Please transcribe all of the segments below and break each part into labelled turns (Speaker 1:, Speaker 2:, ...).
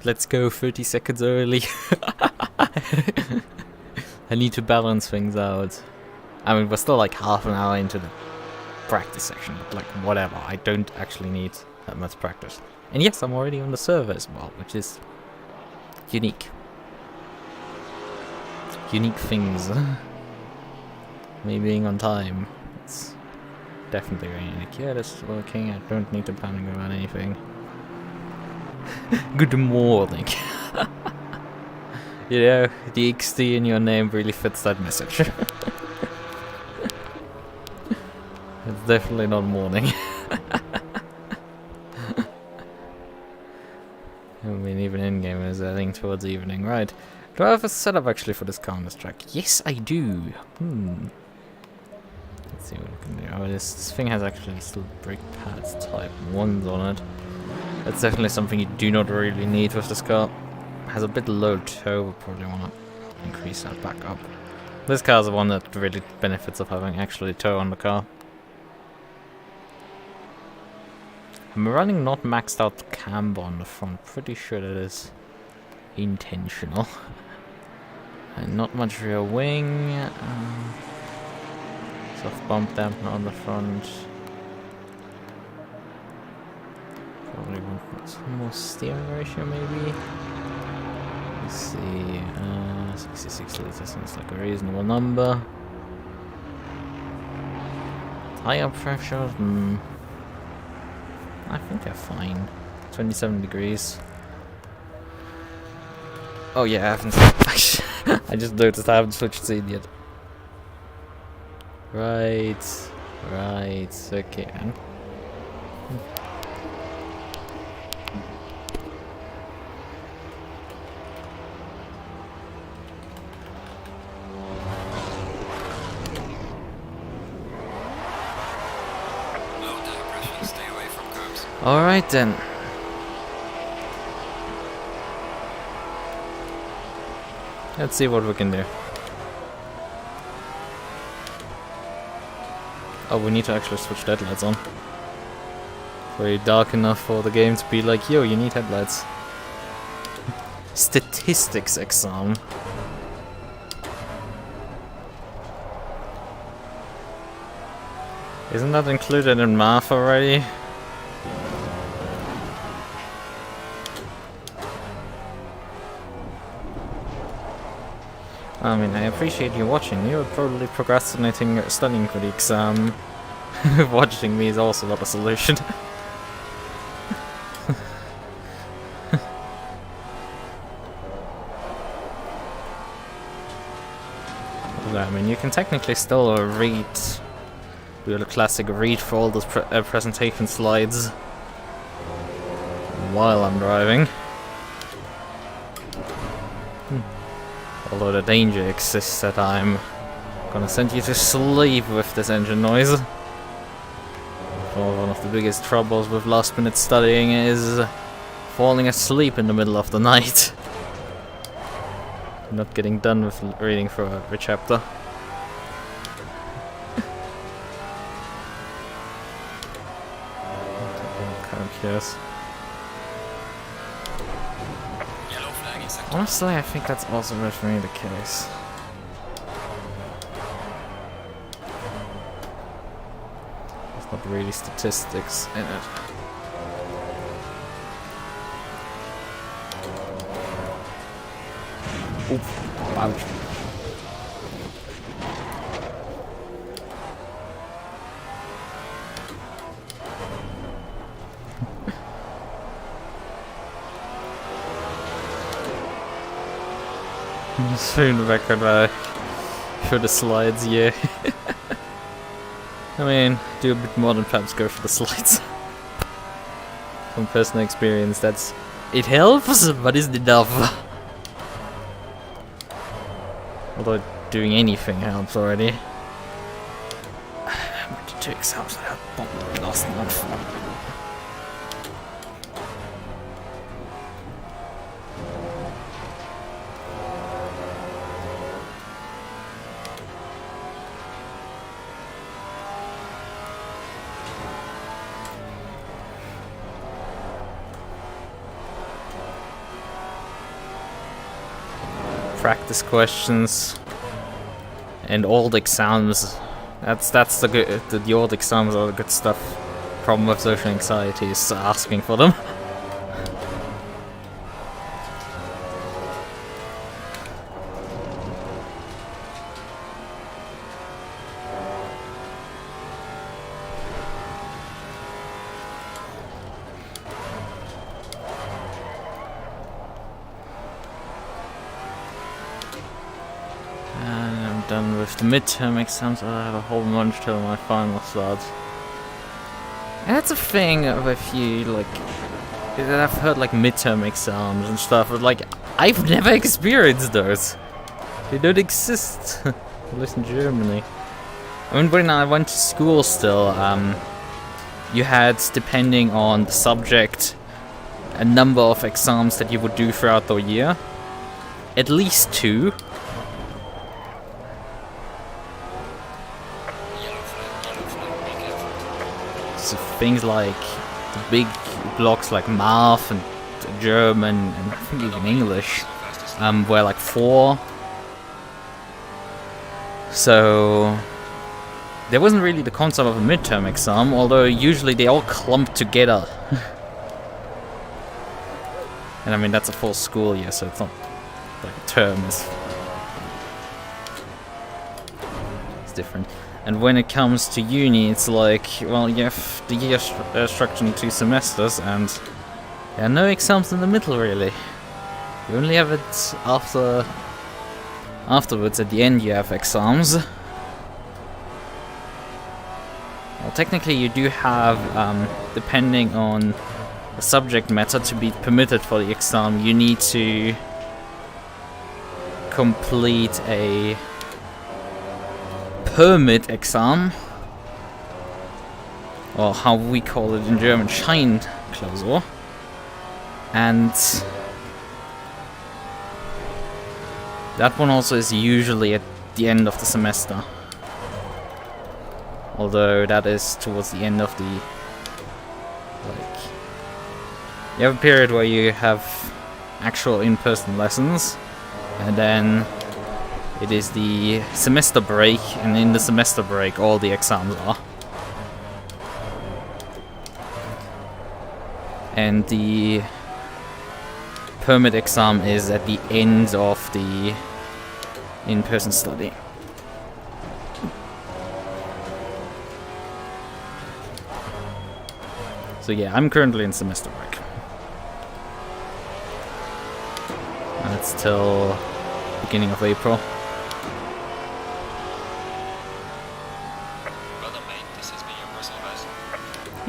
Speaker 1: let's go 30 seconds early. I need to balance things out. I mean, we're still like half an hour into the practice section, but like whatever, I don't actually need that much practice. And yes, I'm already on the server as well, which is unique. Unique things. Me being on time. It's definitely very unique. Yeah, this is working. I don't need to panic about anything. Good morning. You know, the XD in your name really fits that message. It's definitely not morning. I mean, even in-game is heading towards evening. Right. Do I have a setup actually for this Counter-Strike? Yes, I do. Let's see what we can do. Oh, this thing has actually still brake pads type 1s on it. That's definitely something you do not really need with this car. Has a bit low toe, we'll probably want to increase that back up. This car is the one that really benefits of having actually toe on the car. I'm running not maxed out camber on the front, pretty sure that is intentional. And not much rear wing. Soft bump dampener on the front. Probably want some more steering ratio maybe. Let's see, 66 liters seems like a reasonable number. Tire pressure, I think they're fine. 27 degrees. Oh yeah, I haven't. I just noticed I haven't switched scene yet. Right, okay. Alright then. Let's see what we can do. Oh, we need to actually switch the headlights on. Very dark enough for the game to be like, yo, you need headlights. Statistics exam. Isn't that included in math already? I mean, I appreciate you watching. You're probably procrastinating studying for the exam. Watching me is also not a solution. I mean, you can technically still read, do the classic read for all those presentation slides while I'm driving. Although the danger exists that I'm gonna send you to sleep with this engine noise. Well, one of the biggest troubles with last minute studying is falling asleep in the middle of the night. Not getting done with reading for every chapter. I'm kind of curious. Honestly, I think that's also definitely the case. There's not really statistics in it. Oof, ouch. Soon record for the slides, yeah. I mean, do a bit more than perhaps go for the slides. From personal experience, it helps, but isn't enough. Although doing anything helps already. I went to 2 exams I had last month. practice questions and old exams. That's the good. The old exams are the good stuff. Problem with social anxiety is asking for them. Done with the midterm exams. I have a whole month till my final starts. And that's a thing with you, like, I've heard like midterm exams and stuff, but like, I've never experienced those. They don't exist. At least in Germany. I mean, when I went to school still, you had, depending on the subject, a number of exams that you would do throughout the year. At least 2. So things like the big blocks like math and German and I think even English were like 4. So there wasn't really the concept of a midterm exam, although usually they all clump together. And I mean that's a full school year, so it's not like a term, it's different. And when it comes to uni, it's like, well, you have the year structured in 2 semesters, and there are no exams in the middle, really. You only have it afterwards, at the end you have exams. Well, technically you do have, depending on the subject matter to be permitted for the exam, you need to complete a permit exam, or how we call it in German, Scheinklausur, and that one also is usually at the end of the semester, although that is towards the end of the, like, you have a period where you have actual in-person lessons, and then it is the semester break, and in the semester break all the exams are. And the permit exam is at the end of the in-person study. So yeah, I'm currently in semester break. And it's till beginning of April.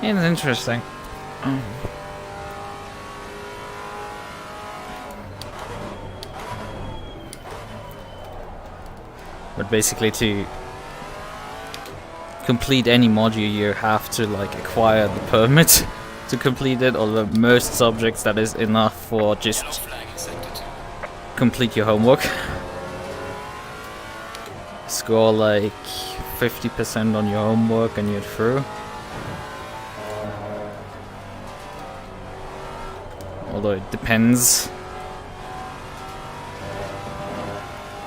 Speaker 1: It's interesting. But basically to complete any module you have to like acquire the permit to complete it, although most subjects that is enough for just complete your homework. Score like 50% on your homework and you're through. Although it depends.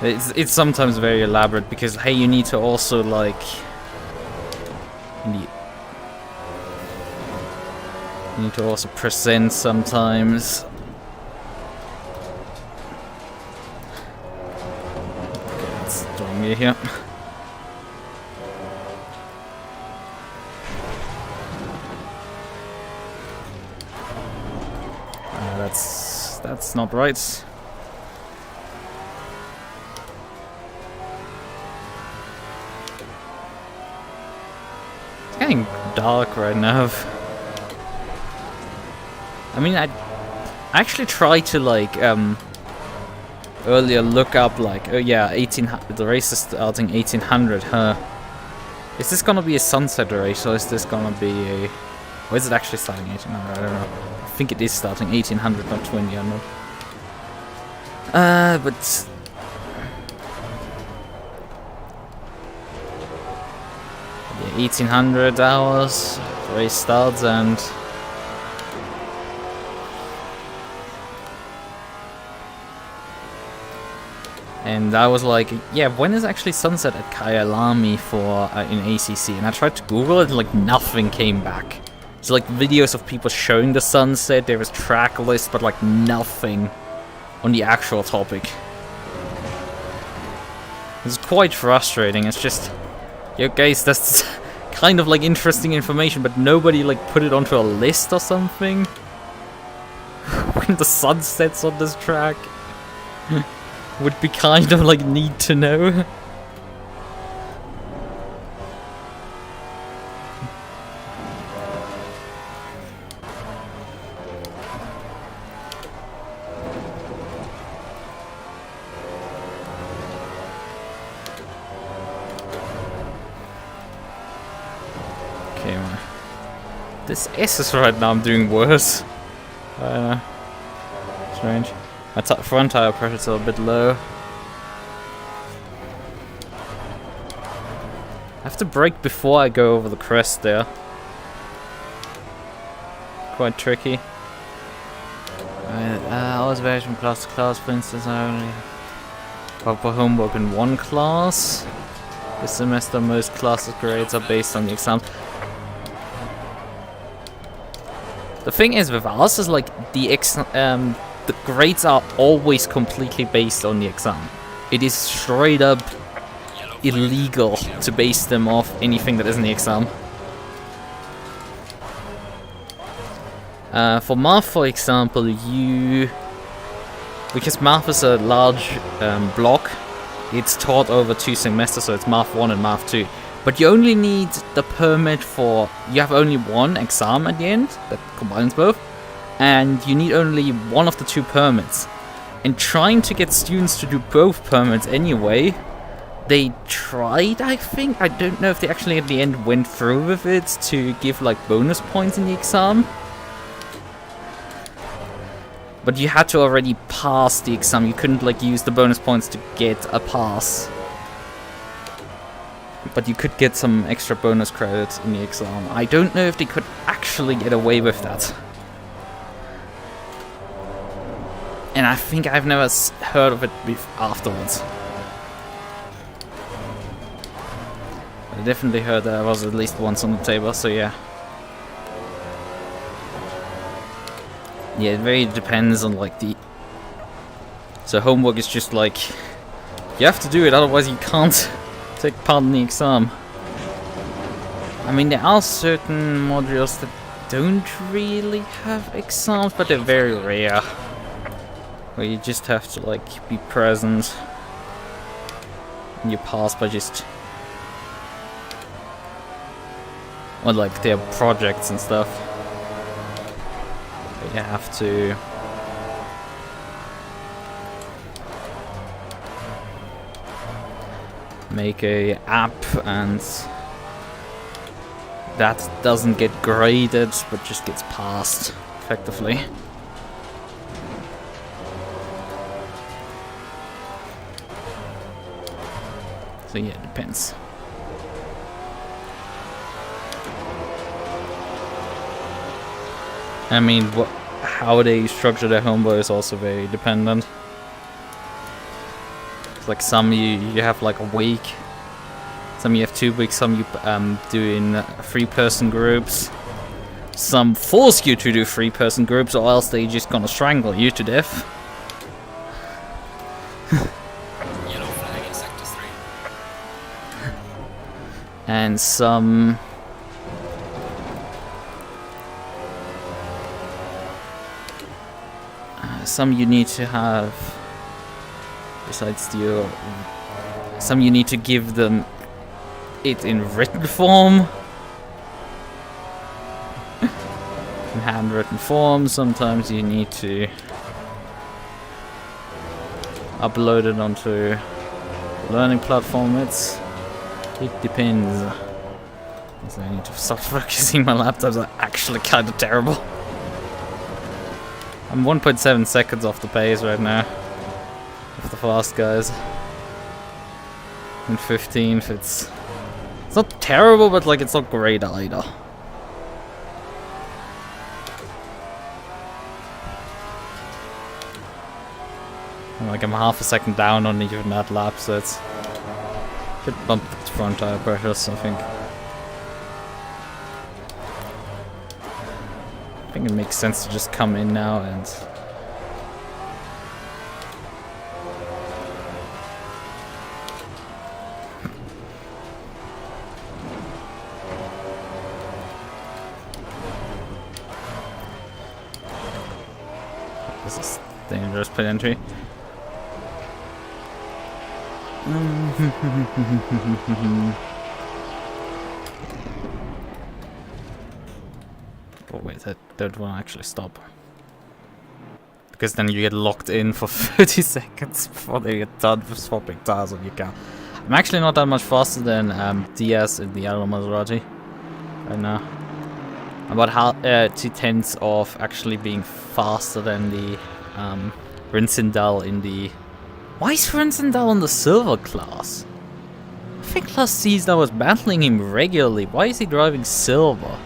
Speaker 1: It's sometimes very elaborate because hey, you need to also like you need to also present sometimes. Okay, let's join me here. That's not right. It's getting dark right now. I mean, I actually tried to like earlier look up like, oh yeah, 1800. The race is starting 1800. Huh? Is this gonna be a sunset race or is this gonna be a? Or is it actually starting 1800? I don't know. I think it is starting 1800, not 2000. But yeah, 1800 hours. The race starts and. And I was like, yeah, when is actually sunset at Kyalami for in ACC? And I tried to Google it, and like nothing came back. So like videos of people showing the sunset, there was track list, but like nothing on the actual topic. It's quite frustrating. It's just, yo guys, that's kind of like interesting information, but nobody like put it onto a list or something. When the sun sets on this track. Would be kind of like neat to know. Okay, man. This S right now I'm doing worse. Strange. My front tire pressure's a bit low. I have to brake before I go over the crest there. Quite tricky. I was varied from class to class, for instance. I only proper homework in one class. This semester most classes grades are based on the exam. The thing is with us is like the grades are always completely based on the exam. It is straight up illegal to base them off anything that isn't the exam. For math, for example, because math is a large block, it's taught over 2 semesters, so it's math 1 and math 2. But you only need the permit for, you have only one exam at the end that combines both. And you need only one of the 2 permits. And trying to get students to do both permits anyway, they tried, I think. I don't know if they actually at the end went through with it to give like bonus points in the exam. But you had to already pass the exam. You couldn't like use the bonus points to get a pass. But you could get some extra bonus credits in the exam. I don't know if they could actually get away with that. And I think I've never heard of it afterwards. I definitely heard that I was at least once on the table, so yeah. Yeah, it very depends on like the... So homework is just like... You have to do it, otherwise you can't take part in the exam. I mean, there are certain modules that don't really have exams, but they're very rare. Where you just have to like be present and you pass by just, or like their projects and stuff. But you have to make a app, and that doesn't get graded but just gets passed effectively. So yeah, it depends. I mean, how they structure their homework is also very dependent. It's like some you have like a week, some you have 2 weeks, some you do in 3-person groups. Some force you to do 3-person groups, or else they just gonna strangle you to death. And some you need to have, besides the some you need to give them it in written form, in handwritten form. Sometimes you need to upload it onto a learning platform. It depends. So I need to stop focusing. My laptops are actually kind of terrible. I'm 1.7 seconds off the pace right now of the fast guys. And 15th, it's not terrible, but like it's not great either. Like I'm half a second down on even that lap, so it's should bump the front tire pressures, I think. I think it makes sense to just come in now and this is dangerous pit entry. Oh wait, I don't want to actually stop. Because then you get locked in for 30 seconds before they get done with swapping tires on your car. I'm actually not that much faster than Diaz in the other Maserati right now. I'm about 2/10 of actually being faster than the Rinsendal in the... Why is Rinsendal in the silver class? I think last season I was battling him regularly. Why is he driving silver?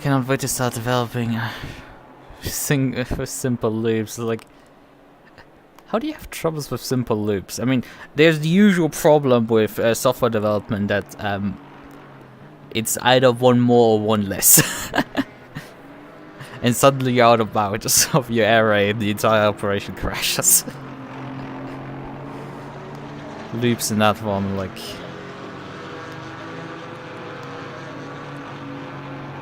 Speaker 1: Cannot wait to start developing with simple loops. Like, how do you have troubles with simple loops? I mean, there's the usual problem with software development that it's either one more or one less. And suddenly you're out of bounds of your array and the entire operation crashes. Loops in that one, like...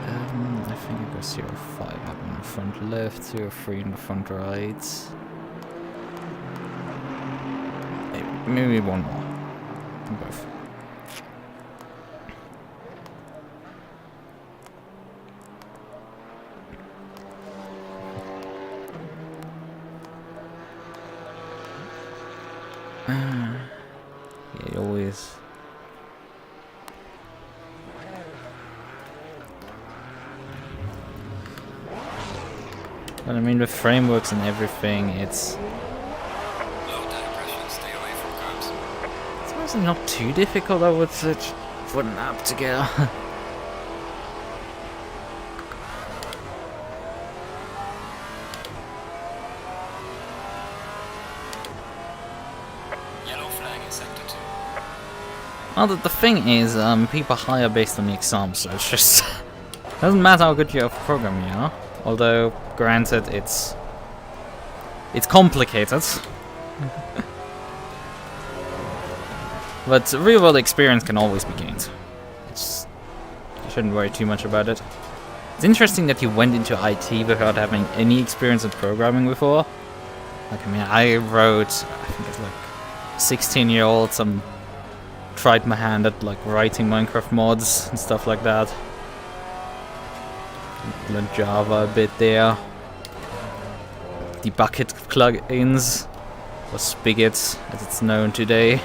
Speaker 1: I think it goes 0.5 up in the front left, 0.3 in the front right. Maybe one more. Both. Yeah, always. But I mean, with frameworks and everything, it's honestly not too difficult, I would say, for an app together. Well, the thing is, people hire based on the exam, so it's just doesn't matter how good you are at programming, you know? Although, granted, it's complicated. But real-world experience can always be gained. You shouldn't worry too much about it. It's interesting that you went into IT without having any experience in programming before. Like, I mean, I wrote, I think it's like 16-year-old, tried my hand at like writing Minecraft mods and stuff like that. Learned Java a bit there. The bucket plugins, or Spigot as it's known today.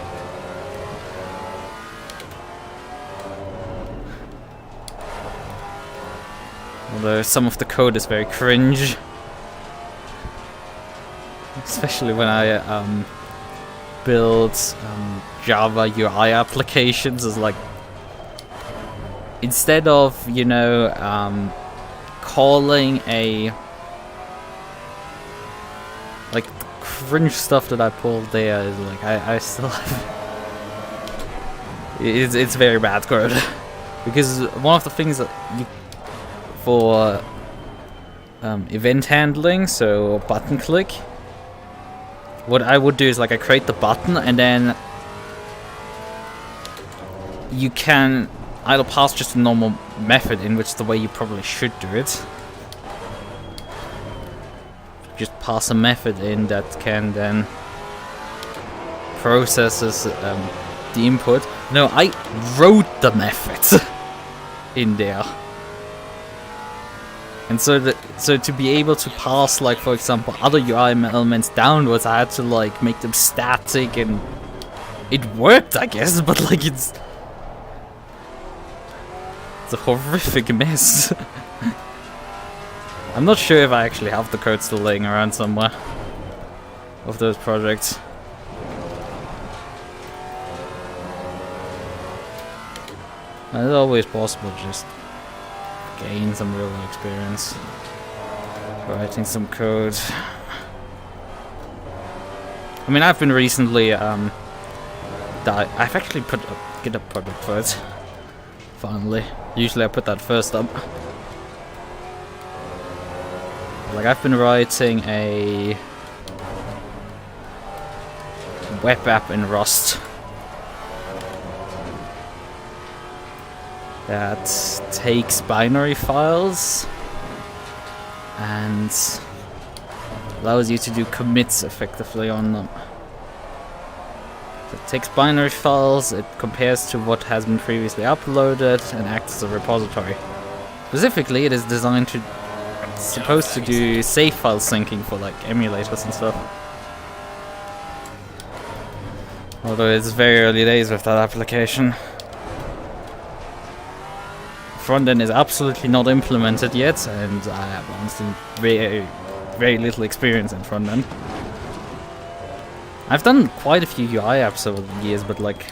Speaker 1: Although some of the code is very cringe. Especially when I build Java UI applications, is like, instead of, you know, calling a, like, the cringe stuff that I pulled there is like, I still have, it's very bad code. Because one of the things that you, for event handling, so button click, what I would do is, like, I create the button and then you can either pass just a normal method, in which the way you probably should do it. Just pass a method in that can then processes the input. No, I wrote the method in there. And so to be able to pass, like, for example, other UI elements downwards, I had to, like, make them static, and it worked, I guess, but, like, it's a horrific mess. I'm not sure if I actually have the code still laying around somewhere of those projects. It's always possible to just gain some real experience. writing some code. I mean, I've been recently, I've actually put a GitHub project for it. Finally. Usually I put that first up. Like, I've been writing a web app in Rust that takes binary files and allows you to do commits effectively on them. So it takes binary files, it compares to what has been previously uploaded, and acts as a repository. Specifically, it is designed to, supposed to do save file syncing for like emulators and stuff. Although it's very early days with that application. Frontend is absolutely not implemented yet, and I have honestly very little experience in frontend. I've done quite a few UI apps over the years, but like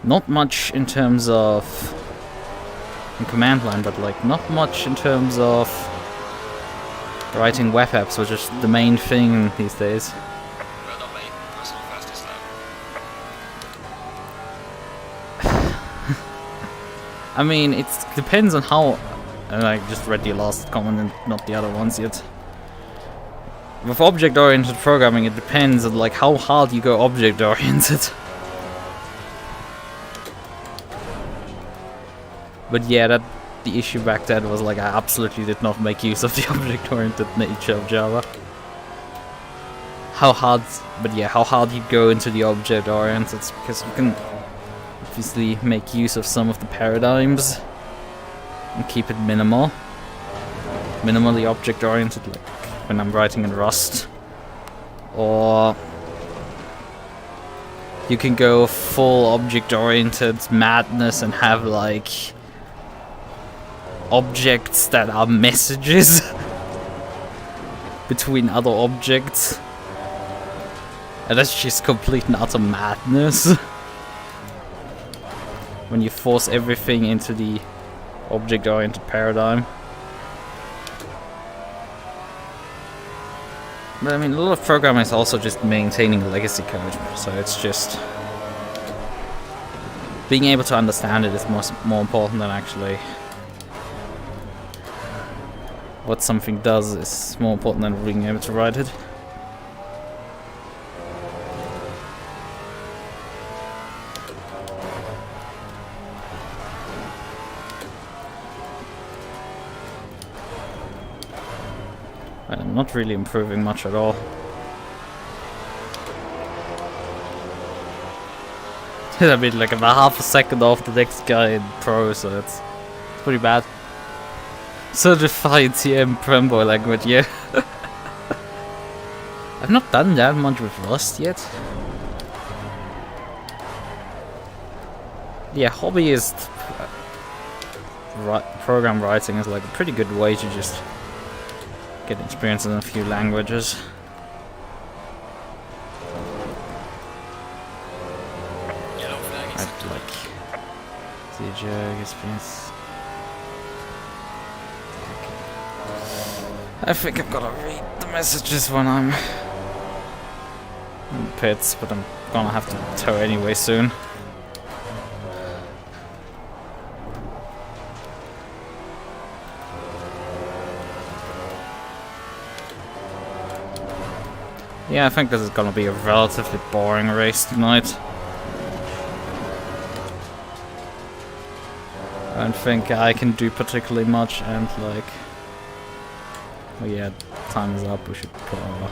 Speaker 1: not much in terms of in command line, but like not much in terms of writing web apps, which is the main thing these days. I mean, it depends on how, and I just read the last comment and not the other ones yet. With object-oriented programming, it depends on like how hard you go object-oriented. But yeah, the issue back then was like I absolutely did not make use of the object-oriented nature of Java. How hard you go into the object-oriented, because you can obviously make use of some of the paradigms and keep it minimally object-oriented, like when I'm writing in Rust. Or you can go full object-oriented madness and have like objects that are messages between other objects, and that's just complete and utter madness. When you force everything into the object-oriented paradigm. But I mean, a lot of programming is also just maintaining legacy code, so it's just being able to understand it is more important than actually what something does is more important than being able to write it. I'm not really improving much at all. I mean, like about half a second off the next guy in Pro, so it's pretty bad. Certified TM Prembo language, yeah. I've not done that much with Rust yet. Yeah, hobbyist program writing is like a pretty good way to just get experience in a few languages. I'd like the experience. I think I've gotta read the messages when I'm in pits, but I'm gonna have to tow anyway soon. Yeah, I think this is gonna be a relatively boring race tonight. I don't think I can do particularly much, and like, oh yeah, time is up. We should put over.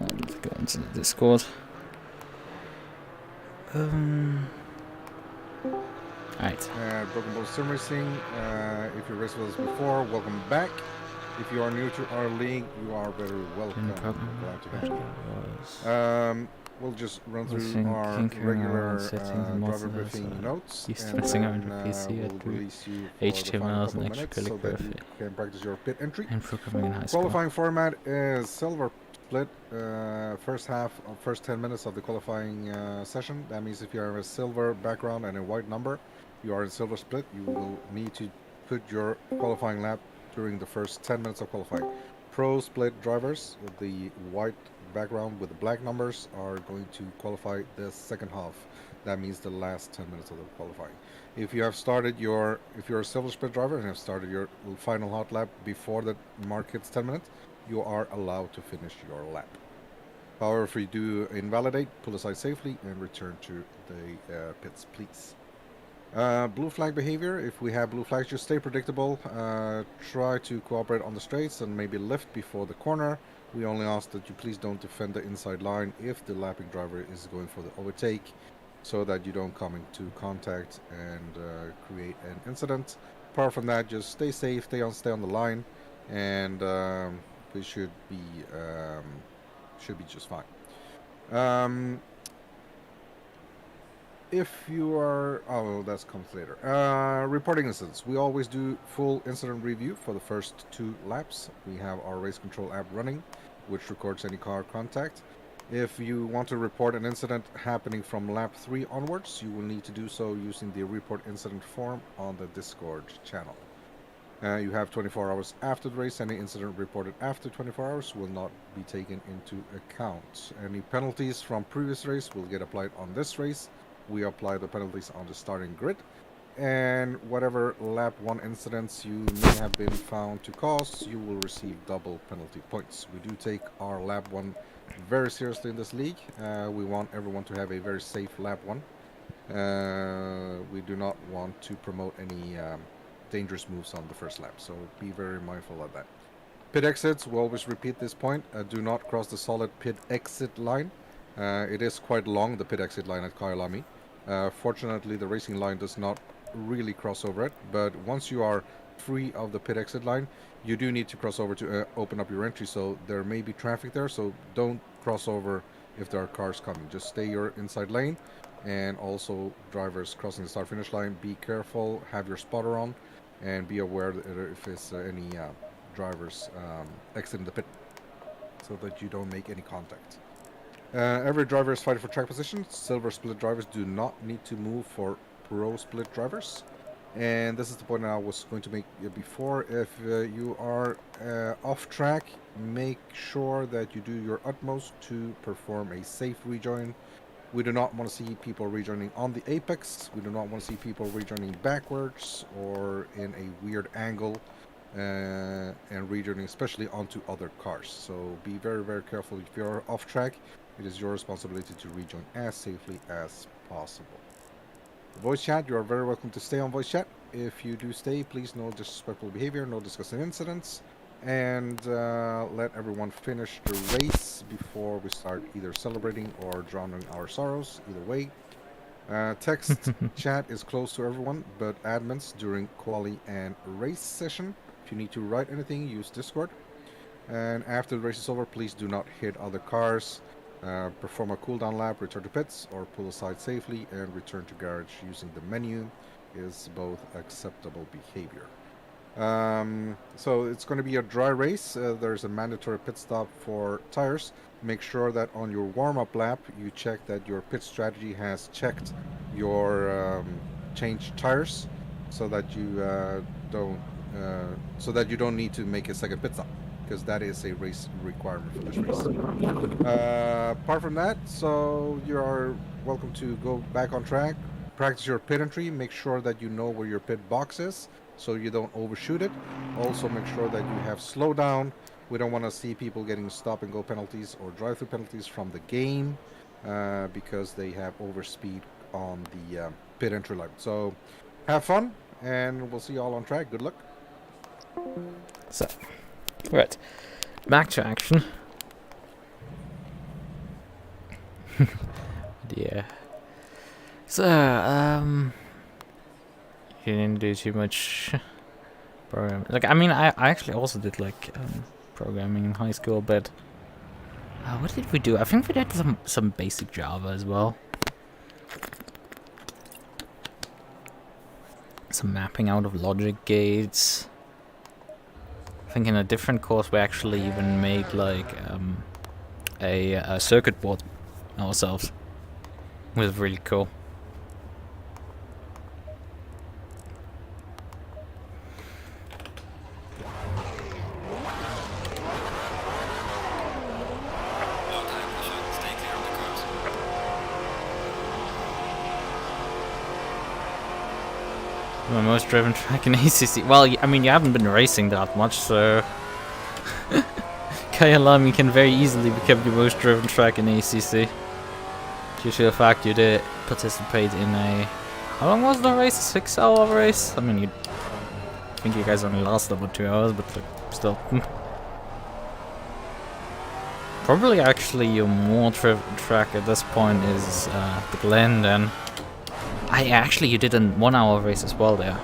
Speaker 1: Let's go into the Discord. Alright.
Speaker 2: Broken Ball Sim Racing, if you raced with us before, welcome back. If you are new to our league, you are very welcome. We'll just run through our regular driver briefing notes, and then we'll release you for
Speaker 1: HTML
Speaker 2: the final couple of minutes so that you can practice your pit entry.
Speaker 1: And programming in high school.
Speaker 2: Qualifying format is silver split first 10 minutes of the qualifying session. That means if you have a silver background and a white number, you are in silver split. You will need to put your qualifying lap during the first 10 minutes of qualifying. Pro split drivers with the white background with the black numbers are going to qualify the second half. That means the last 10 minutes of the qualifying. If you have started if you're a silver split driver and have started your final hot lap before the mark hits 10 minutes, you are allowed to finish your lap. However, if you do invalidate, pull aside safely and return to the pits, please. Blue flag behavior. If we have blue flags, just stay predictable. Try to cooperate on the straights and maybe lift before the corner. We only ask that you please don't defend the inside line if the lapping driver is going for the overtake, so that you don't come into contact and create an incident. Apart from that, just stay safe, stay on the line, and we should be just fine. If you are, that comes later. Reporting incidents. We always do full incident review for the first 2 laps. We have our race control app running, which records any car contact. If you want to report an incident happening from lap 3 onwards, you will need to do so using the report incident form on the Discord channel. You have 24 hours after the race. Any incident reported after 24 hours will not be taken into account. Any penalties from previous race will get applied on this race. We apply the penalties on the starting grid. And whatever lap 1 incidents you may have been found to cause, you will receive double penalty points. We do take our lap 1 very seriously in this league. We want everyone to have a very safe lap 1. We do not want to promote any dangerous moves on the first lap, so be very mindful of that. Pit exits, we'll always repeat this point. Do not cross the solid pit exit line. It is quite long, the pit exit line at Kyalami. Fortunately, the racing line does not really cross over it, but once you are free of the pit exit line, you do need to cross over to open up your entry, so there may be traffic there, so don't cross over if there are cars coming. Just stay your inside lane, and also drivers crossing the start finish line, be careful, have your spotter on, and be aware that if there's any drivers exiting the pit, so that you don't make any contact. Every driver is fighting for track position. Silver split drivers do not need to move for pro split drivers. And this is the point I was going to make before. If you are off track, make sure that you do your utmost to perform a safe rejoin. We do not want to see people rejoining on the apex. We do not want to see people rejoining backwards or in a weird angle and rejoining especially onto other cars. So be very, very careful. If you're off track, it is your responsibility to rejoin as safely as possible. Voice chat, you are very welcome to stay on voice chat. If you do stay, please no disrespectful behavior, no discussing incidents, and let everyone finish the race before we start either celebrating or drowning our sorrows. Either way. Text chat is closed to everyone but admins during quali and race session. If you need to write anything, use Discord. And after the race is over, please do not hit other cars. Perform a cooldown lap, return to pits, or pull aside safely and return to garage using the menu is both acceptable behavior. So it's going to be a dry race. There's a mandatory pit stop for tires. Make sure that on your warm-up lap you check that your pit strategy has checked your changed tires, so that you don't need to make a second pit stop, because that is a race requirement for this race. Apart from that, so you are welcome to go back on track, practice your pit entry, make sure that you know where your pit box is so you don't overshoot it. Also make sure that you have slowdown. We don't want to see people getting stop and go penalties or drive-through penalties from the game because they have overspeed on the pit entry line. So have fun, and we'll see you all on track. Good luck.
Speaker 1: So, right, back to action. Yeah. So, you didn't do too much programming. Like, I mean, I actually also did like programming in high school, but what did we do? I think we did some basic Java as well. Some mapping out of logic gates. I think in a different course we actually even made like a circuit board ourselves. It was really cool. My most driven track in ACC. Well, I mean, you haven't been racing that much, so Kyalami can very easily become your most driven track in ACC. Due to the fact you did participate in a... How long was the race? A 6-hour race? I mean, I think you guys only lasted about 2 hours, but like, still. Probably actually your more driven track at this point is the Glen then. You did a 1 hour race as well there.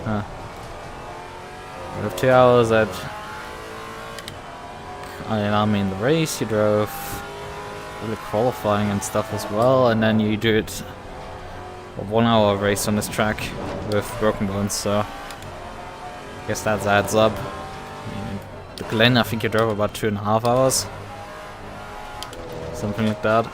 Speaker 1: Huh. You drove 2 hours at Kyalami in the race, you drove really qualifying and stuff as well, and then you did a 1 hour race on this track with Broken Bones, so I guess that adds up. I mean, the Glen, I think you drove about 2.5 hours. Something like that.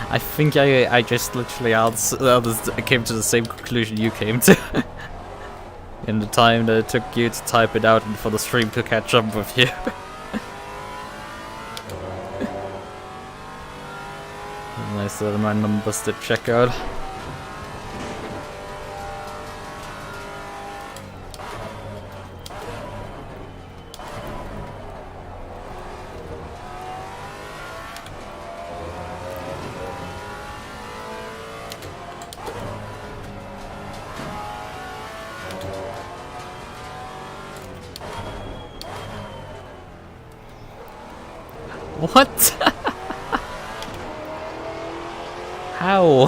Speaker 1: I think I just literally came to the same conclusion you came to. In the time that it took you to type it out and for the stream to catch up with you. Nice that my numbers to check out. What? How?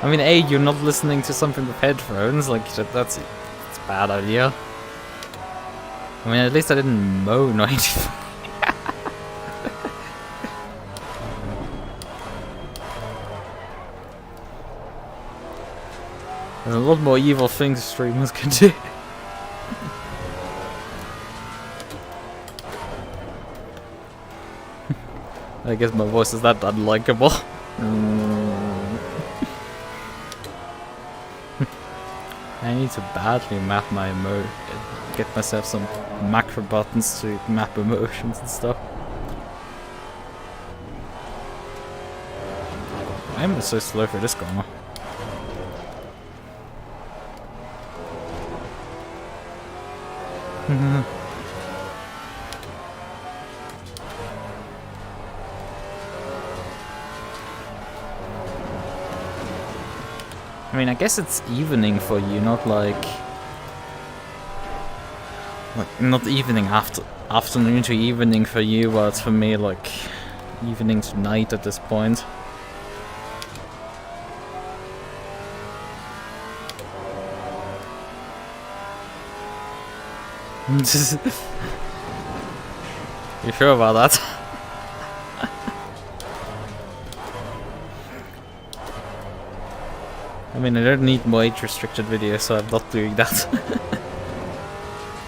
Speaker 1: I mean, A, you're not listening to something with headphones, like, that's a bad idea. I mean, at least I didn't moan or anything. There's a lot more evil things streamers can do. I guess my voice is that unlikable. I need to badly map my get myself some macro buttons to map emotions and stuff. I'm so slow for this corner. I mean, I guess it's evening for you, not like not evening afternoon to evening for you, but for me, like evening to night at this point. You sure about that? I mean, I don't need more age-restricted videos, so I'm not doing that.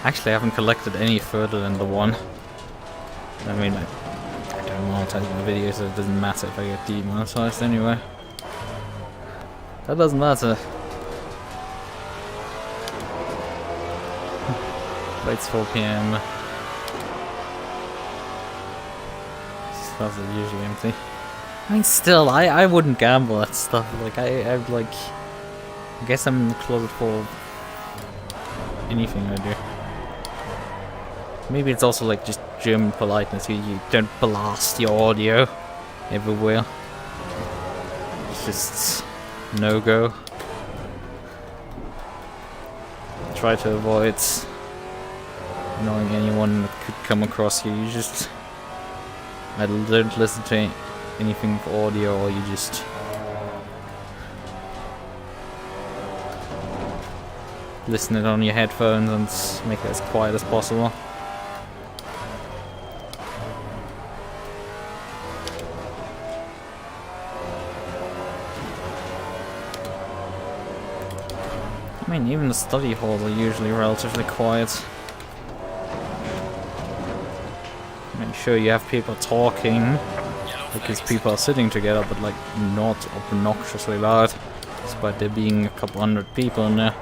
Speaker 1: Actually, I haven't collected any further than the one. I mean, I don't monetize my videos, so it doesn't matter if I get demonetized anyway. That doesn't matter. But it's 4 PM. Stuff is usually empty. I mean, still, I wouldn't gamble at stuff. Like, I'd like... I guess I'm in the closet for anything I do. Maybe it's also like just German politeness. You don't blast your audio everywhere. It's just no-go. Try to avoid annoying anyone that could come across you. You just... I don't listen to anything for audio, or you just... listen it on your headphones and make it as quiet as possible. I mean, even the study halls are usually relatively quiet. Make sure you have people talking, because people are sitting together, but like not obnoxiously loud, despite there being a couple hundred people in there.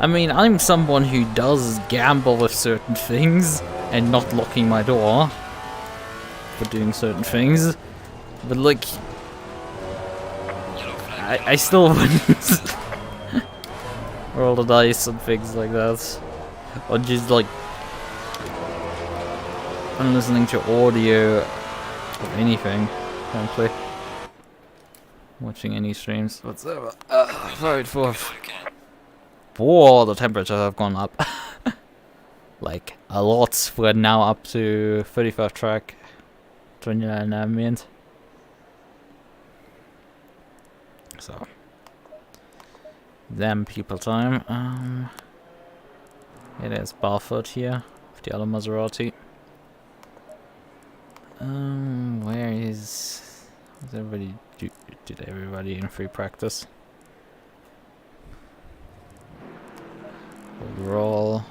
Speaker 1: I mean, I'm someone who does gamble with certain things and not locking my door for doing certain things, but like, I still wouldn't roll the dice and things like that, or just like, I'm listening to audio or anything, frankly. Watching any streams whatsoever. Vote for. Whoa, the temperatures have gone up. Like, a lot. We're now up to 35 track, 29 ambient. So, them people time. Yeah, there's Barfoot here, with the other Maserati. Where is everybody? Did everybody in free practice? Overall,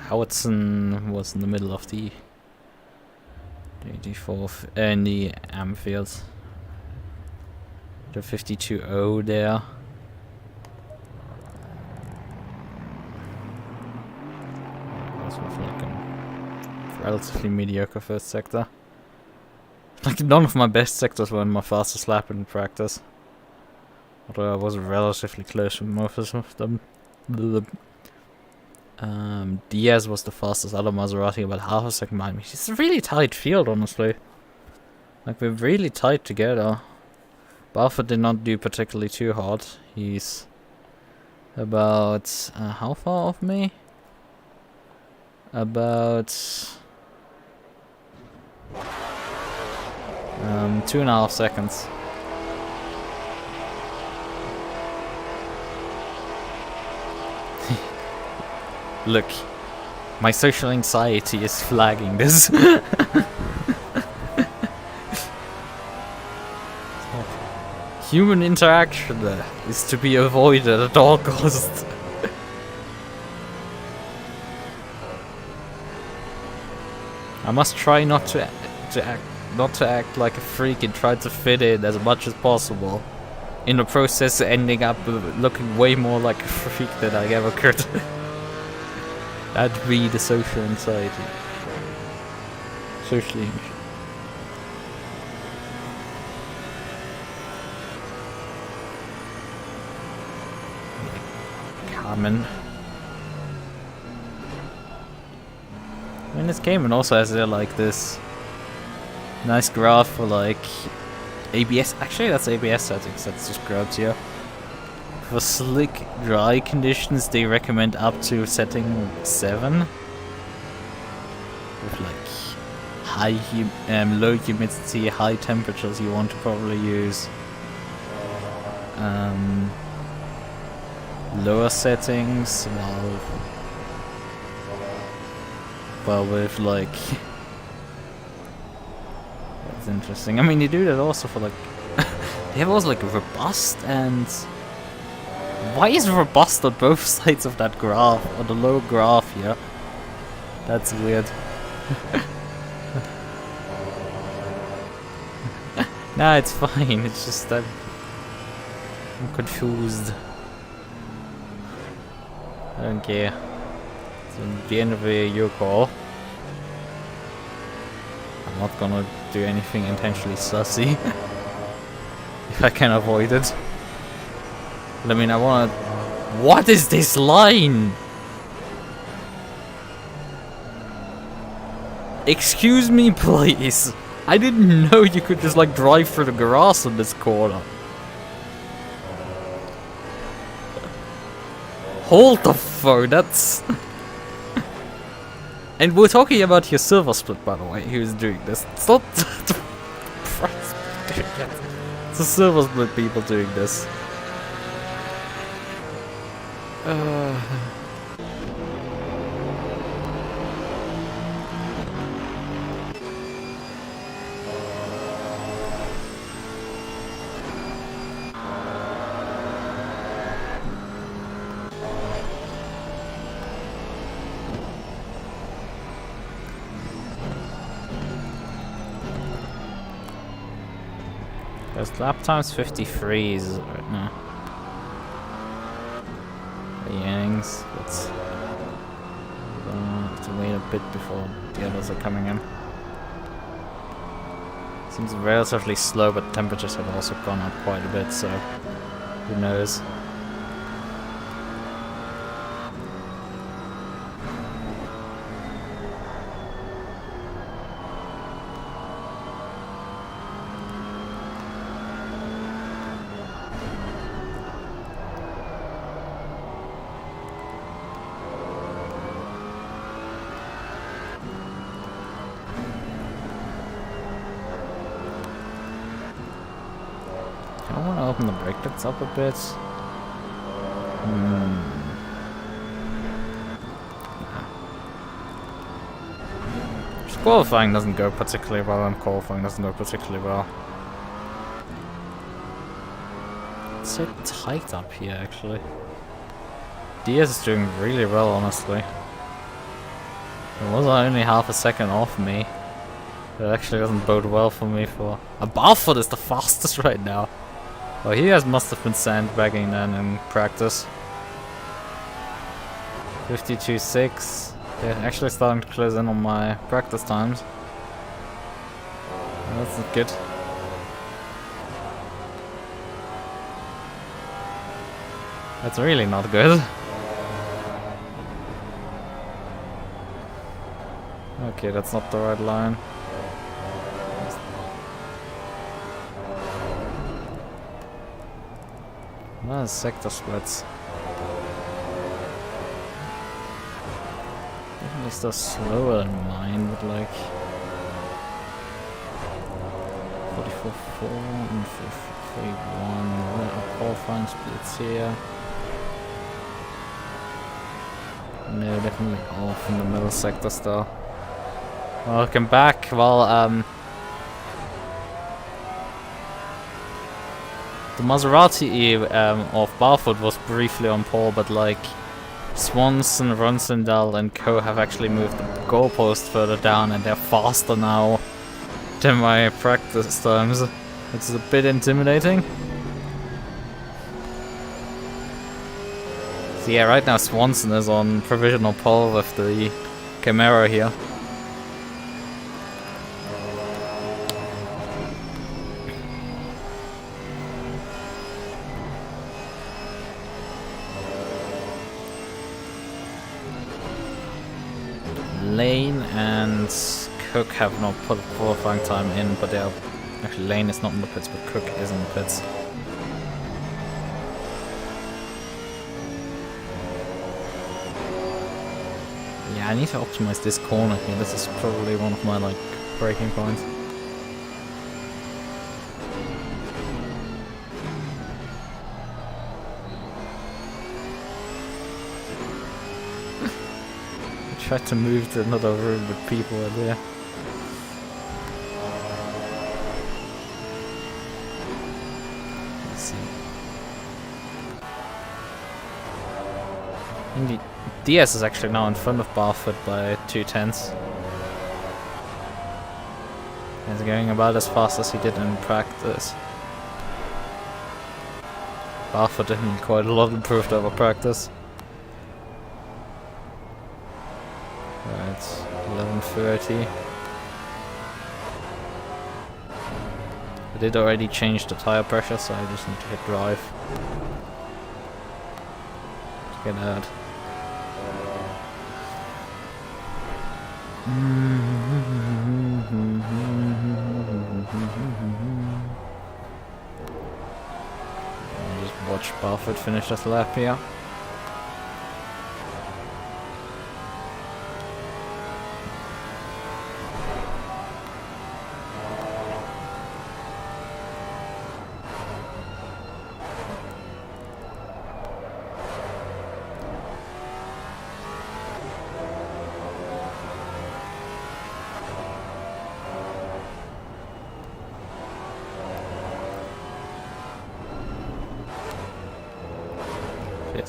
Speaker 1: Howitson was in the middle of the GT4 in the AM fields. The 52.0 there. That's with like a relatively mediocre first sector. Like, none of my best sectors were in my fastest lap in practice. Although I was relatively close with most of them. Diaz was the fastest out of Maserati, about half a second behind me. It's a really tight field, honestly. Like, we're really tight together. Barfoot did not do particularly too hard. He's about, how far off me? About 2.5 seconds. Look, my social anxiety is flagging this. Human interaction is to be avoided at all costs. I must try not to act like a freak and try to fit in as much as possible. In the process, ending up looking way more like a freak than I ever could. That'd be the social anxiety. Socially. Carmen. I mean, this game also has like this nice graph for like ABS. Actually, that's ABS settings. That's just grabbed here. For slick, dry conditions, they recommend up to setting 7. With like low humidity, high temperatures, you want to probably use lower settings, while with like that's interesting. I mean, you do that also for like they have also like robust and. Why is robust on both sides of that graph, on the low graph here? That's weird. Nah, it's fine, it's just that I'm confused. I don't care. It's at the end of your call. I'm not gonna do anything intentionally sussy. If I can avoid it. I mean, I wanna... What is this line? Excuse me, please. I didn't know you could just, like, drive through the grass in this corner. Hold the phone, that's... And we're talking about your silver split, by the way, who's doing this. It's not... It's the silver split people doing this. There's lap times 53s right now. The Yangs, but have to wait a bit before the others are coming in. Seems relatively slow, but temperatures have also gone up quite a bit, so who knows. I want to open the brake pads up a bit. Just qualifying doesn't go particularly well, and qualifying doesn't go particularly well. It's so tight up here, actually. DS is doing really well, honestly. It was only half a second off me. It actually doesn't bode well for me for... Barfoot is the fastest right now. Well, he must have been sandbagging then in practice. 52.6. They're actually starting to close in on my practice times. Well, that's not good. That's really not good. Okay, that's not the right line. Well, sector splits. Definitely still slower than mine, but like 44.4 and 53.1. Little qualifying splits here. No, definitely off in the middle sector still. Welcome back. Well, the Maserati of Barfoot was briefly on pole, but like Swanson, Ronsendal and co have actually moved the goalpost further down, and they're faster now than my practice times. It's a bit intimidating. So yeah, right now Swanson is on provisional pole with the Camaro here. Lane and Cook have not put qualifying time in, but they are actually Lane is not in the pits, but Cook is in the pits. Yeah, I need to optimize this corner here. This is probably one of my like breaking points. Tried to move to another room, but people are there. Let's see. Indeed, DS is actually now in front of Barfoot by 2/10. He's going about as fast as he did in practice. Barfoot didn't quite a lot improved over practice. Right, 11:30. I did already change the tire pressure, so I just need to hit drive to get out. I'll just watch Barfoot finish this lap here.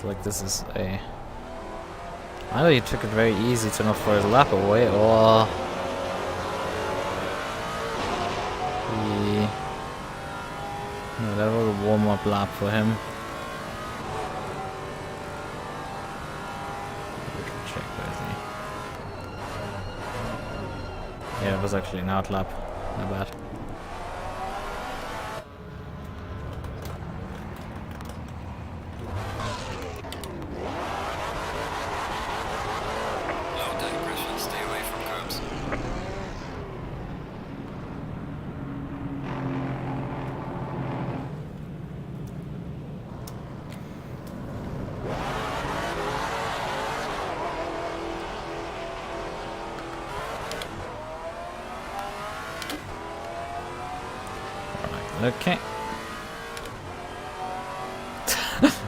Speaker 1: like this is a... Either he took it very easy to not throw his lap away, or... he... No, that was a warm-up lap for him. Check, where is he? Yeah, it was actually an out lap. Not bad. Okay.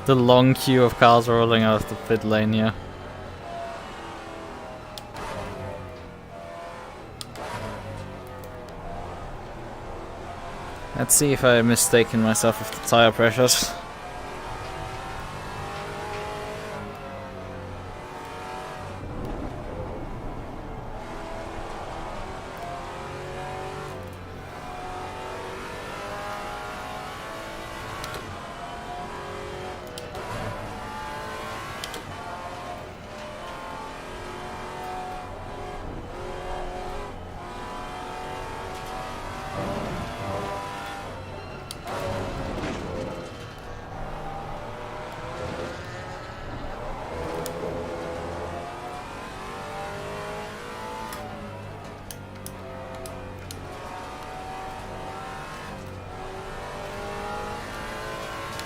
Speaker 1: The long queue of cars rolling out of the pit lane here. Let's see if I'm mistaken myself with the tire pressures.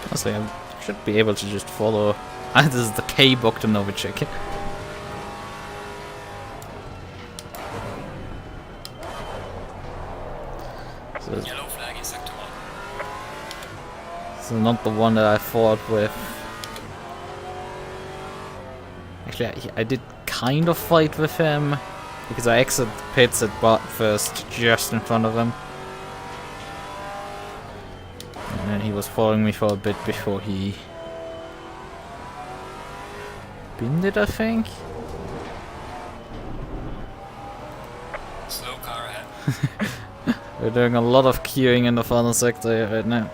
Speaker 1: Honestly, I should be able to just follow. This is the K Bogdanovich.
Speaker 3: Yellow flag in sector 1.
Speaker 1: This is not the one that I fought with. Actually, I did kind of fight with him because I exited the pits at Bot first, just in front of him. And then he was following me for a bit before he binned it, I think.
Speaker 3: Slow car ahead.
Speaker 1: We're doing a lot of queuing in the final sector here right now.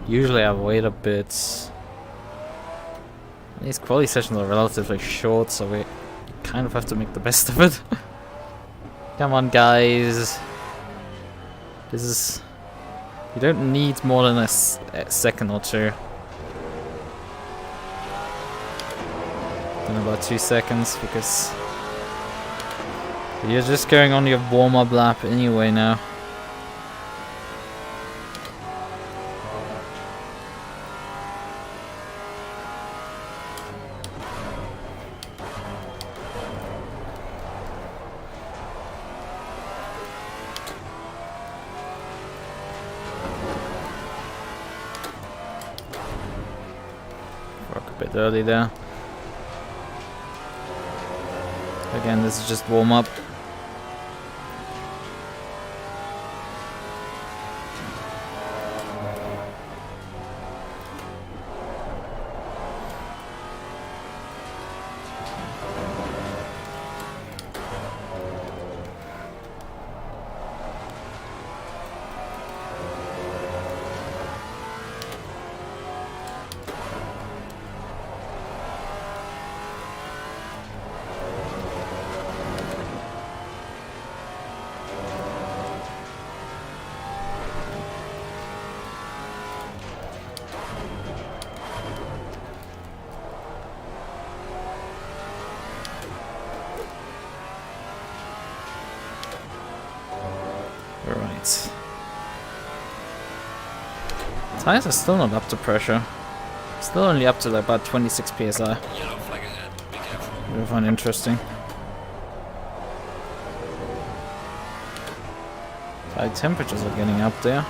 Speaker 1: Usually I wait a bit. These quality sessions are relatively short, so we kind of have to make the best of it. Come on, guys. This is... You don't need more than a second or two. In about 2 seconds, because you're just going on your warm-up lap anyway now. Broke a bit early there. Again, this is just warm-up. Right. Tires are still not up to pressure. Still only up to like about 26 psi.
Speaker 3: Yellow flag ahead. Be careful.
Speaker 1: I find interesting. High temperatures are getting up there.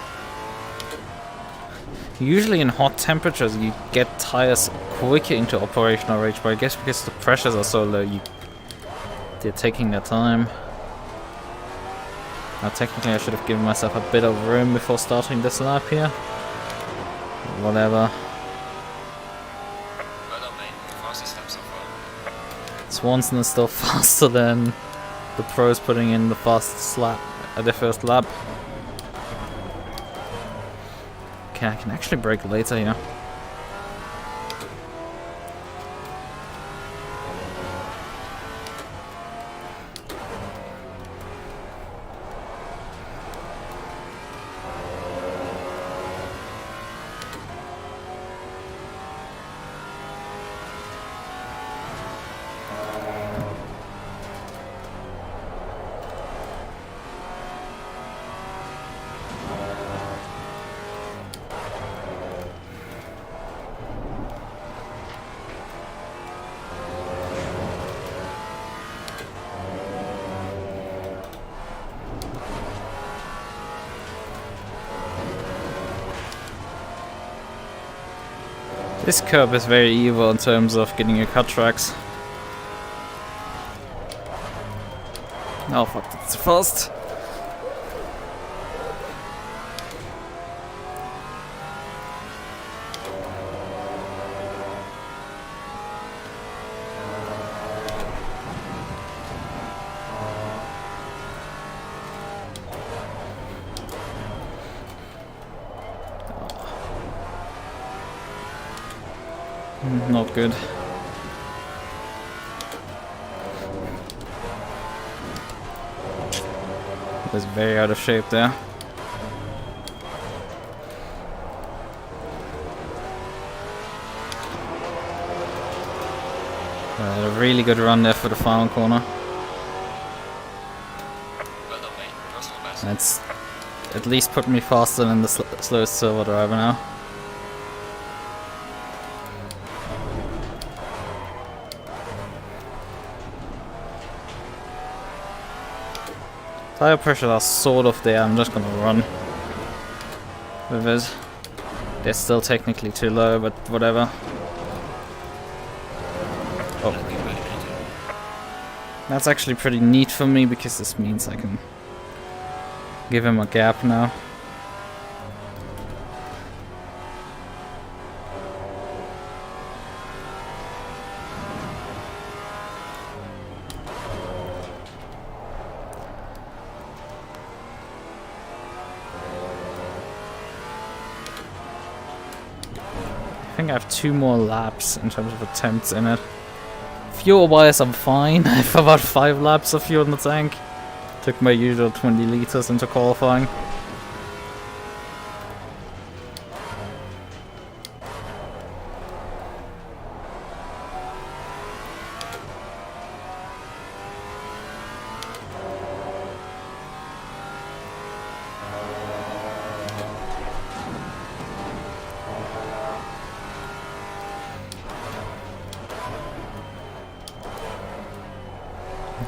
Speaker 1: Usually in hot temperatures you get tires quicker into operational range, but I guess because the pressures are so low, they're taking their time. Now technically I should have given myself a bit of room before starting this lap here. Whatever. Swanson is still faster than the pros putting in the fastest lap at the first lap. Okay, I can actually brake later here. This curb is very evil in terms of getting your cut tracks. Oh fuck, that's fast. Not good. Was very out of shape there. A really good run there for the final corner.
Speaker 3: Well done, mate. Personal best.
Speaker 1: That's at least put me faster than the slowest silver driver now. Tire pressures are sort of there, I'm just gonna run with it. They're still technically too low, but whatever. Oh. That's actually pretty neat for me because this means I can give him a gap now. I think I have 2 more laps in terms of attempts in it. Fuel wise I'm fine. I have about 5 laps of fuel in the tank. Took my usual 20 liters into qualifying.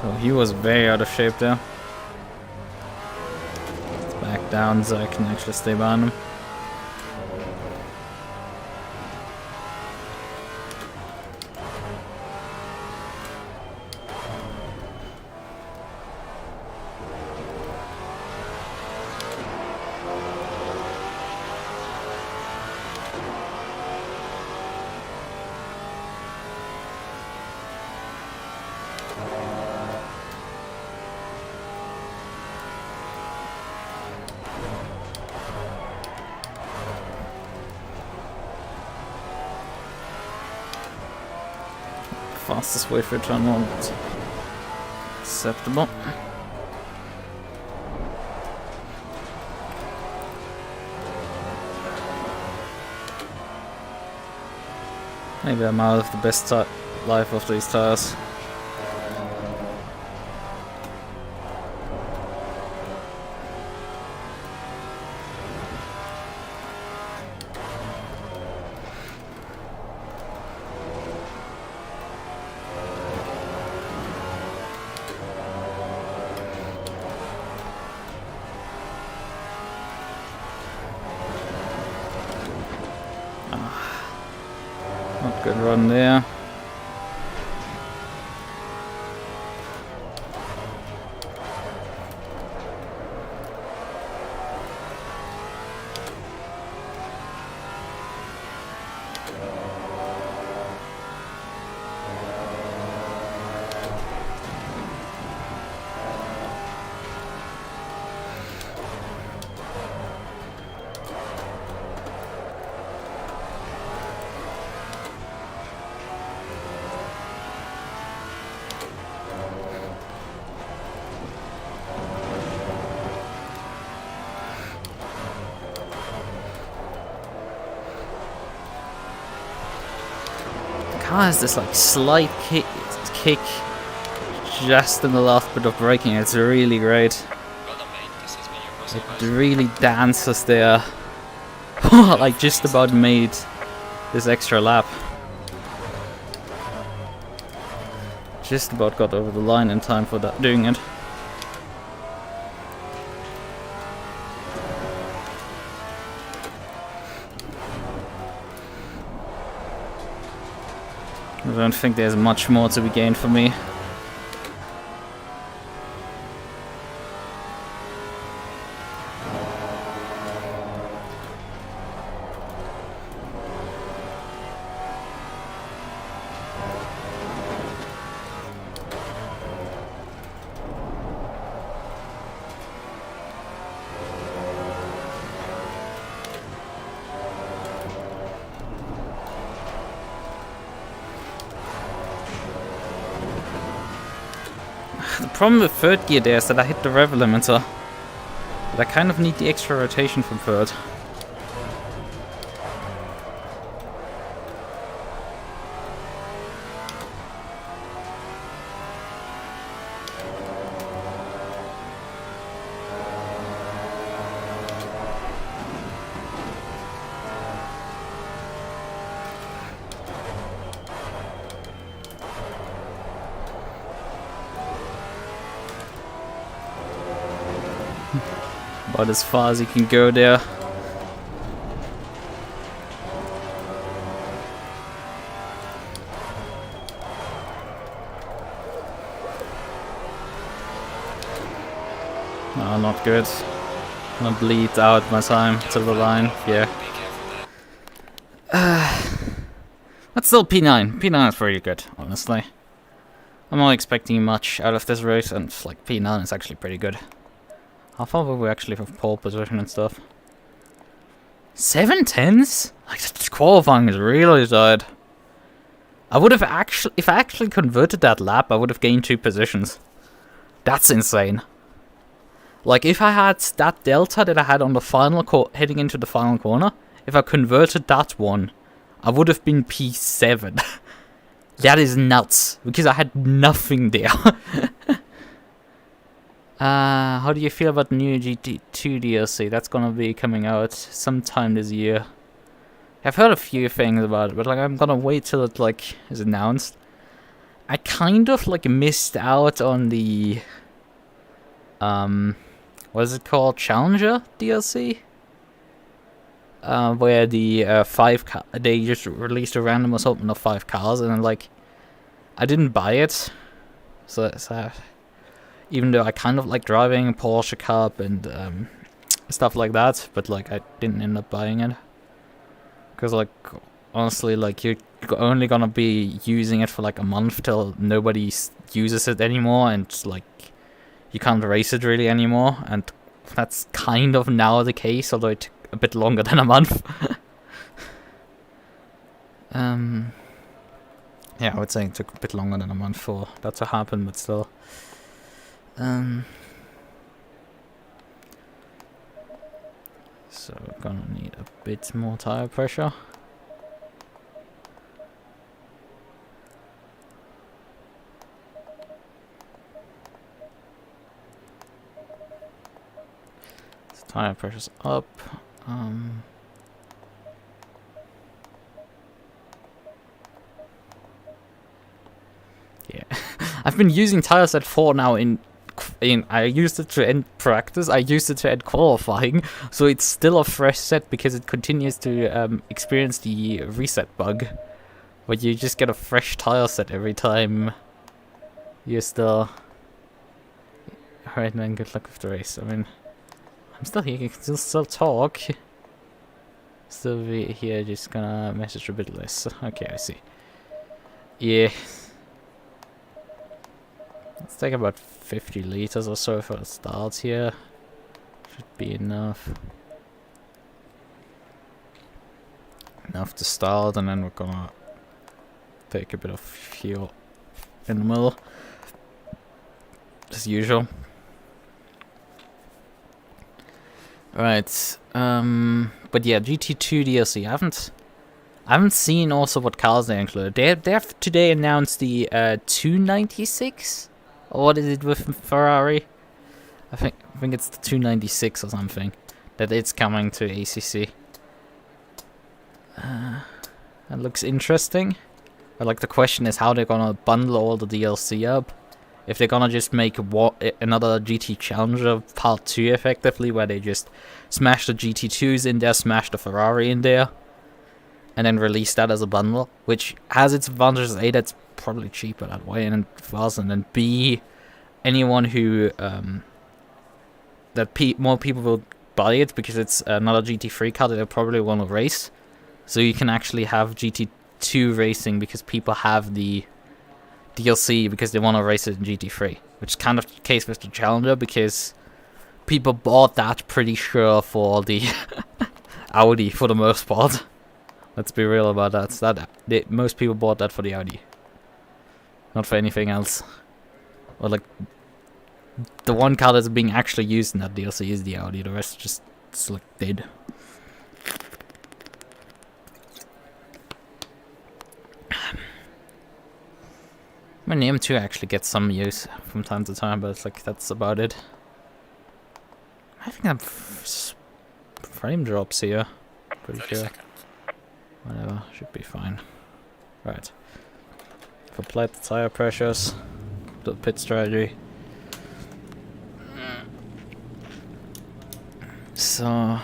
Speaker 1: Oh, he was very out of shape there. Let's back down so I can actually stay behind him. Fastest way for a turn one. Acceptable. Maybe I'm out of the best life of these tires. Not good run there. car has this like slight kick just in the last bit of braking. It's really great.
Speaker 3: Well done, mate. This has been your personal
Speaker 1: It
Speaker 3: best.
Speaker 1: really dances there. Like just about made this extra lap. Just about got over the line in time for that doing it. I don't think there's much more to be gained for me. The problem with third gear there is that I hit the rev limiter. But I kind of need the extra rotation from third. About as far as you can go there. Oh, not good. Gonna bleed out my time to the line. Yeah.
Speaker 3: Be careful there.
Speaker 1: But still P9. P9 is pretty good, honestly. I'm not expecting much out of this race, and like P9 is actually pretty good. How far were we actually from pole position and stuff? 7/10s? Like, the qualifying is really tight. I would have actually, if I actually converted that lap, I would have gained 2 positions. That's insane. Like, if I had that delta that I had on the final heading into the final corner, if I converted that one, I would have been P7. That is nuts, because I had nothing there. How do you feel about the new GT2 DLC? That's gonna be coming out sometime this year. I've heard a few things about it, but like I'm gonna wait till it like is announced. I kind of like missed out on the what is it called? Challenger DLC? Where the they just released a random assortment of 5 cars, and then, like, I didn't buy it, so even though I kind of like driving a Porsche Cup and stuff like that, but like I didn't end up buying it because, like, honestly, like, you're only gonna be using it for like a month till nobody uses it anymore, and like you can't race it really anymore, and that's kind of now the case, although it took a bit longer than a month. Yeah, I would say it took a bit longer than a month for that to happen, but still. So we're gonna need a bit more tire pressure. So tire pressure's up. Yeah, I've been using tire set 4 now in I used it to end practice, I used it to end qualifying, so it's still a fresh set because it continues to experience the reset bug, but you just get a fresh tire set every time you're still... Alright man, good luck with the race. I mean, I'm still here, I can still talk. Still be here, just gonna message a bit less. Okay, I see. Yeah. Let's take about 50 liters or so for the start here. Should be enough. Enough to start, and then we're gonna take a bit of fuel in the middle. As usual. Right. But yeah, GT2 DLC. I haven't I haven't seen also what cars they include. They have today announced the 296, or what is it with Ferrari? I think it's the 296 or something that it's coming to ACC. That looks interesting. But like the question is how they're gonna bundle all the DLC up. If they're gonna just make another GT Challenger Part 2 effectively, where they just smash the GT2s in there, smash the Ferrari in there, and then release that as a bundle, which has its advantages. A, that's probably cheaper that way, and first, and then B, anyone who more people will buy it because it's another GT3 car that they probably want to race. So you can actually have GT2 racing because people have the DLC because they want to race it in GT3, which is kind of the case with the Challenger because people bought that pretty sure for the Audi for the most part. Let's be real about that. Most people bought that for the Audi, not for anything else. Or like the one car that's being actually used in that DLC is the Audi. The rest just like dead. I mean, the M2 actually gets some use from time to time, but it's like that's about it. I think I'm frame drops here. Pretty
Speaker 3: 30
Speaker 1: sure.
Speaker 3: seconds.
Speaker 1: Whatever, should be fine. Right. Apply the tire pressures. The pit strategy. So,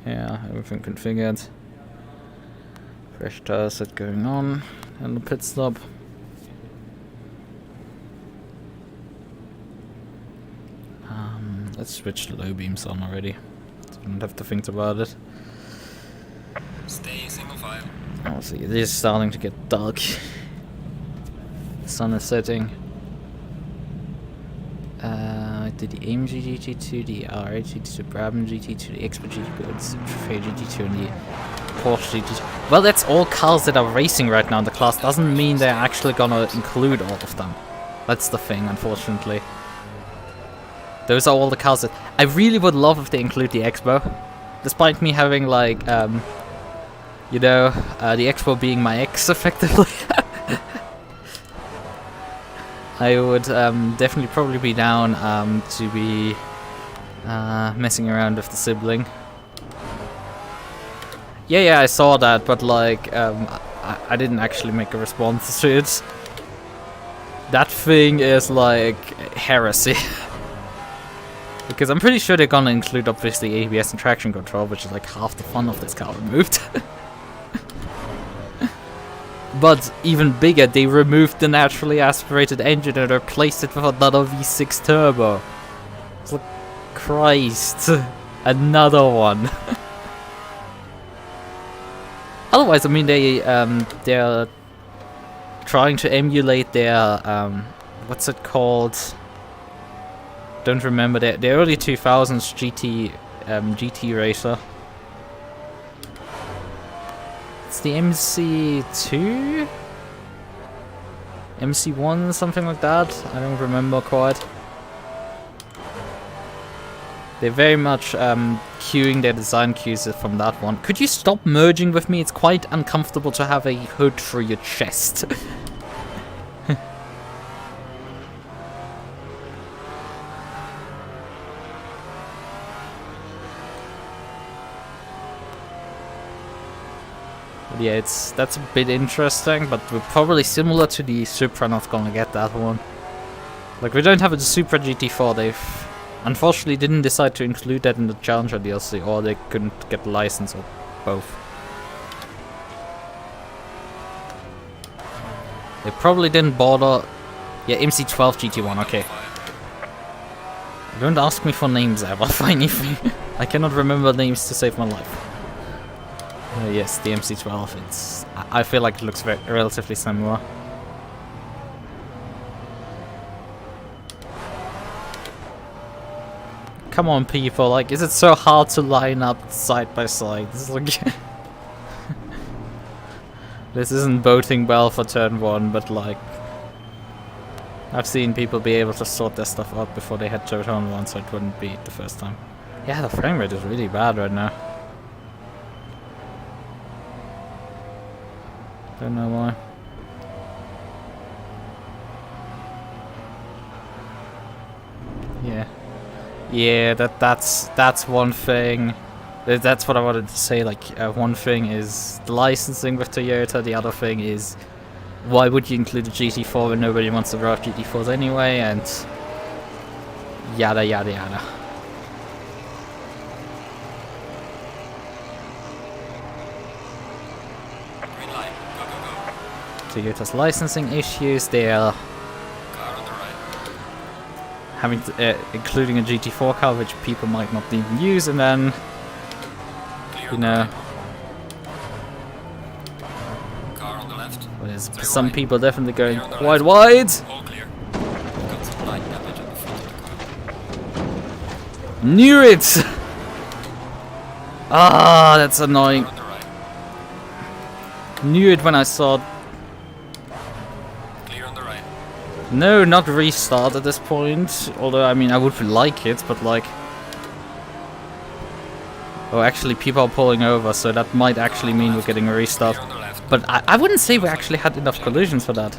Speaker 1: yeah, everything configured. Fresh tire set going on, and the pit stop. Let's switch the low beams on already. So I don't have to think about it.
Speaker 3: Stay single file.
Speaker 1: Oh, see, it is starting to get dark. The sun is setting. To the AMG GT2, the R8 GT2, the Brabham GT2, the Expert GT2, the Ferrari GT2, and the Porsche GT2. Well, that's all cars that are racing right now in the class. Doesn't mean they're actually gonna include all of them. That's the thing, unfortunately. Those are all the cars that I really would love if they include the Expo. Despite me having like, you know, the Expo being my ex, effectively. I would definitely probably be down to be messing around with the sibling. Yeah, I saw that, but like, I didn't actually make a response to it. That thing is like heresy. Because I'm pretty sure they're gonna include obviously ABS and traction control, which is like half the fun of this car removed. But even bigger, they removed the naturally aspirated engine and replaced it with another V6 turbo. It's like, Christ, another one. Otherwise, I mean, they're trying to emulate their what's it called? Don't remember the early 2000s GT racer. It's the MC2? MC1, something like that? I don't remember quite. They're very much cueing their design cues from that one. Could you stop merging with me? It's quite uncomfortable to have a hood through your chest. Yeah, that's a bit interesting, but we're probably similar to the Supra, not gonna get that one. Like, we don't have a Supra GT4, they've unfortunately didn't decide to include that in the Challenger DLC, or they couldn't get the license, or both. They probably didn't bother. Yeah, MC12 GT1, okay. Don't ask me for names ever for anything. I cannot remember names to save my life. Yes, the MC12, I feel like it looks relatively similar. Come on, people, like, is it so hard to line up side by side? This is like this isn't boding well for turn 1, but like, I've seen people be able to sort their stuff out before they had turn 1, so it wouldn't be the first time. Yeah, the frame rate is really bad right now. Don't know why. Yeah. Yeah, that's one thing. That's what I wanted to say. Like, one thing is the licensing with Toyota. The other thing is, why would you include a GT4 when nobody wants to drive GT4s anyway? And yada yada yada.
Speaker 3: Green light. Go, go, go.
Speaker 1: Toyota's licensing issues. They are
Speaker 3: Car on the right.
Speaker 1: having to, including a GT4 car, which people might not even use, and then
Speaker 3: Clear
Speaker 1: you
Speaker 3: on
Speaker 1: know.
Speaker 3: the right. Car on the left.
Speaker 1: Well, there's
Speaker 3: To the
Speaker 1: some
Speaker 3: right.
Speaker 1: people definitely going
Speaker 3: Clear on the
Speaker 1: quite
Speaker 3: left.
Speaker 1: wide.
Speaker 3: All clear. Got some light damage on the front of the car.
Speaker 1: Knew it! Ah, that's annoying.
Speaker 3: Car on the right.
Speaker 1: Knew it when I saw it.
Speaker 3: Clear on the right.
Speaker 1: No, not restart at this point. Although, I mean, I would like it, but like... Oh, actually, people are pulling over, so that might actually mean we're getting a restart.
Speaker 3: Clear on the left.
Speaker 1: But I wouldn't say we actually had enough collisions for that.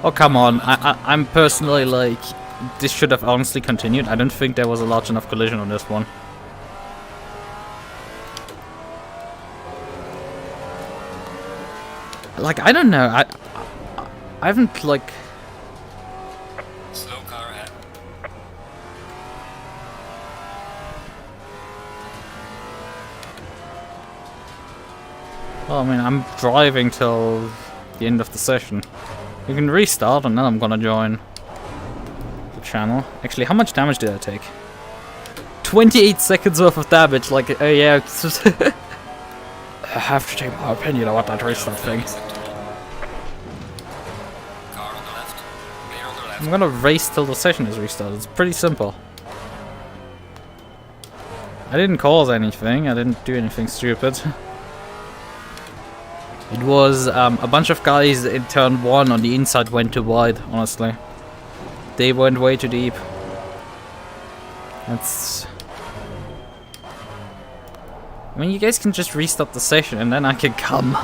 Speaker 1: Oh, come on. I'm personally like... This should have honestly continued. I don't think there was a large enough collision on this one. Like, I don't know. I haven't, like...
Speaker 3: Slow car ahead.
Speaker 1: Well, I mean, I'm driving till the end of the session. You can restart and then I'm gonna join the channel. Actually, how much damage did I take? 28 seconds worth of damage, like, oh yeah, it's just I have to take my opinion about that restart thing.
Speaker 3: Car on the left. Clear on the left.
Speaker 1: I'm gonna race till the session is restarted. It's pretty simple. I didn't cause anything, I didn't do anything stupid. It was a bunch of guys in turn 1 on the inside went too wide, honestly. They went way too deep. That's... I mean, you guys can just restart the session and then I can come.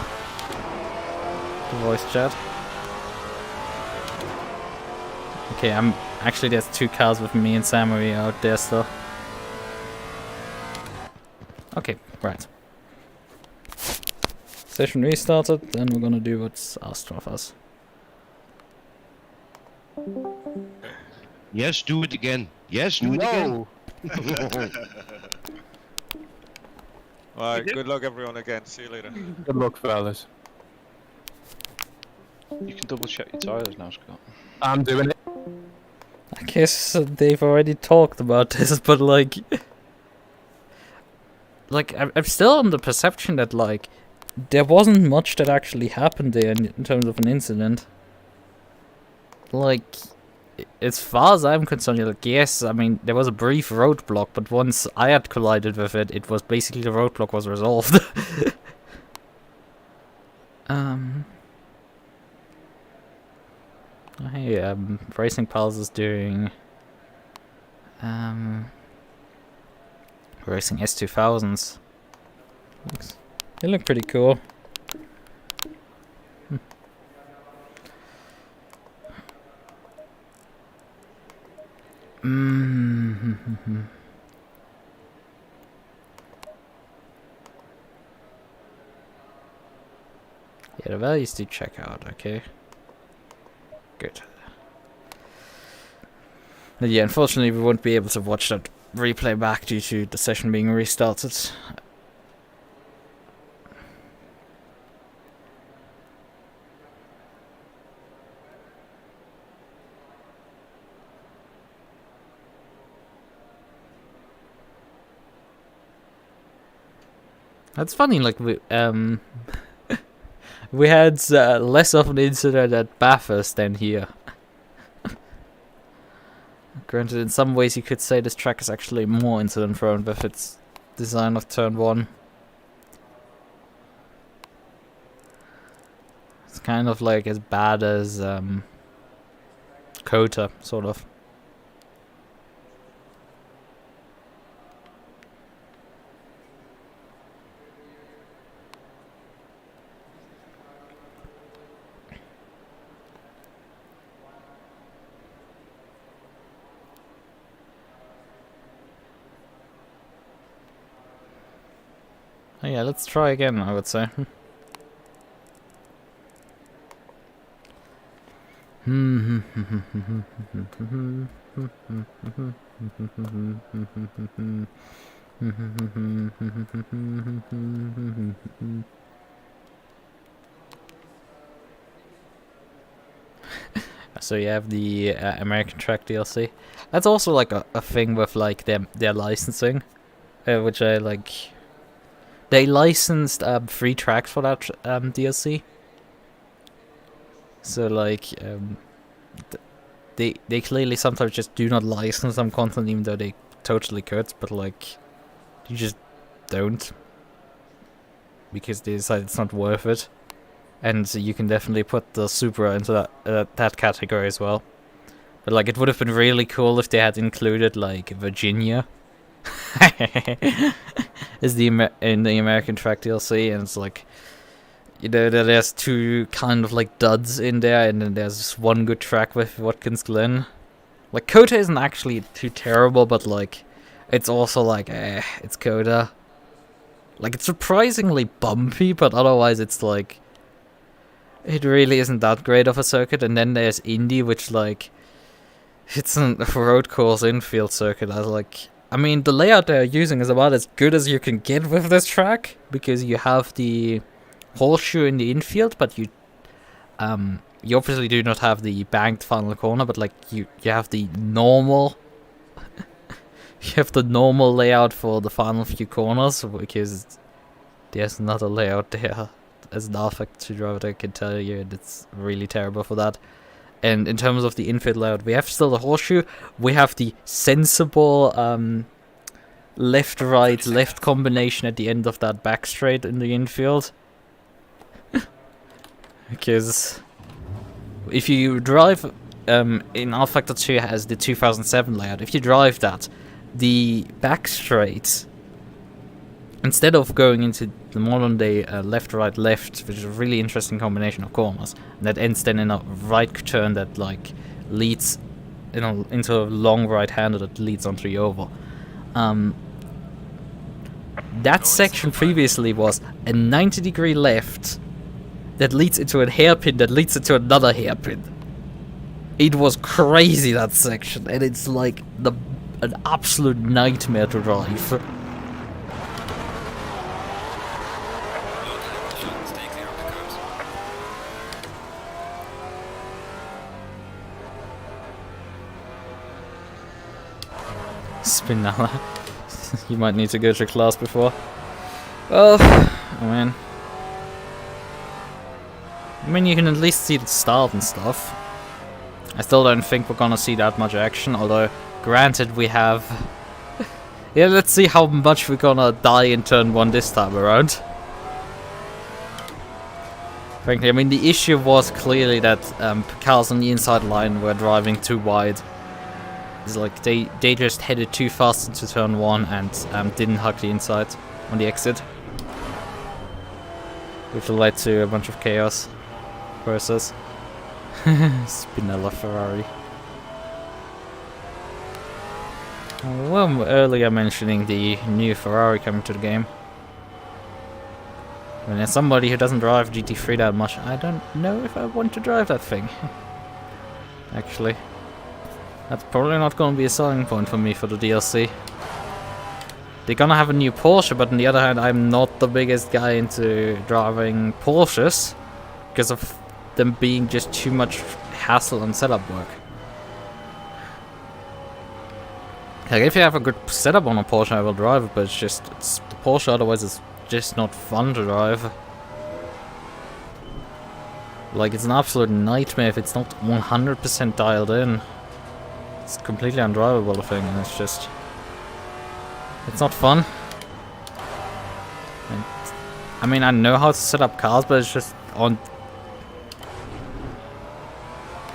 Speaker 1: The voice chat. Okay, actually there's 2 cars with me and Samuel out there still. Okay, right. Session restarted, then we're gonna do what's asked of us.
Speaker 4: Yes, do it again. Yes, do it again.
Speaker 5: Alright, good luck everyone again. See you later.
Speaker 6: Good luck, fellas.
Speaker 7: You can double check your tyres now, Scott.
Speaker 6: I'm doing it.
Speaker 1: I guess they've already talked about this, but like... I'm still on the perception that, like, there wasn't much that actually happened there in terms of an incident. Like, as far as I'm concerned, like, yes, I mean, there was a brief roadblock, but once I had collided with it, it was basically the roadblock was resolved. Hey, Racing Pals is doing, Racing S2000s. They look pretty cool. Yeah, the values do check out, okay. Good. But yeah, unfortunately we won't be able to watch that replay back due to the session being restarted. That's funny, like, we we had less of an incident at Bathurst than here. Granted, in some ways you could say this track is actually more incident prone with its design of turn 1. It's kind of like as bad as Kota, sort of. Yeah, let's try again, I would say. So you have the American Track DLC. That's also like a thing with like their licensing, which I like. They licensed 3 tracks for that DLC. So like they clearly sometimes just do not license some content even though they totally could, but like you just don't because they decide it's not worth it. And you can definitely put the Supra into that category as well. But like, it would have been really cool if they had included like Virginia as in the American Track DLC, and it's like, you know, there's 2 kind of like duds in there, and then there's 1 good track with Watkins Glen. Like, Coda isn't actually too terrible, but like, it's also like, it's Coda. Like, it's surprisingly bumpy, but otherwise it's like, it really isn't that great of a circuit. And then there's Indy, which like, it's a road course infield circuit. I mean, the layout they're using is about as good as you can get with this track, because you have the horseshoe in the infield, but you obviously do not have the banked final corner, but like you have the normal you have the normal layout for the final few corners, because there's not a layout there. As an R-Factor driver, I can tell you, and it's really terrible for that. And in terms of the infield layout, we have still the horseshoe. We have the sensible left combination at the end of that back straight in the infield. Because if you drive in R-Factor 2 has the 2007 layout. If you drive that, the back straight, instead of going into the modern day left, which is a really interesting combination of corners, and that ends then in a right turn that like leads into a long right hander that leads onto the oval. That section previously was a 90-degree left that leads into a hairpin that leads into another hairpin. It was crazy, that section, and it's like an absolute nightmare to drive. Spinella. You might need to go to class before. Well, I mean, you can at least see the start and stuff. I still don't think we're gonna see that much action, although, granted, we have... yeah, let's see how much we're gonna die in turn 1 this time around. Frankly, I mean, the issue was clearly that cars on the inside line were driving too wide. It's like they just headed too fast into turn 1 and didn't hug the inside on the exit, which led to a bunch of chaos. Versus Spinella Ferrari. Well, earlier mentioning the new Ferrari coming to the game. I mean, as somebody who doesn't drive GT3 that much, I don't know if I want to drive that thing. Actually. That's probably not going to be a selling point for me for the DLC. They're gonna have a new Porsche, but on the other hand, I'm not the biggest guy into driving Porsches because of them being just too much hassle and setup work. Like, if you have a good setup on a Porsche, I will drive it, but it's the Porsche, otherwise it's just not fun to drive. Like, it's an absolute nightmare if it's not 100% dialed in. It's completely undrivable, I think, and it's just... it's not fun. And, I mean, I know how to set up cars, but it's just on...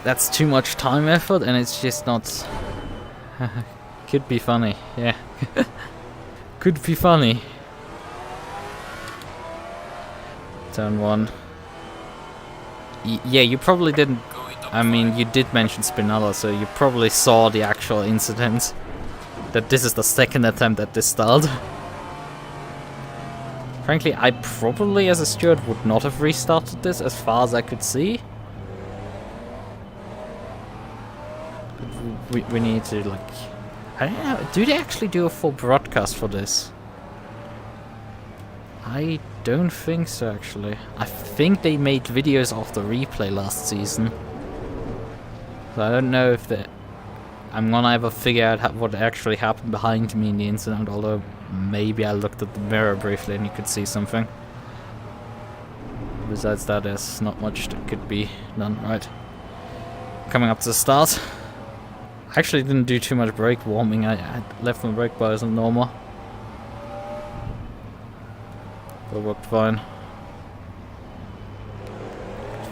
Speaker 1: that's too much time effort, and it's just not... could be funny, yeah. Could be funny. Turn 1. Yeah, you probably didn't... I mean, you did mention Spinella, so you probably saw the actual incident. That this is the second attempt at this start. Frankly, I probably, as a steward, would not have restarted this as far as I could see. We need to, like... I don't know, do they actually do a full broadcast for this? I don't think so, actually. I think they made videos of the replay last season. So I don't know if I'm gonna ever figure out what actually happened behind me in the incident, although maybe I looked at the mirror briefly and you could see something. Besides that, there's not much that could be done. Right. Coming up to the start. I actually didn't do too much brake warming. I left my brake bias on normal. But it worked fine.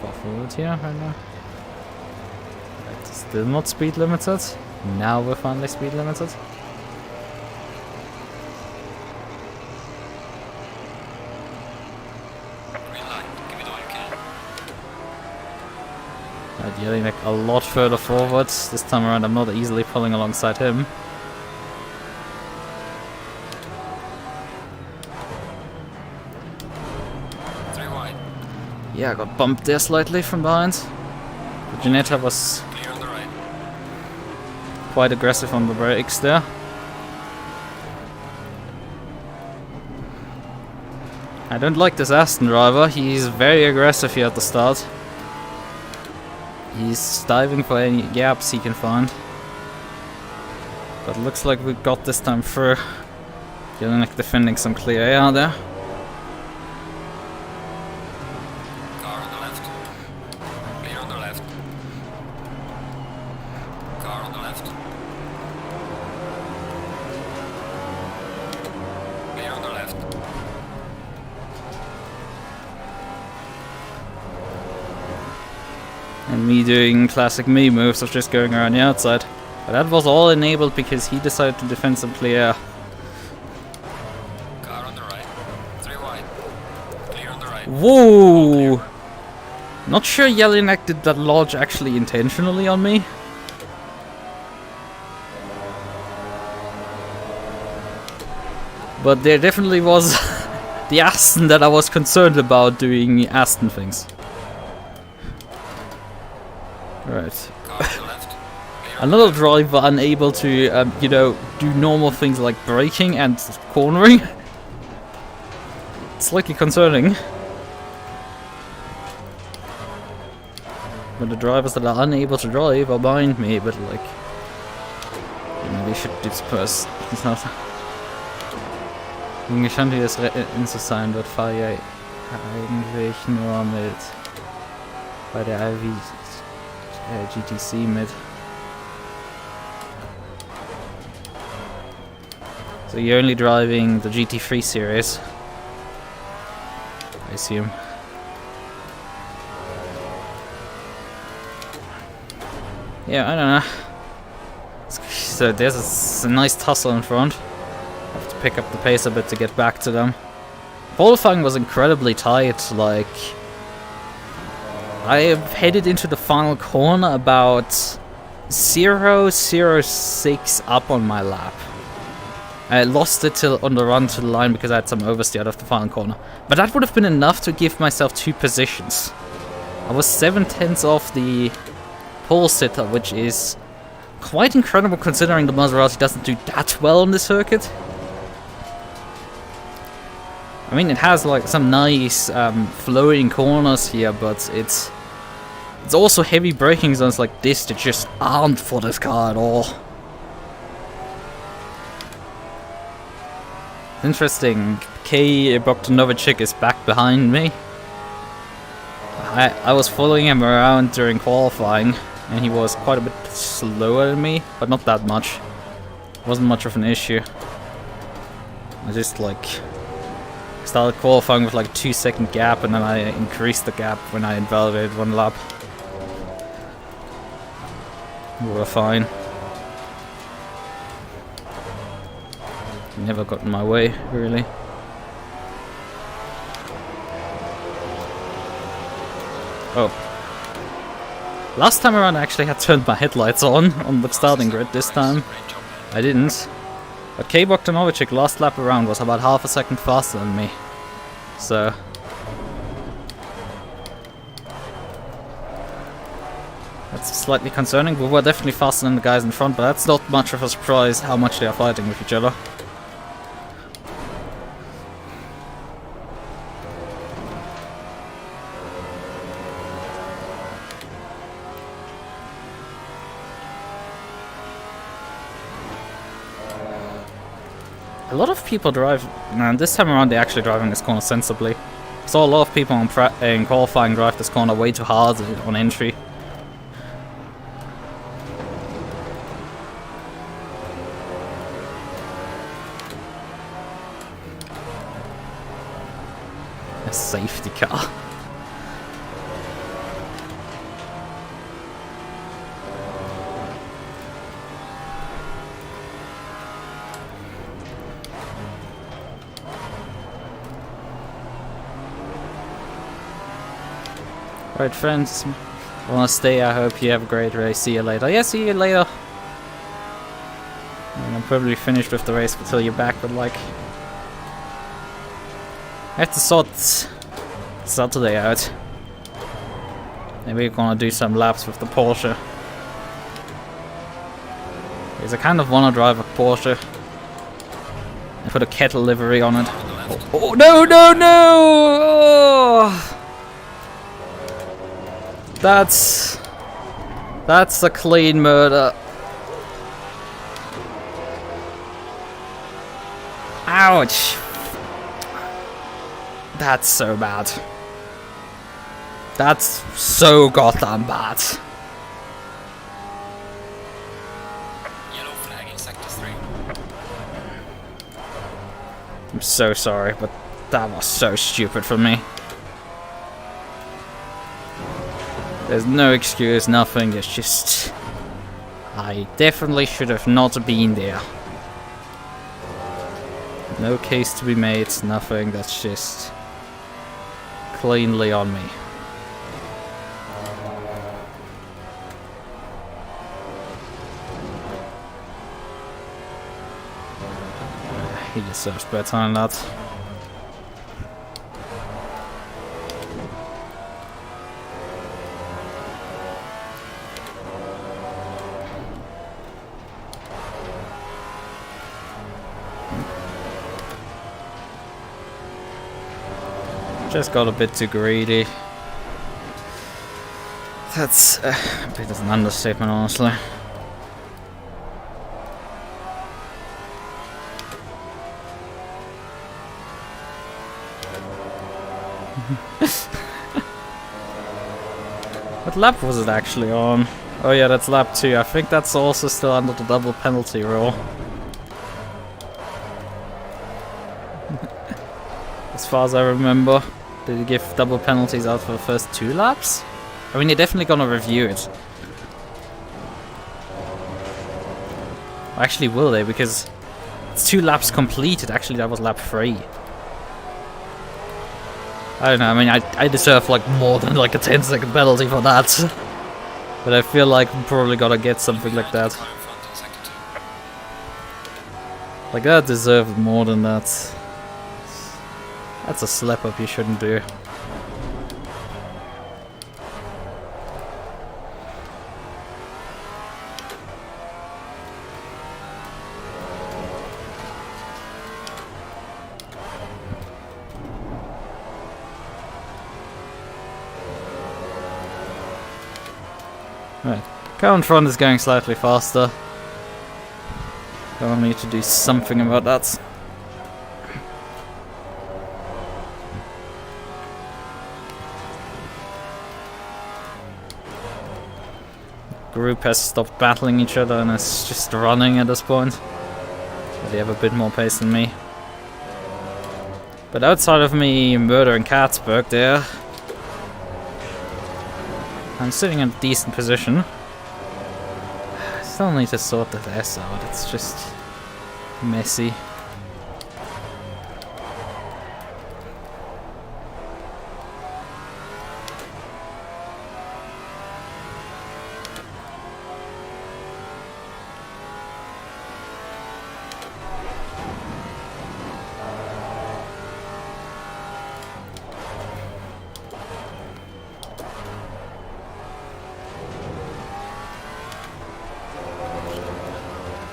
Speaker 1: Far forward here right now. Right, still not speed limited. Now we're finally speed limited.
Speaker 3: Green light. Give it all you can.
Speaker 1: Right, Jelinek a lot further forward. This time around I'm not easily pulling alongside him. Yeah, I got bumped there slightly from behind. But Janetta was
Speaker 3: Clear on the right.
Speaker 1: quite aggressive on the brakes there. I don't like this Aston driver. He's very aggressive here at the start. He's diving for any gaps he can find. But looks like we got this time through. Jelinek defending some clear air there.
Speaker 3: Car on the left. Clear on the left. Car on the left. Clear on the left.
Speaker 1: And me doing classic me moves of just going around the outside. But that was all enabled because he decided to defend some clear air.
Speaker 3: Car on the right. 3 wide. Clear on the right.
Speaker 1: Whoa! Not sure Jelinek did that lodge actually intentionally on me. But there definitely was the Aston that I was concerned about doing Aston things. Right.
Speaker 3: Car on the left.
Speaker 1: Another driver unable to, you know, do normal things like braking and cornering. Slightly concerning. But the drivers that are unable to drive are behind me, but like... Maybe I should disperse. It's not... Ich bin gespannt, wie das Rennen zu sein wird. Fahre ja eigentlich nur mit... bei der GTC mit. So you're only driving the GT3 series, I assume. Yeah, I don't know. So there's a nice tussle in front. I have to pick up the pace a bit to get back to them. Qualifying was incredibly tight, like... I headed into the final corner about 0.06 up on my lap. I lost it till on the run to the line because I had some oversteer out of the final corner. But that would have been enough to give myself 2 positions. I was 7/10 off the pole sitter, which is quite incredible considering the Maserati doesn't do that well on the circuit. I mean, it has like some nice flowing corners here, but it's also heavy braking zones like this that just aren't for this car at all. Interesting. K. Bogdanovic is back behind me. I was following him around during qualifying, and he was quite a bit slower than me, but not that much. Wasn't much of an issue. I just like started qualifying with like a 2-second gap, and then I increased the gap when I invalidated 1 lap. We were fine. Never got in my way, really. Oh. Last time around I actually had turned my headlights on the starting grid. This time I didn't. But K. Bogdanovic last lap around was about half a second faster than me. So that's slightly concerning. We were definitely faster than the guys in front, but that's not much of a surprise how much they are fighting with each other. A lot of people drive, and this time around they're actually driving this corner sensibly. Saw a lot of people in qualifying drive this corner way too hard on entry. A safety car. Alright friends, I wanna stay, I hope you have a great race, see you later. Yeah, see you later. And I'm probably finished with the race until you're back, but like... I have to sort Saturday out. Maybe we're gonna do some laps with the Porsche. Because I kind of wanna drive a Porsche. And put a kettle livery on it. Oh no, no, no! Oh. That's a clean murder. Ouch. That's so bad. That's so goddamn bad.
Speaker 3: Yellow flag in sector 3.
Speaker 1: I'm so sorry, but that was so stupid for me. There's no excuse, nothing, it's just... I definitely should have not been there. No case to be made, nothing, that's just... cleanly on me. He deserves better than that. Just got a bit too greedy. That's a bit of an understatement, honestly. What lap was it actually on? Oh yeah, that's lap 2. I think that's also still under the double penalty rule. As far as I remember. Did you give double penalties out for the first 2 laps? I mean, they're definitely gonna review it. Actually, will they? Because it's 2 laps completed. Actually, that was lap 3. I don't know. I mean, I deserve like more than like a 10-second penalty for that. But I feel like I'm probably gonna get something like that. Like that deserved more than that. That's a slap up you shouldn't do. Right, car in front is going slightly faster. I'll need to do something about that. Group has stopped battling each other and is just running at this point. They have a bit more pace than me. But outside of me murdering Katzberg there, I'm sitting in a decent position. I still need to sort that S out, it's just messy.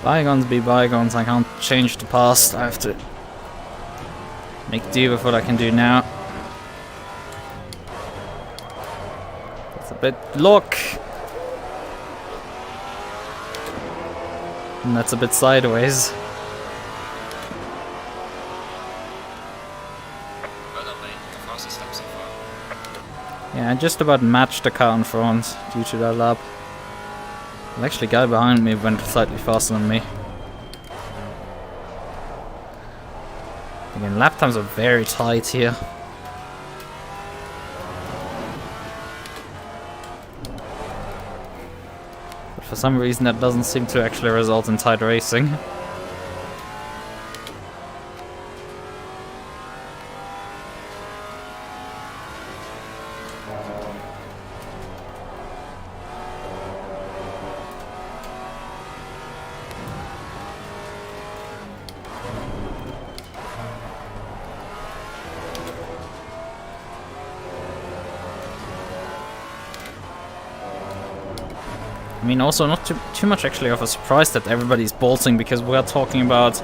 Speaker 1: Bygones be bygones, I can't change the past, I have to make do with what I can do now. That's a bit... Look! And that's a bit sideways.
Speaker 3: Well done, mate. The fastest lap so far.
Speaker 1: Yeah, I just about matched the car in front due to that lap. Well, actually, the guy behind me went slightly faster than me. Again, lap times are very tight here. But for some reason that doesn't seem to actually result in tight racing. I mean, also not too much actually of a surprise that everybody's bolting, because we are talking about,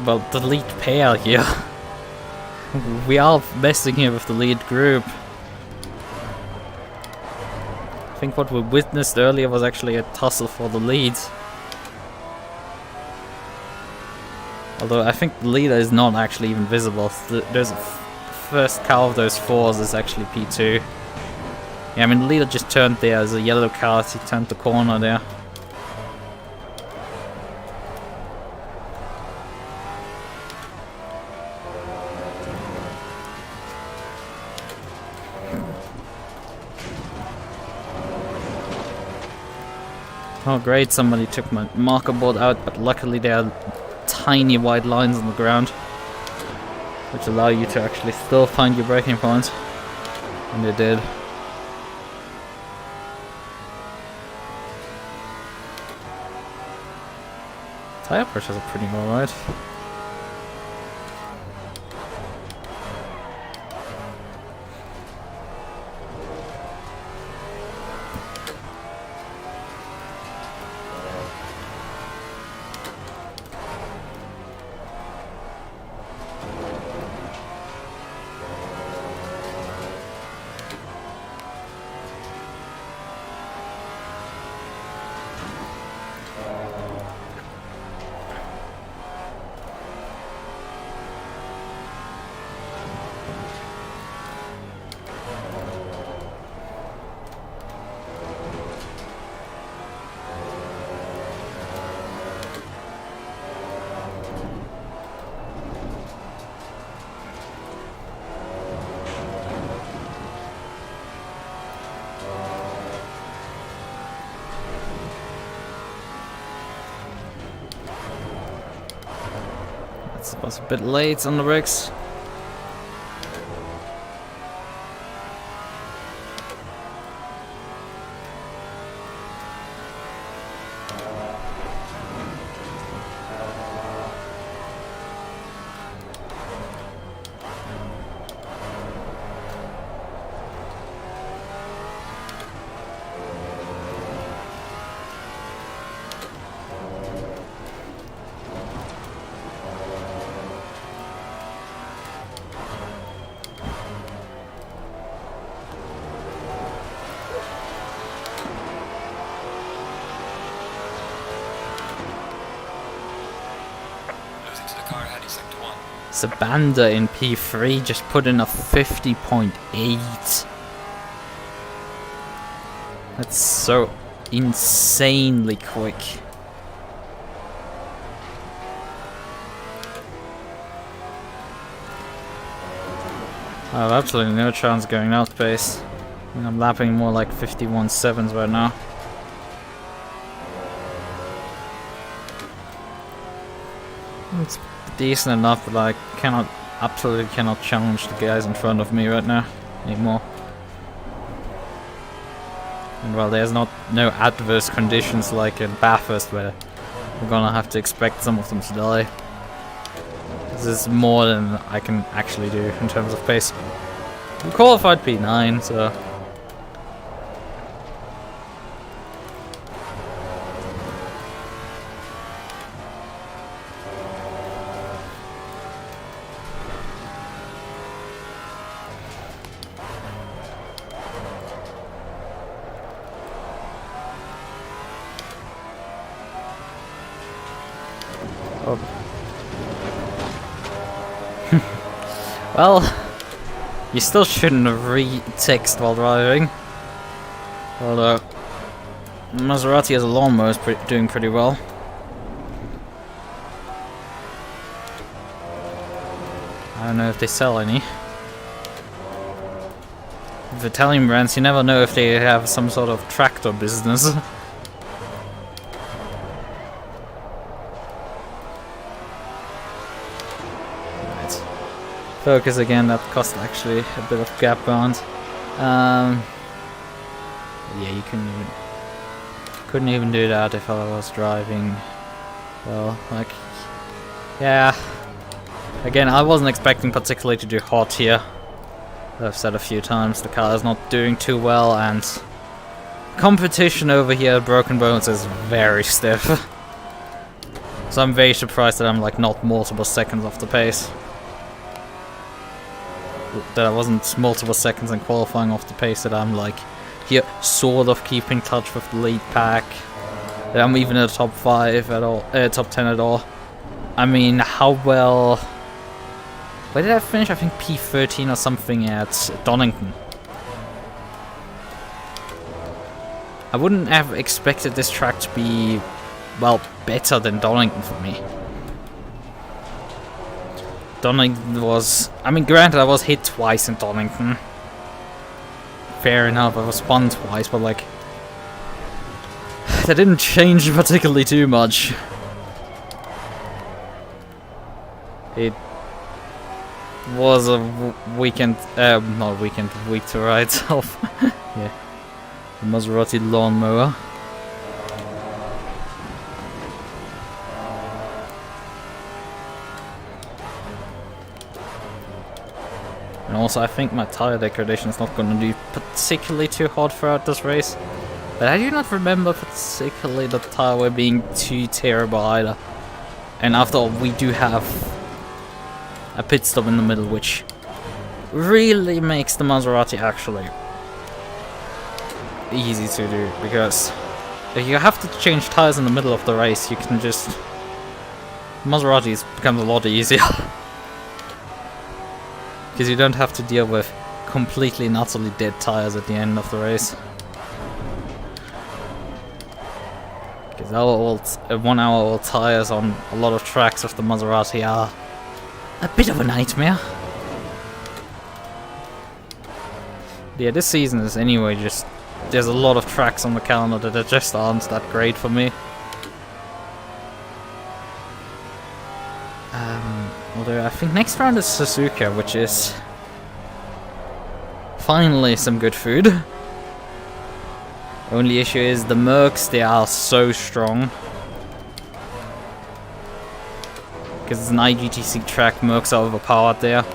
Speaker 1: well, the lead pair here. We are messing here with the lead group. I think what we witnessed earlier was actually a tussle for the lead. Although I think the leader is not actually even visible. There's a first car of those fours is actually P2. Yeah, I mean, the leader just turned there as a yellow car, he turned the corner there. Oh great, somebody took my marker board out, but luckily there are tiny white lines on the ground, which allow you to actually still find your braking point. And they did. Tire pressures are pretty alright. That was a bit late on the brakes. Sabanda in P3 just put in a 50.8. That's so insanely quick. I have absolutely no chance going out pace. I mean, I'm lapping more like 51.7s right now. It's decent enough, but I absolutely cannot challenge the guys in front of me right now anymore. And while there's no adverse conditions like in Bathurst where we're gonna have to expect some of them to die, this is more than I can actually do in terms of pace. We qualified P9, so Probably. Well, you still shouldn't have re-text while driving. Although, Maserati as a lawnmower is doing pretty well. I don't know if they sell any. With Italian brands, you never know if they have some sort of tractor business. Right. Focus again, that cost actually a bit of gap bound. Yeah, you couldn't even do that if I was driving. Well, like, yeah. Again, I wasn't expecting particularly to do hot here. I've said a few times the car is not doing too well, and competition over here at Broken Bones is very stiff. So I'm very surprised that I'm like not multiple seconds off the pace. That I wasn't multiple seconds in qualifying off the pace, that I'm like here sort of keeping touch with the lead pack. That I'm even in the top 5 at all, top 10 at all. I mean, how well... Where did I finish? I think P13 or something at Donington. I wouldn't have expected this track to be, well, better than Donington for me. Donington was... I mean, granted, I was hit twice in Donington. Fair enough, I was spun twice, but like... that didn't change particularly too much. It was a weekend, not a weekend, week to ride itself. Yeah, the Maserati lawnmower. And also, I think my tire degradation is not going to do particularly too hot throughout this race. But I do not remember particularly the tire wear being too terrible either. And after all, we do have a pit stop in the middle, which really makes the Maserati actually easy to do, because if you have to change tires in the middle of the race, you can just... Maserati's becomes a lot easier. Because you don't have to deal with completely and utterly dead tires at the end of the race. Because our old 1 hour old tires on a lot of tracks of the Maserati are a bit of a nightmare. Yeah, this season is anyway just... There's a lot of tracks on the calendar that just aren't that great for me. Although I think next round is Suzuka, which is... finally some good food. Only issue is the Mercs, they are so strong. Because it's an IGTC track, Mercs are overpowered there.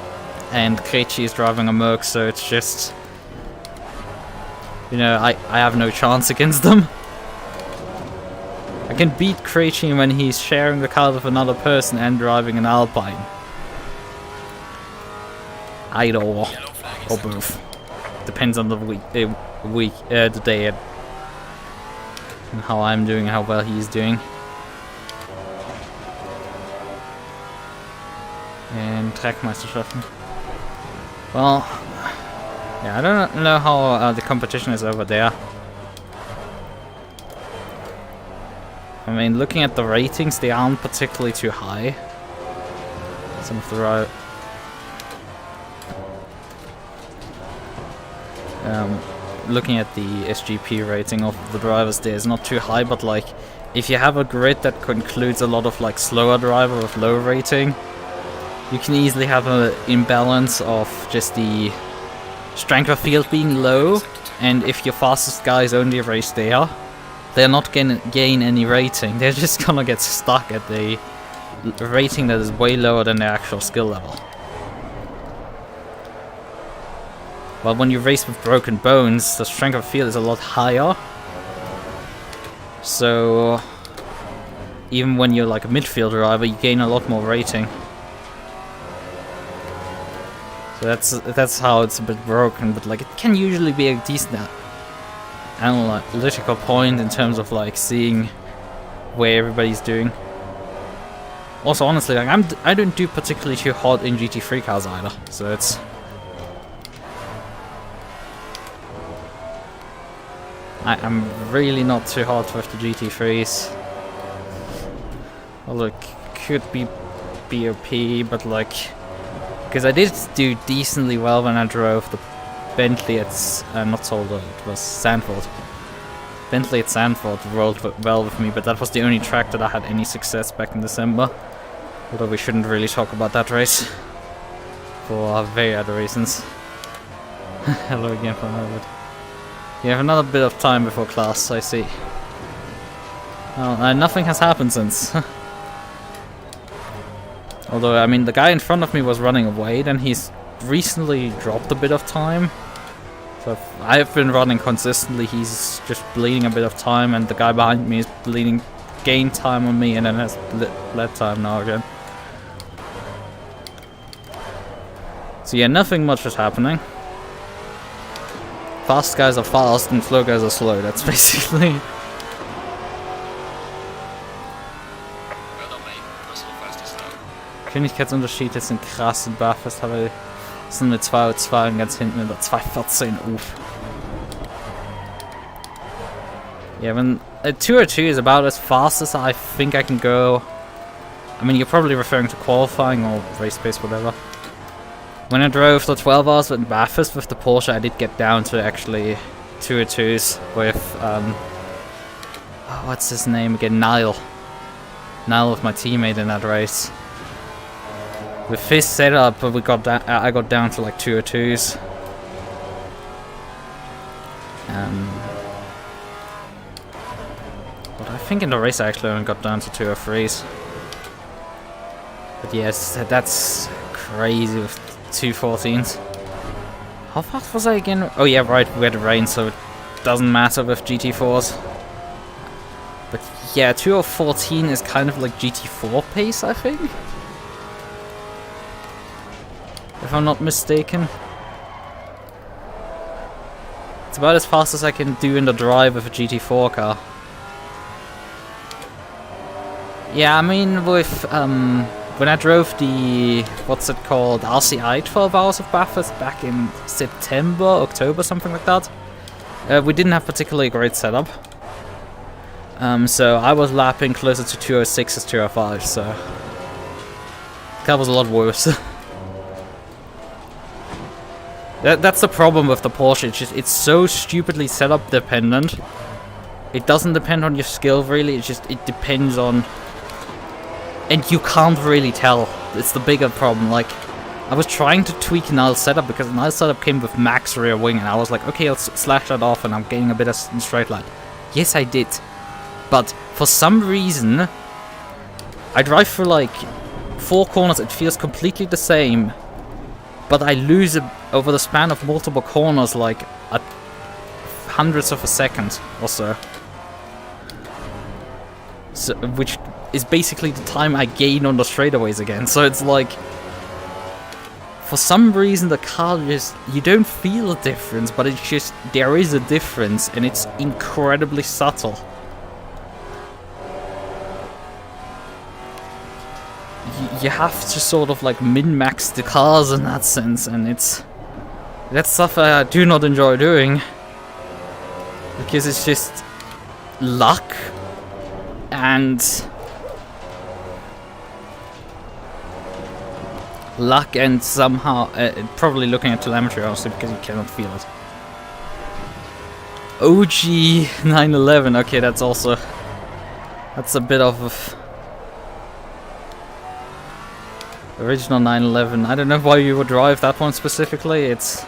Speaker 1: And Krejci is driving a Merc, so it's just... You know, I have no chance against them. I can beat Krejci when he's sharing the car with another person and driving an Alpine. Either or both. Depends on the the day and how I'm doing, how well he's doing. And Trackmeisterschaften. Well, yeah, I don't know how the competition is over there. I mean, looking at the ratings, they aren't particularly too high. Some of the looking at the SGP rating of the drivers there is not too high, but like, if you have a grid that includes a lot of like slower driver with low rating, you can easily have an imbalance of just the strength of field being low, and if your fastest guys only race there, they're not gonna gain any rating, they're just gonna get stuck at the rating that is way lower than their actual skill level. But when you race with Broken Bones, the strength of field is a lot higher. So even when you're like a midfield driver, you gain a lot more rating. So that's how it's a bit broken, but like it can usually be a decent analytical point in terms of like seeing where everybody's doing. Also, honestly, like I don't do particularly too hot in GT3 cars either, so it's. I'm really not too hot with the GT3s. Although it could be BOP, but like, because I did do decently well when I drove the Bentley at not Solder, it was Sandford. Bentley at Sandford rolled well with me, but that was the only track that I had any success back in December. Although we shouldn't really talk about that race for very other reasons. Hello again from Harvard. You have another bit of time before class, I see. Well, nothing has happened since. Although, I mean, the guy in front of me was running away, then he's recently dropped a bit of time. So if I've been running consistently, he's just bleeding a bit of time, and the guy behind me is bleeding gain time on me, and then has led time now again. So yeah, nothing much is happening. Fast guys are fast and slow guys are slow, that's basically...
Speaker 3: Well done, mate. That's all fast and slow.
Speaker 1: Geschwindigkeitsunterschied ist krass in Barfest, aber es sind mit 2.02 und ganz hinten in der 2.14. Uff. Yeah, when 202 is about as fast as I think I can go. I mean, you're probably referring to qualifying or race pace, whatever. When I drove the 12 hours in Bathurst with the Porsche, I did get down to actually 202s with, what's his name again? Niall. Niall was my teammate in that race. With his setup, I got down to like 202s. But I think in the race I actually only got down to 203s. But yes, that's crazy with 214s. How fast was I again? Oh yeah, right, we had rain, so it doesn't matter with GT4s. But yeah, 214 is kind of like GT4 pace, I think. If I'm not mistaken. It's about as fast as I can do in the drive with a GT4 car. Yeah, I mean, with when I drove the, what's it called, RCI 12 hours of Bathurst back in September, October, something like that, we didn't have particularly great setup. So I was lapping closer to 206 as 205, so that was a lot worse. That's the problem with the Porsche, it's so stupidly setup dependent. It doesn't depend on your skill really, it depends on... And you can't really tell. It's the bigger problem. Like, I was trying to tweak Niall's setup because Niall's setup came with max rear wing, and I was like, okay, I'll slash that off, and I'm getting a bit of straight line. Yes, I did. But for some reason, I drive through like 4 corners. It feels completely the same, but I lose over the span of multiple corners like a hundredths of a second or so. So, which is basically the time I gain on the straightaways again. So it's like, for some reason the car just, you don't feel a difference, but it's just, there is a difference, and it's incredibly subtle. You have to sort of like min-max the cars in that sense, and that's stuff I do not enjoy doing, because it's just luck and somehow probably looking at telemetry also, because you cannot feel it. OG 911, okay, that's a bit of original 911. I don't know why you would drive that one specifically. It's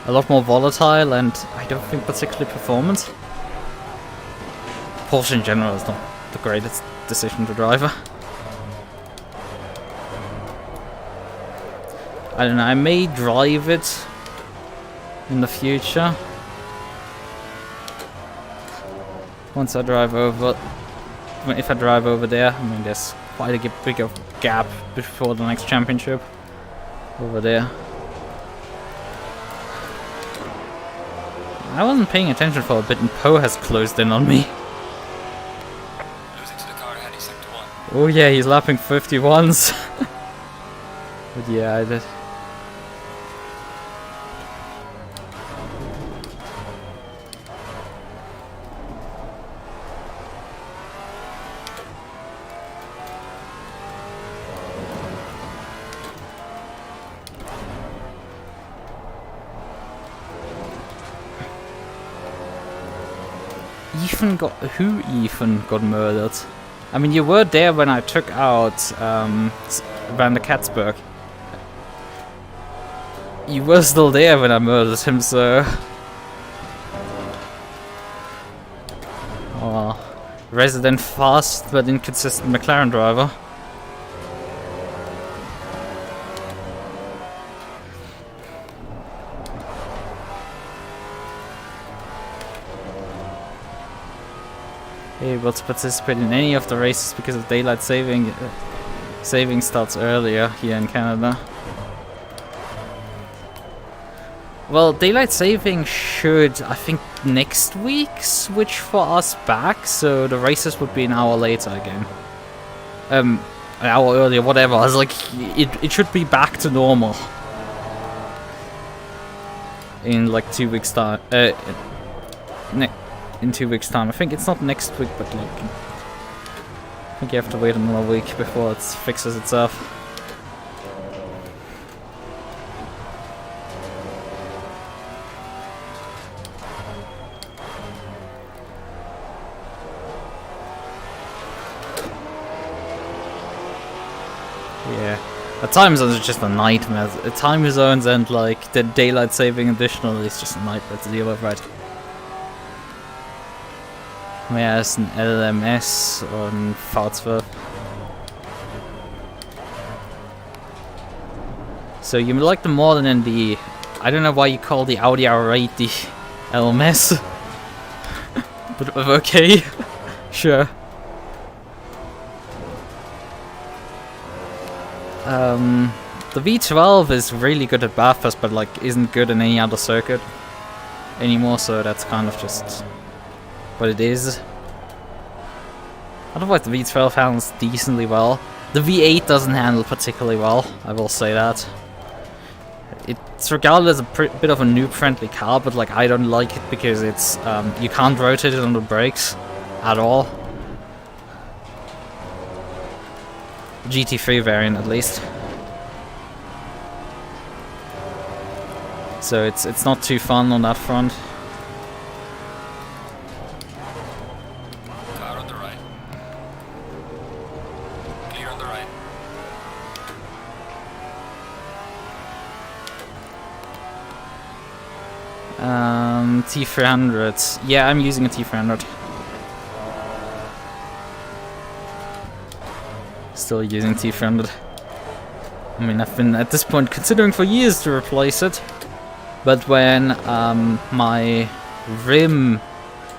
Speaker 1: a lot more volatile, and I don't think particularly performant. Porsche in general is not the greatest decision to drive. I don't know, I may drive it in the future. Once I drive over, if I drive over there, I mean there's quite a big gap before the next championship over there. I wasn't paying attention for a bit, and Poe has closed in on me.
Speaker 3: Losing to the car ahead, he's sector 1.
Speaker 1: Oh yeah, he's lapping 51s. But yeah, I did. Ethan got murdered? I mean, you were there when I took out Van der Katzberg. You were still there when I murdered him, so... Oh, resident fast but inconsistent McLaren driver. Able to participate in any of the races because of daylight saving. Saving starts earlier here in Canada. Well, daylight saving should, I think, next week switch for us back, so the races would be an hour later again. An hour earlier, whatever. I was like, it should be back to normal in like 2 weeks time. In 2 weeks time. I think it's not next week, but like, I think you have to wait another week before it fixes itself. Yeah, the time zones are just a nightmare. The time zones and like the daylight saving additionally is just a nightmare to deal with, right? Mehr als ein LMS und V12. So you like them more than the... I don't know why you call the Audi R8 the LMS. But okay, sure. The V12 is really good at Bathurst, but like isn't good in any other circuit anymore, so that's kind of just what it is. Otherwise the V12 handles decently well. The V8 doesn't handle particularly well, I will say that. It's regarded as a bit of a noob-friendly car, but like I don't like it because it's you can't rotate it on the brakes at all. GT3 variant at least. So it's not too fun on that front.
Speaker 3: Car on the right. Clear on the right.
Speaker 1: T300. Yeah, I'm using a T300. Still using T300. I mean, I've been at this point considering for years to replace it. But when my rim,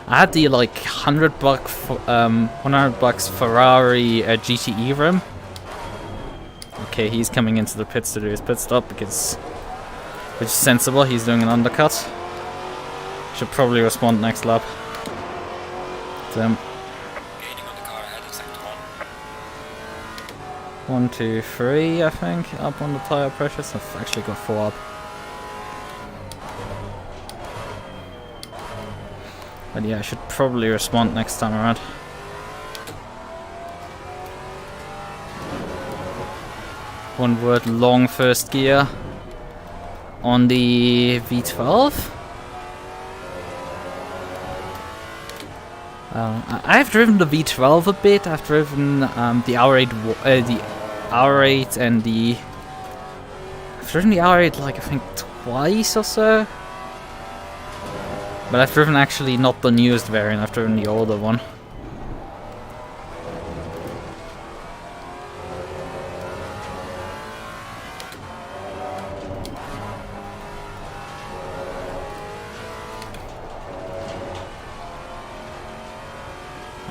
Speaker 1: I had the like $100 Ferrari GTE rim. Okay, he's coming into the pits to do his pit stop because, which is sensible. He's doing an undercut. Should probably respond next lap.
Speaker 3: Gaining on the car ahead in sector 1.
Speaker 1: 1, 2, 3, I think, up on the tire pressure. So I've actually got 4 up. But yeah, I should probably respond next time around. One word, long first gear on the V12. I've driven the V12 a bit. I've driven the R8 and the... I've driven the R8 like I think twice or so. But I've driven actually not the newest variant, I've driven the older one.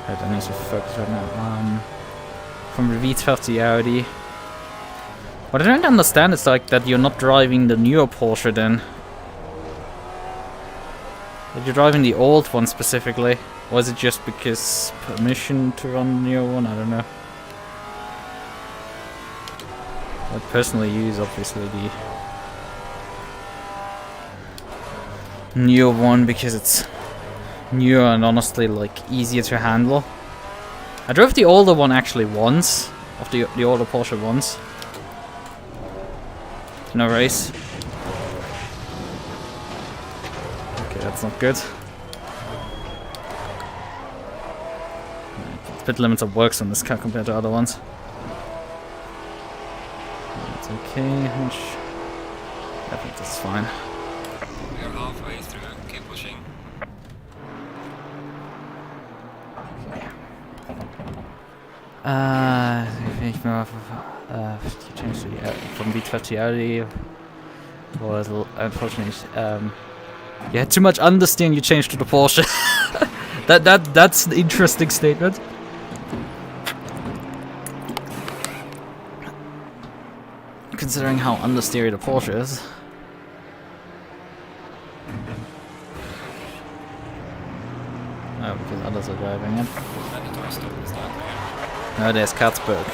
Speaker 1: Right, I need to focus right now. From the V12 to the Audi. What I don't understand is like that you're not driving the newer Porsche then. That you're driving the old one specifically. Or is it just because permission to run the newer one? I don't know. I personally use obviously the newer one because it's newer and honestly like easier to handle. I drove the older one actually once, of the older Porsche once. No race. Okay, that's not good. Speed limiter works on this car compared to other ones. That's okay. I think that's fine.
Speaker 3: We're halfway through, keep pushing.
Speaker 1: Ich mal changed from V12 to Audi was unfortunately you had too much understeering, you changed to the Porsche. That's an interesting statement. Considering how understeery the Porsche is. Oh, because others are driving it.
Speaker 3: Mandatory stop is not there.
Speaker 1: No, there's Katzberg.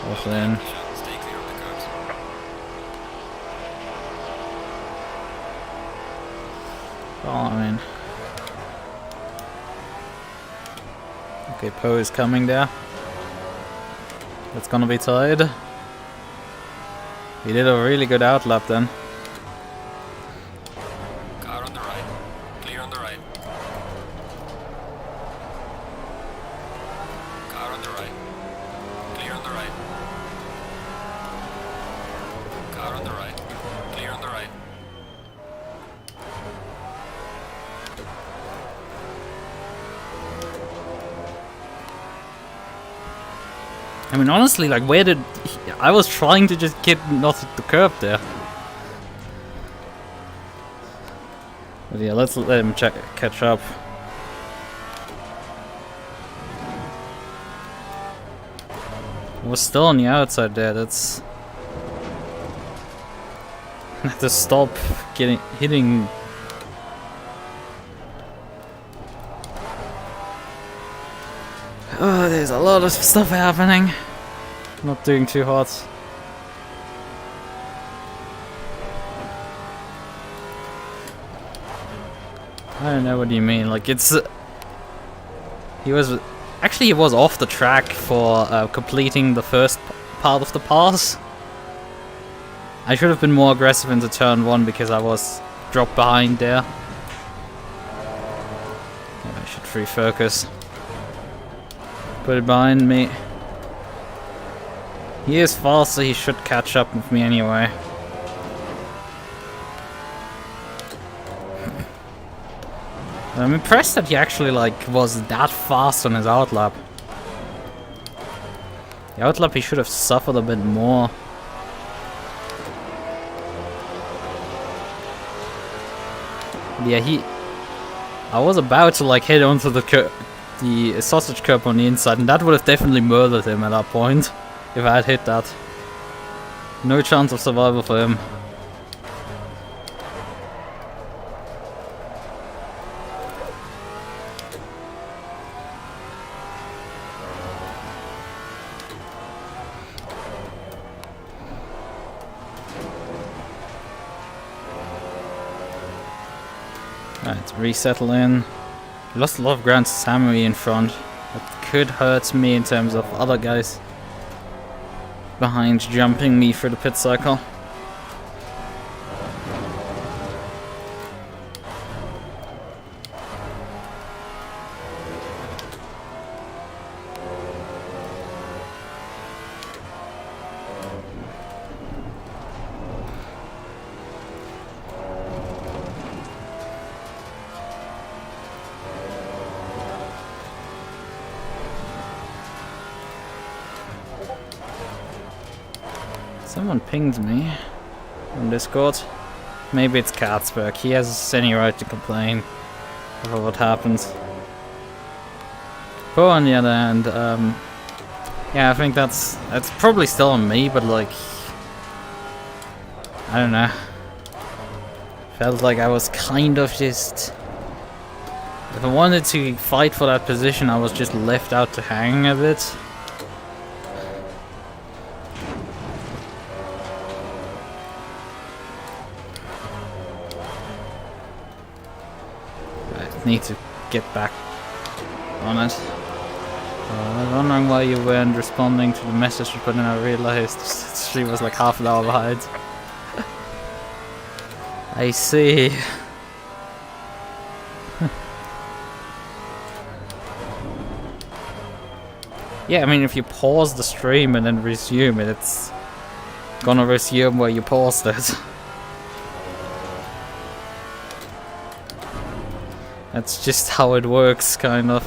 Speaker 1: Also in.
Speaker 3: Stay clear of the curbs.
Speaker 1: Oh, I mean. Okay, Poe is coming there. That's gonna be tied. He did a really good outlap then.
Speaker 3: Car on the right. Clear on the right. Car on the right. Clear on the right. Car on the right. Clear on the right.
Speaker 1: I mean, honestly, like, where did... I was trying to just get not hit the curb there. But yeah, let's let him catch up. I was still on the outside there, that's... I have to stop hitting... Oh, there's a lot of stuff happening. Not doing too hot. I don't know what you mean. Like it's. He was off the track for completing the first part of the pass. I should have been more aggressive into turn 1 because I was dropped behind there. I should free focus. Put it behind me. He is fast, so he should catch up with me anyway. I'm impressed that he actually was that fast on his outlap. The outlap he should have suffered a bit more. Yeah, I was about to hit onto the sausage curb on the inside, and that would have definitely murdered him at that point if I had hit that. No chance of survival for him. Alright, resettle in. Lost a lot of ground to Samui in front. That could hurt me in terms of other guys behind jumping me through the pit cycle. Someone pinged me on Discord. Maybe it's Katzberg. He has any right to complain about what happens. But on the other hand, yeah, I think that's probably still on me, but I don't know. Felt like I was kind of just... If I wanted to fight for that position, I was just left out to hang a bit. need to get back on it. I was wondering why you weren't responding to the message, but then I realized she was like half an hour behind. I see. Yeah, I mean, if you pause the stream and then resume it, it's gonna resume where you paused it. That's just how it works, kind of.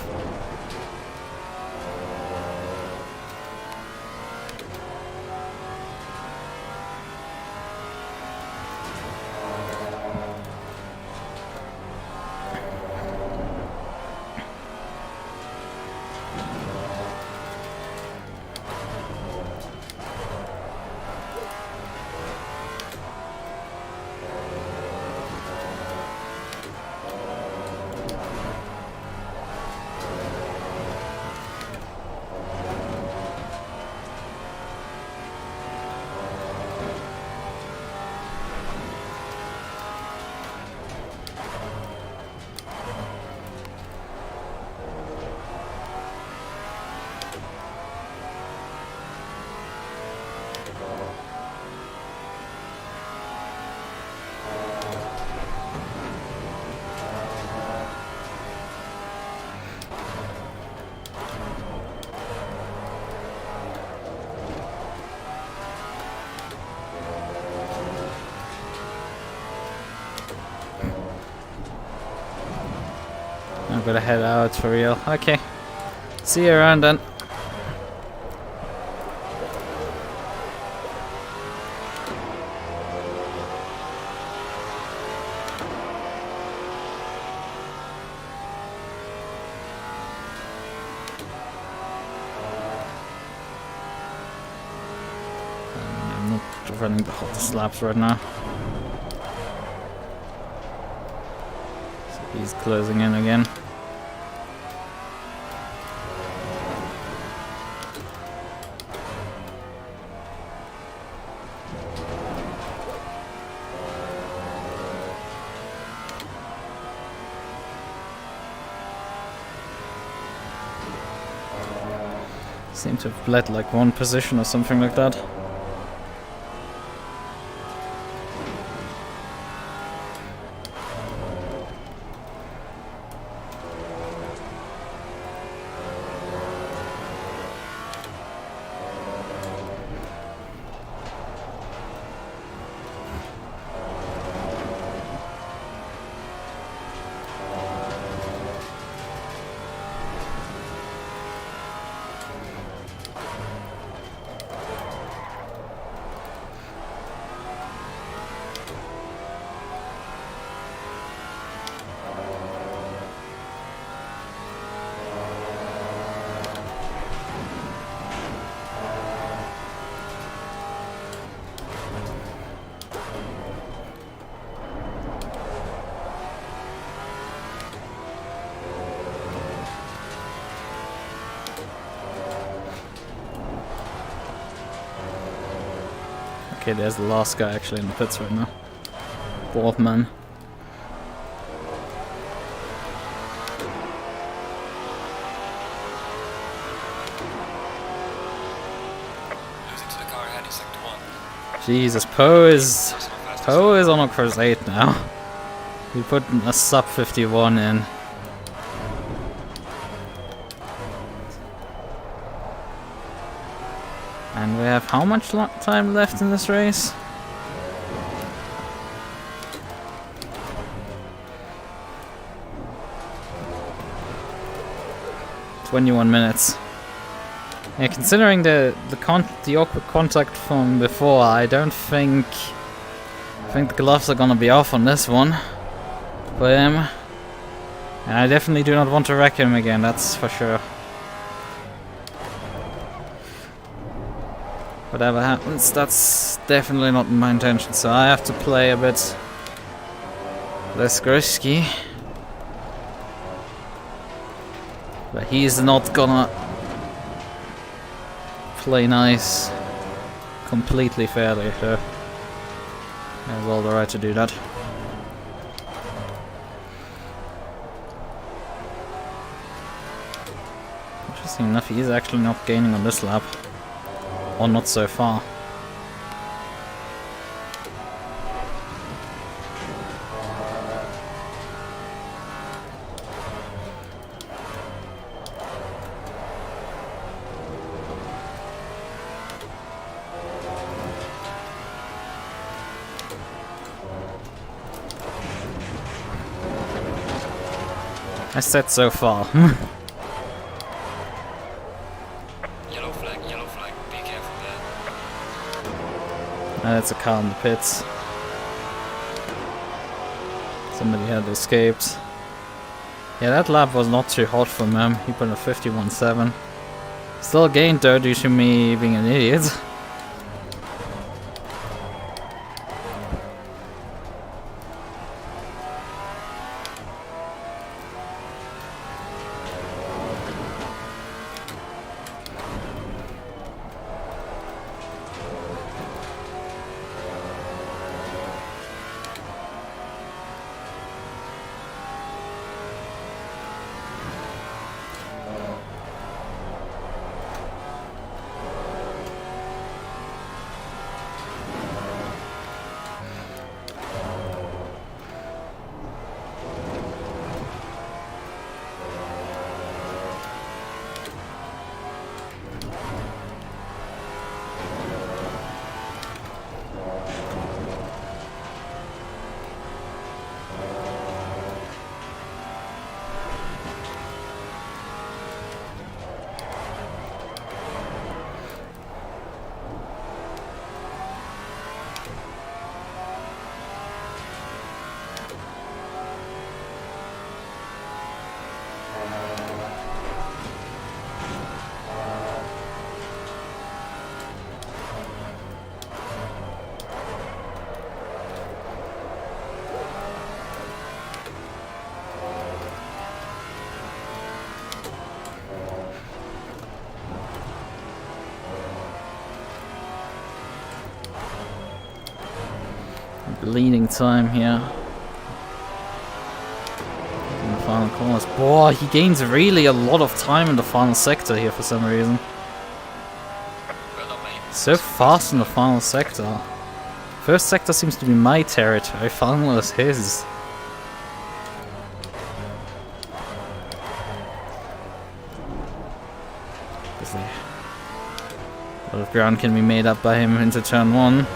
Speaker 1: I'm gonna head out for real. Okay. See you around then. I'm not running the hottest laps right now. So he's closing in again. Seem to have bled like one position or something like that. Okay, there's the last guy actually in the pits right now. Fourth man.
Speaker 3: Losing to the car ahead in sector 1.
Speaker 1: Jesus, Poe is on a crusade now. We put a sub 51 in. And we have how much time left in this race? "21 minutes." Yeah, considering the awkward contact from before, I don't think the gloves are gonna be off on this one for him. And I definitely do not want to wreck him again, that's for sure. Whatever happens, that's definitely not my intention, so I have to play a bit less risky. But he's not gonna play nice completely fairly, so he has all the right to do that. Interesting enough, he is actually not gaining on this lap. Or not so far. I said so far.
Speaker 3: Yellow flag, be careful there.
Speaker 1: That's a car in the pits. Somebody had escaped. Yeah, that lap was not too hot for him. He put a 51.7. Still gained though due to me being an idiot. Bleeding time here. In the final corners. Boy, he gains really a lot of time in the final sector here for some reason.
Speaker 3: Well done, mate.
Speaker 1: So fast in the final sector. First sector seems to be my territory, final is his. A lot of ground can be made up by him into turn 1.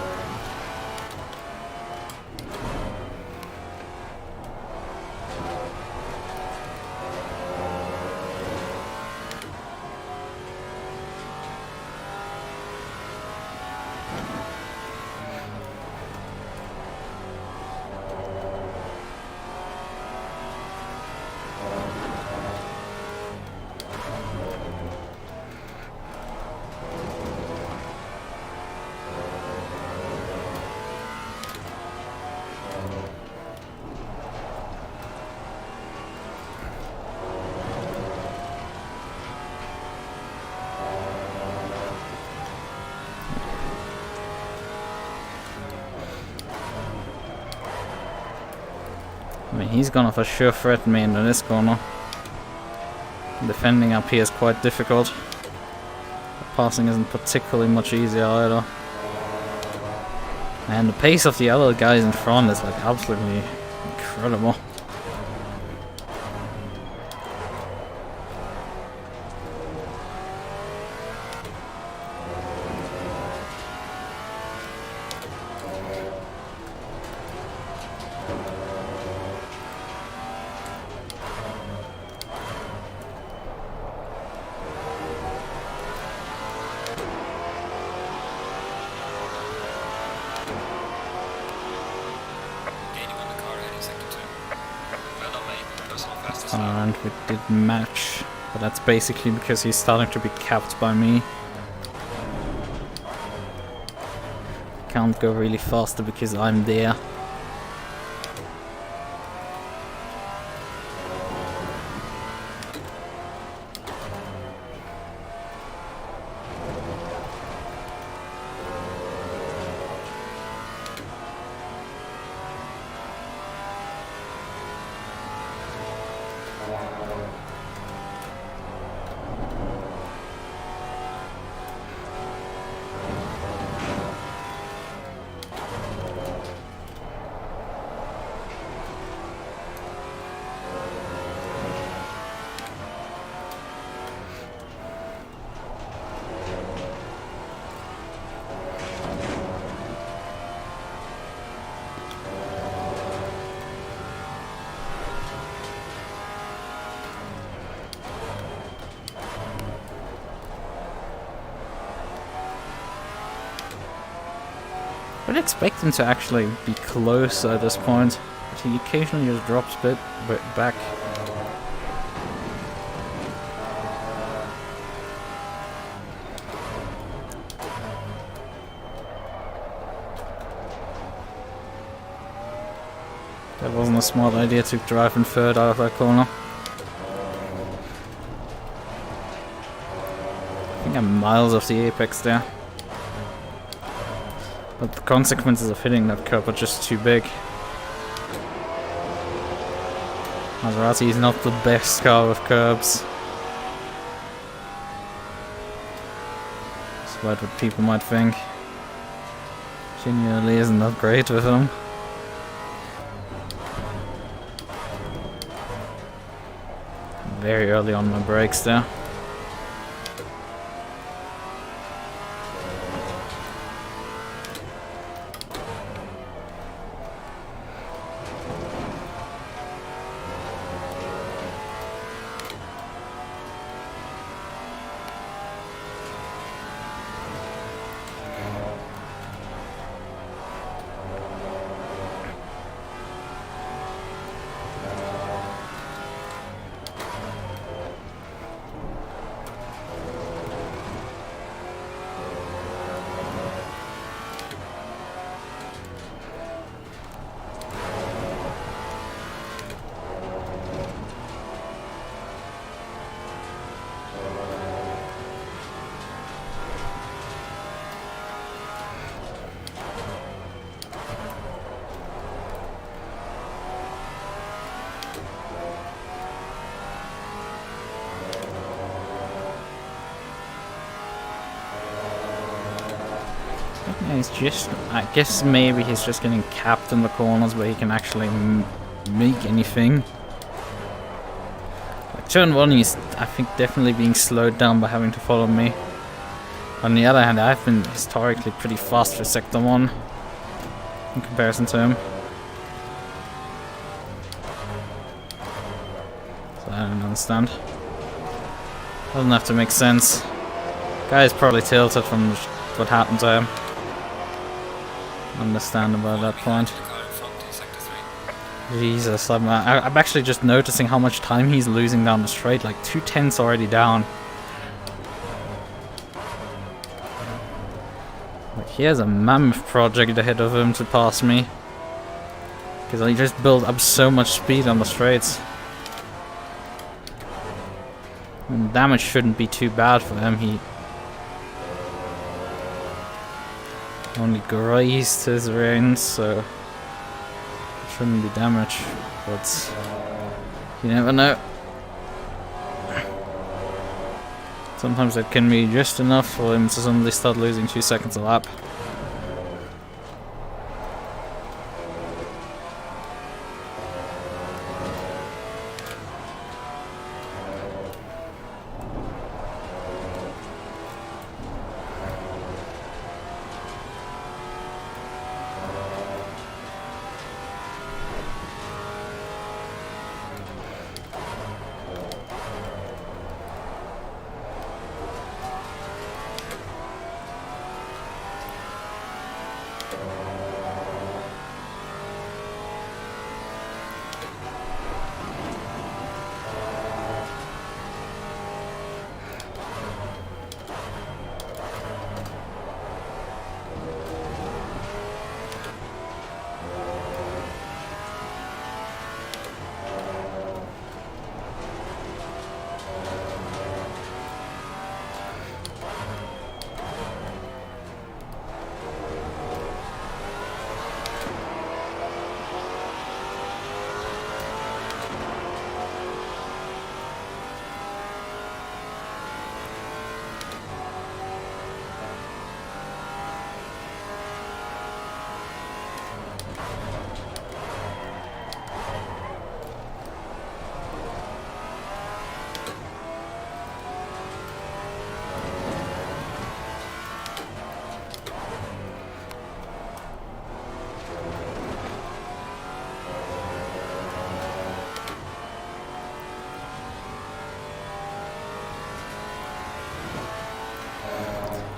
Speaker 1: I mean, he's gonna for sure threaten me into this corner. Defending up here is quite difficult. Passing isn't particularly much easier either. And the pace of the other guys in front is like absolutely incredible. And we did match, but that's basically because he's starting to be capped by me. Can't go really faster because I'm there. would expect him to actually be closer at this point, but he occasionally just drops a bit back. That wasn't a smart idea to drive in third out of that corner. I think I'm miles off the apex there. But the consequences of hitting that curb are just too big. Maserati is not the best car with curbs. Despite what people might think. Genuinely isn't that great with them. Very early on my brakes there. Yeah, he's just, I guess maybe he's just getting capped in the corners where he can actually make anything. Like turn 1 he's, I think, definitely being slowed down by having to follow me. On the other hand, I've been historically pretty fast for sector 1 in comparison to him. So I don't understand. Doesn't have to make sense. Guy is probably tilted from what happened to him. Understandable at that point. Jesus, I'm actually just noticing how much time he's losing down the straight. Like 2/10 already down. Like he has a mammoth project ahead of him to pass me. Because he just built up so much speed on the straights. And damage shouldn't be too bad for him. He only grazed his reins, so it shouldn't be damage, but you never know. Sometimes it can be just enough for him to suddenly start losing 2 seconds a lap.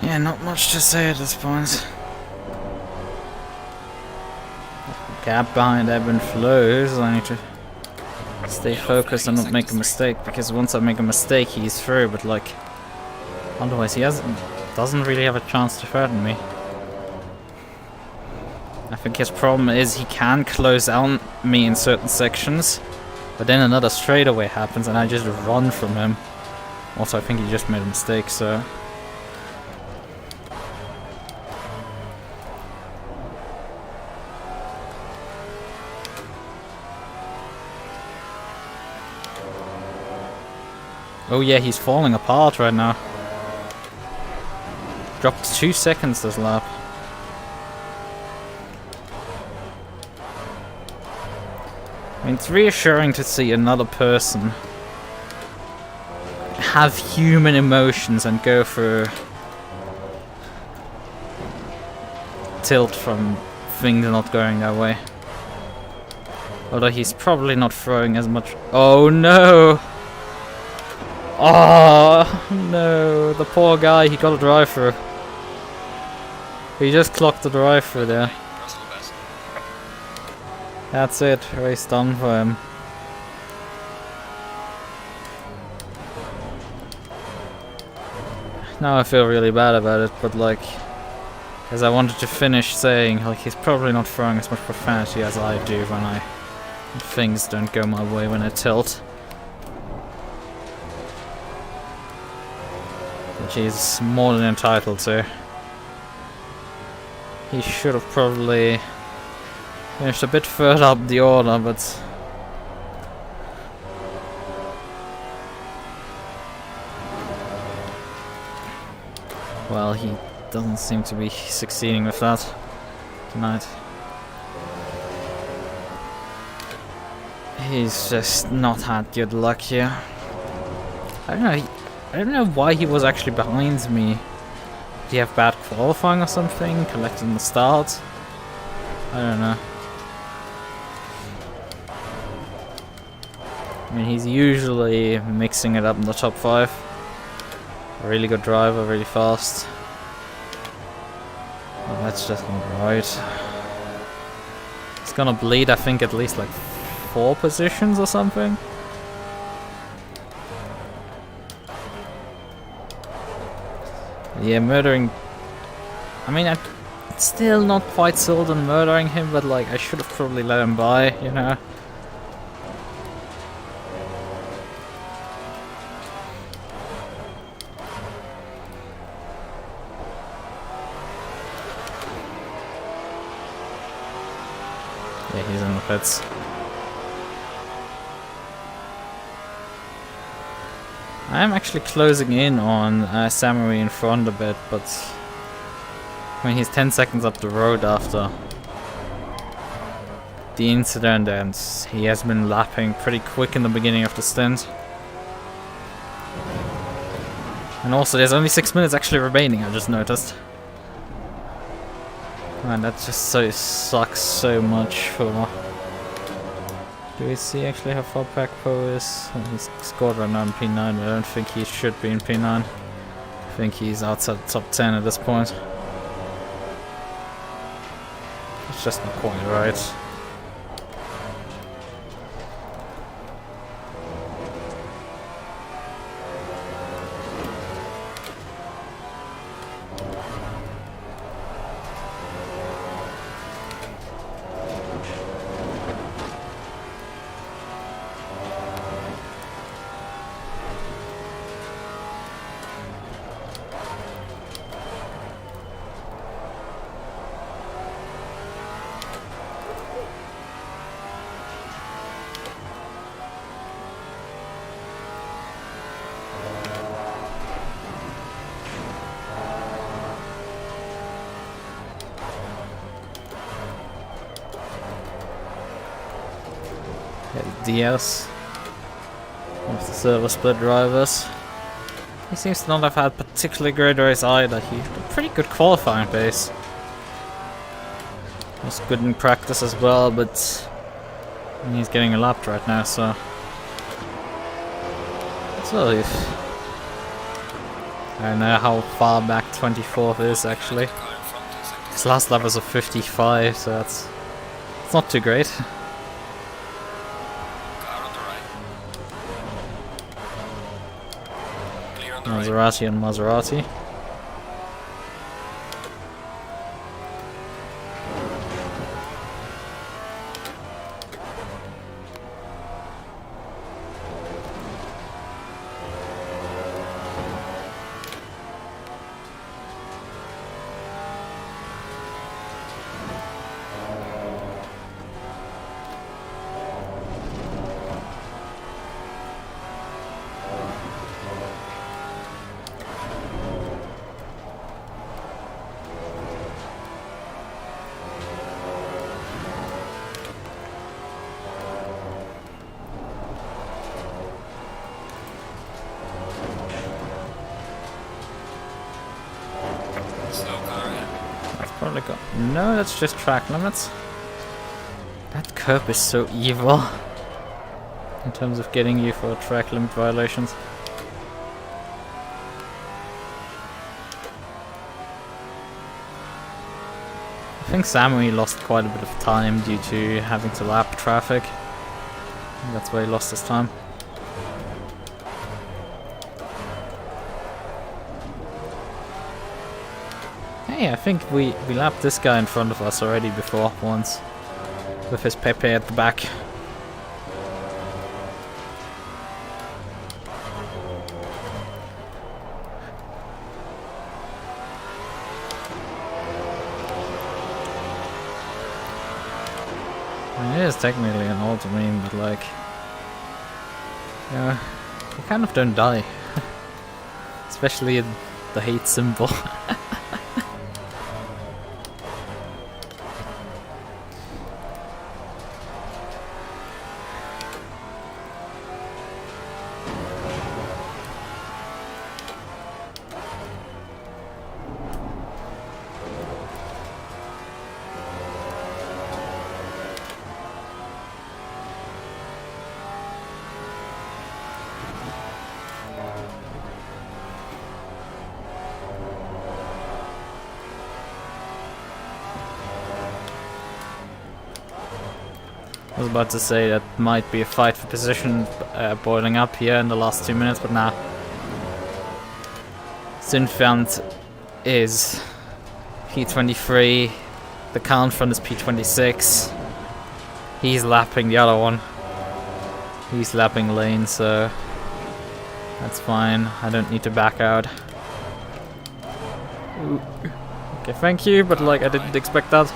Speaker 1: Yeah, not much to say at this point. gap behind ebb and flows. I need to stay focused and not make a mistake, because once I make a mistake, he's through. But like, otherwise, he doesn't really have a chance to threaten me. I think his problem is he can close down me in certain sections, but then another straightaway happens and I just run from him. Also, I think he just made a mistake, so... Oh yeah, he's falling apart right now. Dropped 2 seconds this lap. I mean, it's reassuring to see another person have human emotions and go through tilt from things not going their way. Although he's probably not throwing as much. Oh no! Oh no, the poor guy, he got a drive-through. He just clocked the drive-through there. That's it, race done for him. Now I feel really bad about it, but like, as I wanted to finish saying, like, he's probably not throwing as much profanity as I do when things don't go my way when I tilt. Which he's more than entitled to. He should have probably finished a bit further up the order, but... well, he doesn't seem to be succeeding with that tonight. He's just not had good luck here. I don't know why he was actually behind me. Did he have bad qualifying or something? Collecting the start? I don't know. I mean, he's usually mixing it up in the top 5. A really good driver, really fast. Well, that's just not right. It's gonna bleed, I think, at least like 4 positions or something. Yeah, murdering... I mean, I'm still not quite sold on murdering him, but like, I should have probably let him by, you know? Yeah, he's in the pits. I am actually closing in on Samurai in front a bit, but I mean, he's 10 seconds up the road after the incident, and he has been lapping pretty quick in the beginning of the stint. And also, there's only 6 minutes actually remaining, I just noticed. Man, that just so sucks so much for... Do we see actually how far Packpo is? He's scored right now in P9, but I don't think he should be in P9. I think he's outside the top 10 at this point. It's just not quite right. DS, one of the server split drivers. He seems to not have had particularly great race either. He had a pretty good qualifying pace. Was good in practice as well, but he's getting lapped right now, so if I don't know how far back 24th is actually. His last lap was a 55, so that's It's not too great.
Speaker 3: Car on the right. Clear on the right.
Speaker 1: Maserati and Maserati.
Speaker 3: Slow car ahead.
Speaker 1: That's probably got... No, that's just track limits. That curb is so evil. In terms of getting you for track limit violations. I think Samui lost quite a bit of time due to having to lap traffic. That's why he lost his time. Hey, I think we lapped this guy in front of us already before once. With his Pepe at the back. I mean, it is technically an ultimate, but like... Yeah, you kind of don't die. Especially in the hate symbol. I was about to say that might be a fight for position boiling up here in the last 2 minutes, but nah. Sinfant is P23, the count front is P26. He's lapping the other one. He's lapping lane, so that's fine. I don't need to back out. Ooh. Okay, thank you, but like I didn't expect that.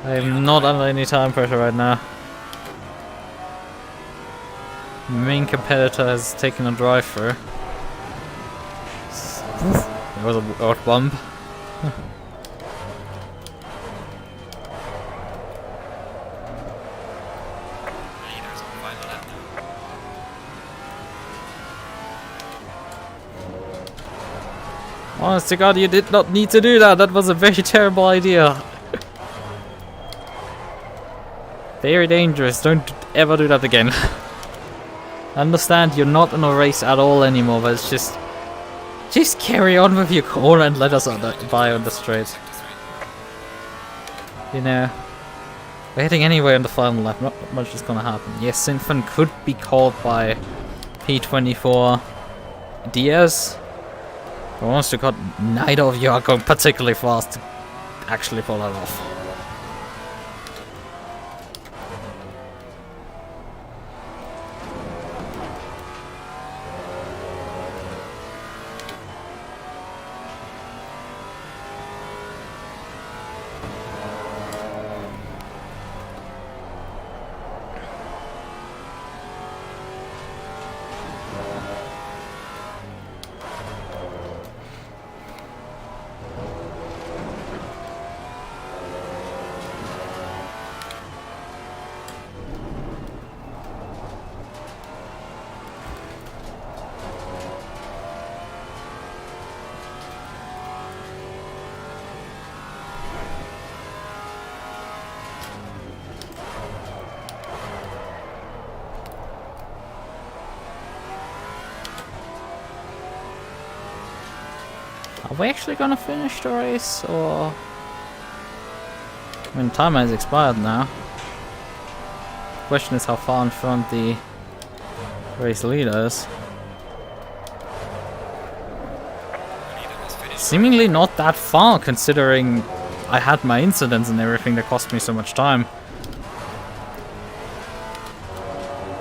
Speaker 1: I am not under any time pressure right now. Main competitor has taken a drive through. There was a odd bump.
Speaker 3: Leaders on final lap now.
Speaker 1: Honest to God, you did not need to do that. That was a very terrible idea. Very dangerous. Don't ever do that again. I understand you're not in a race at all anymore, but it's just carry on with your corner and let us by on the straight. You know, we're heading anyway on the final lap. Not much is gonna happen. Yes, Sinfan could be caught by P24 Diaz. But honest to God, neither of you are going particularly fast to actually pull that off. Are we actually gonna finish the race, or I mean, time has expired now. Question is how far in front the race leader is. Seemingly not that far, considering I had my incidents and everything that cost me so much time.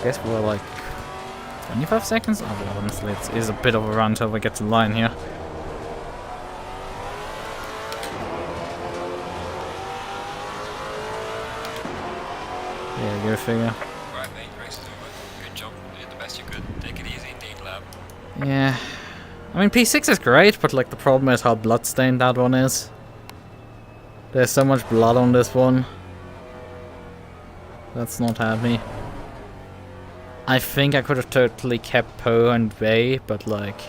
Speaker 1: Guess we're like 25 seconds? Oh, well, honestly, it is a bit of a run till we get to the line here. Yeah, go figure.
Speaker 3: Right, mate, race is over. Good job, you did the best you could. Take it easy, indeed, lab.
Speaker 1: Yeah. I mean, P6 is great, but like the problem is how bloodstained that one is. There's so much blood on this one. That's not happy. I think I could have totally kept Poe and Bay, but like...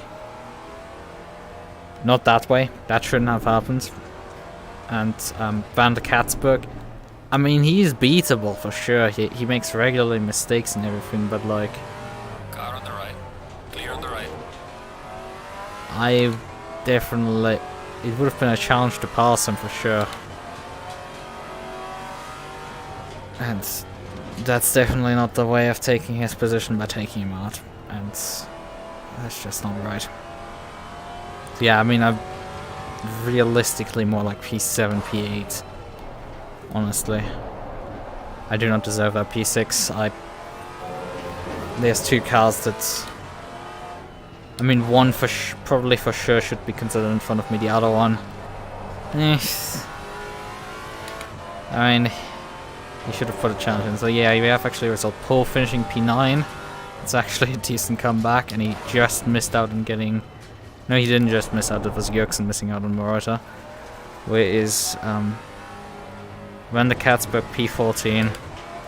Speaker 1: not that way. That shouldn't have happened. And Van der Katzberg, I mean, he's beatable for sure. He makes regularly mistakes and everything, but like...
Speaker 3: Car on the right. Clear on the right.
Speaker 1: I definitely... it would have been a challenge to pass him for sure. And that's definitely not the way of taking his position, by taking him out. And that's just not right. So yeah, I mean, I'm realistically more like P7, P8. Honestly. I do not deserve that P6. There's two cars that... I mean, one probably for sure should be considered in front of me, the other one... I mean... you should have put a challenge in. So yeah, we have actually a result. Paul finishing P9. It's actually a decent comeback, and he just missed out on getting... no, he didn't just miss out, it was Jürgensen missing out on Morata. Where is Van der Katzberg P14.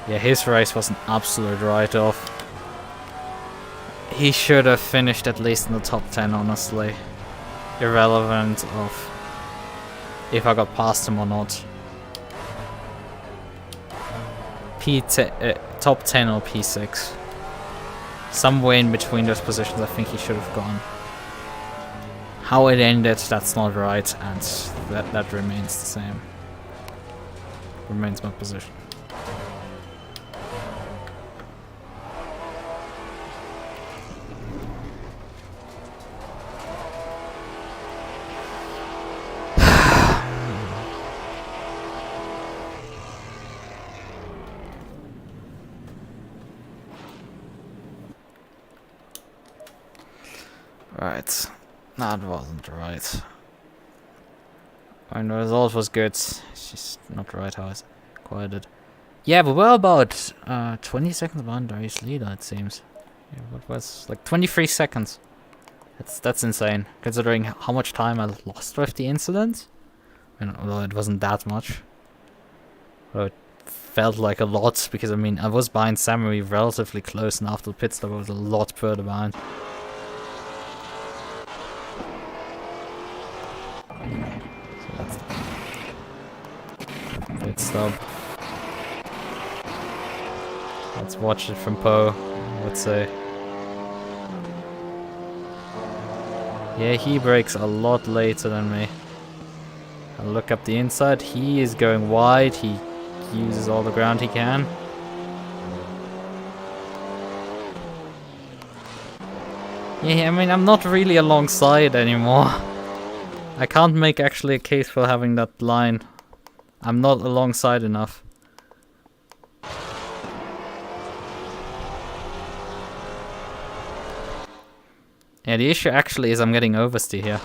Speaker 1: Yeah, his race was an absolute write-off. He should have finished at least in the top 10, honestly. Irrelevant of if I got past him or not. Top 10 or P6. Somewhere in between those positions I think he should have gone. How it ended, that's not right, and that remains the same. Remains my position. Right. That wasn't right. I mean, the result was good. It's just not right how I acquired it. Yeah, but we're about 20 seconds behind the race leader, it seems. Yeah, what was like 23 seconds? That's insane, considering how much time I lost with the incident. I mean, although it wasn't that much. But it felt like a lot, because I mean, I was behind Samuel relatively close, and after the pit stop I was a lot further behind. Pit stop. Let's watch it from Poe, let's say. Yeah, he brakes a lot later than me. I'll look up the inside. He is going wide. He uses all the ground he can. Yeah, I mean, I'm not really alongside anymore. I can't make actually a case for having that line. I'm not alongside enough. Yeah, the issue actually is I'm getting oversteer here.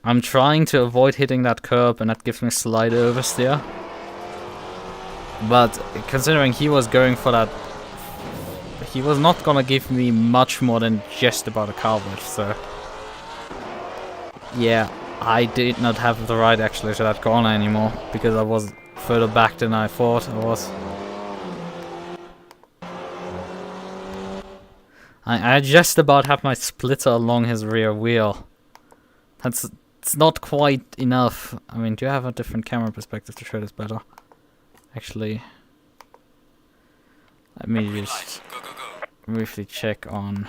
Speaker 1: I'm trying to avoid hitting that curb, and that gives me slight oversteer. But considering he was going for that, he was not gonna give me much more than just about a car width, so... yeah, I did not have the right actually to that corner anymore, because I was further back than I thought I was. I just about have my splitter along his rear wheel. It's not quite enough. I mean, do you have a different camera perspective to show this better? Actually, let me just briefly check on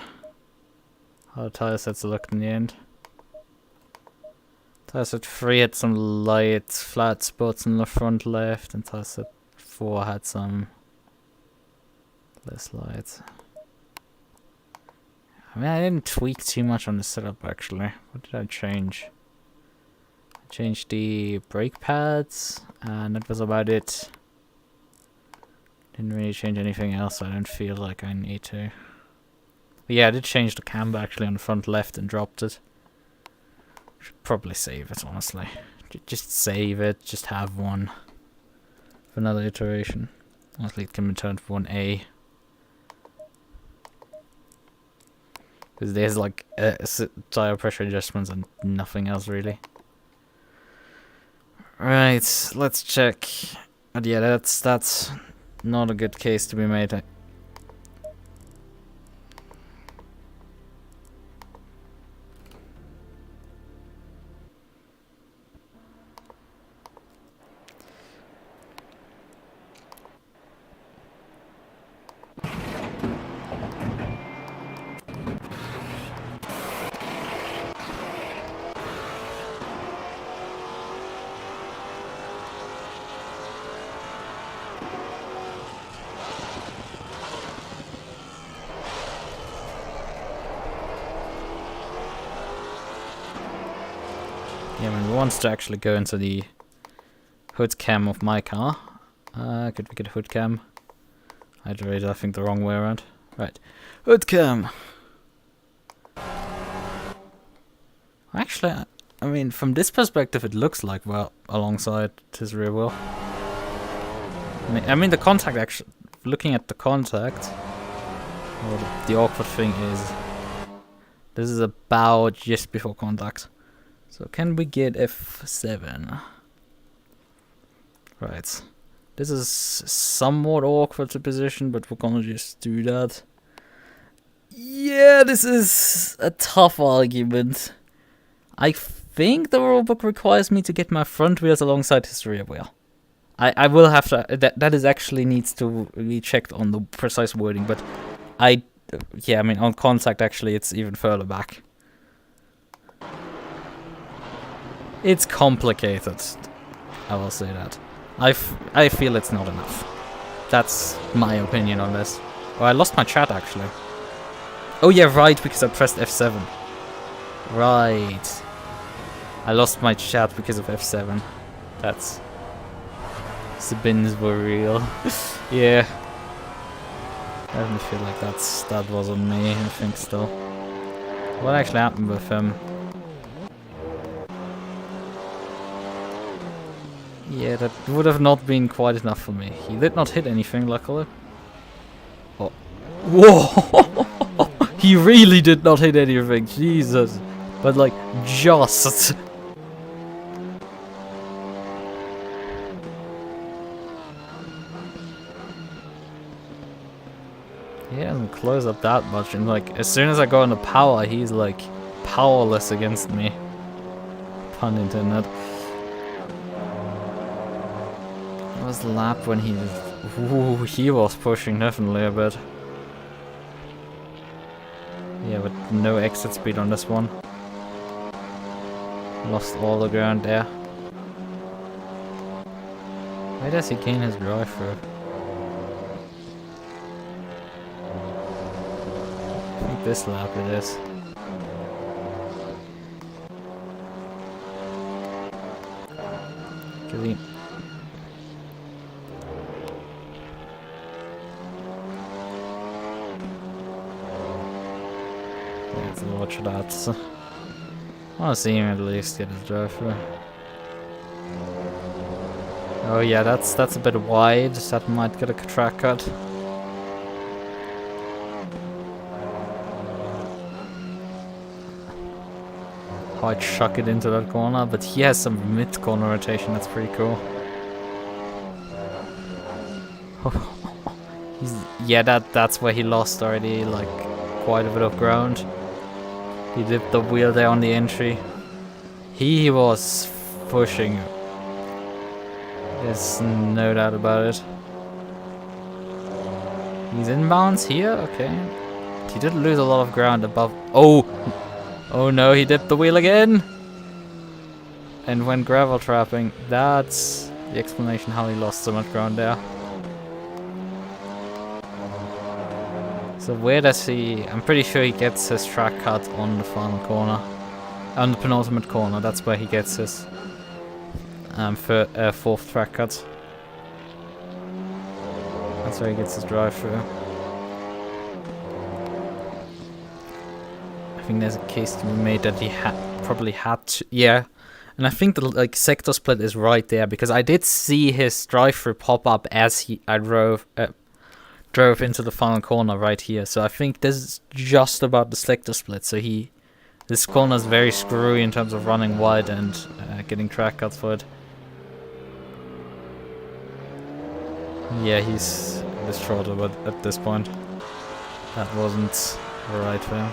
Speaker 1: how the tire sets looked in the end. Thurstmaster 3 had some light flat spots in the front left, and Thurstmaster 4 had some less light. I mean, I didn't tweak too much on the setup actually. What did I change? I changed the brake pads, and that was about it. Didn't really change anything else. I don't feel like I need to. But yeah, I did change the camber actually on the front left and dropped it. Should probably save it, honestly. Just save it. Just have one for another iteration. Honestly, it can be turned for 1A. Because there's like tire pressure adjustments and nothing else really. Right, let's check. But yeah, that's not a good case to be made. Yeah, when we want to actually go into the hood cam of my car. Could we get a hood cam? I did, I think, the wrong way around. Right. Hood cam! Actually, I mean, from this perspective it looks like we're alongside his rear wheel. I mean the contact actually, looking at the contact, well, the awkward thing is, this is about just before contact. So can we get F7? Right. This is somewhat awkward to position, but we're gonna just do that. Yeah, this is a tough argument. I think the rulebook requires me to get my front wheels alongside his rear wheel. I will have to, that is actually needs to be checked on the precise wording, but yeah, I mean on contact actually it's even further back. It's complicated, I will say that. I feel it's not enough. That's my opinion on this. Oh, I lost my chat actually. Oh yeah, right, because I pressed F7. Right. I lost my chat because of F7. That's... the bins were real. Yeah. I definitely feel like that was on me, I think still. What actually happened with him? Yeah, that would have not been quite enough for me. He did not hit anything, luckily. Oh. Whoa! He really did not hit anything, Jesus. But like, just. He hasn't closed up that much, and like, as soon as I go into power, he's like, powerless against me. Pun intended. Was the lap when he was pushing definitely a bit. Yeah, but no exit speed on this one. Lost all the ground there. Where does he gain his drive through? I think this lap it is. Cause he watch that. I want to see him at least get his drive through. Oh yeah, that's a bit wide. That might get a track cut. I'd chuck it into that corner, but he has some mid-corner rotation. That's pretty cool. Yeah, that's where he lost already. Like quite a bit of ground. He dipped the wheel there on the entry. He was pushing. There's no doubt about it. He's inbounds here? Okay. He did lose a lot of ground above. Oh! Oh no, he dipped the wheel again! and when gravel trapping, that's the explanation how he lost so much ground there. So where does he... I'm pretty sure he gets his track cut on the final corner. On the penultimate corner, that's where he gets his fourth track cut. That's where he gets his drive through. I think there's a case to be made that he probably had to... Yeah. And I think the like sector split is right there, because I did see his drive through pop up as I drove into the final corner right here. So I think this is just about the sector split. So this corner is very screwy in terms of running wide and getting track cuts for it. Yeah, he's this shorter, but at this point, that wasn't right for him.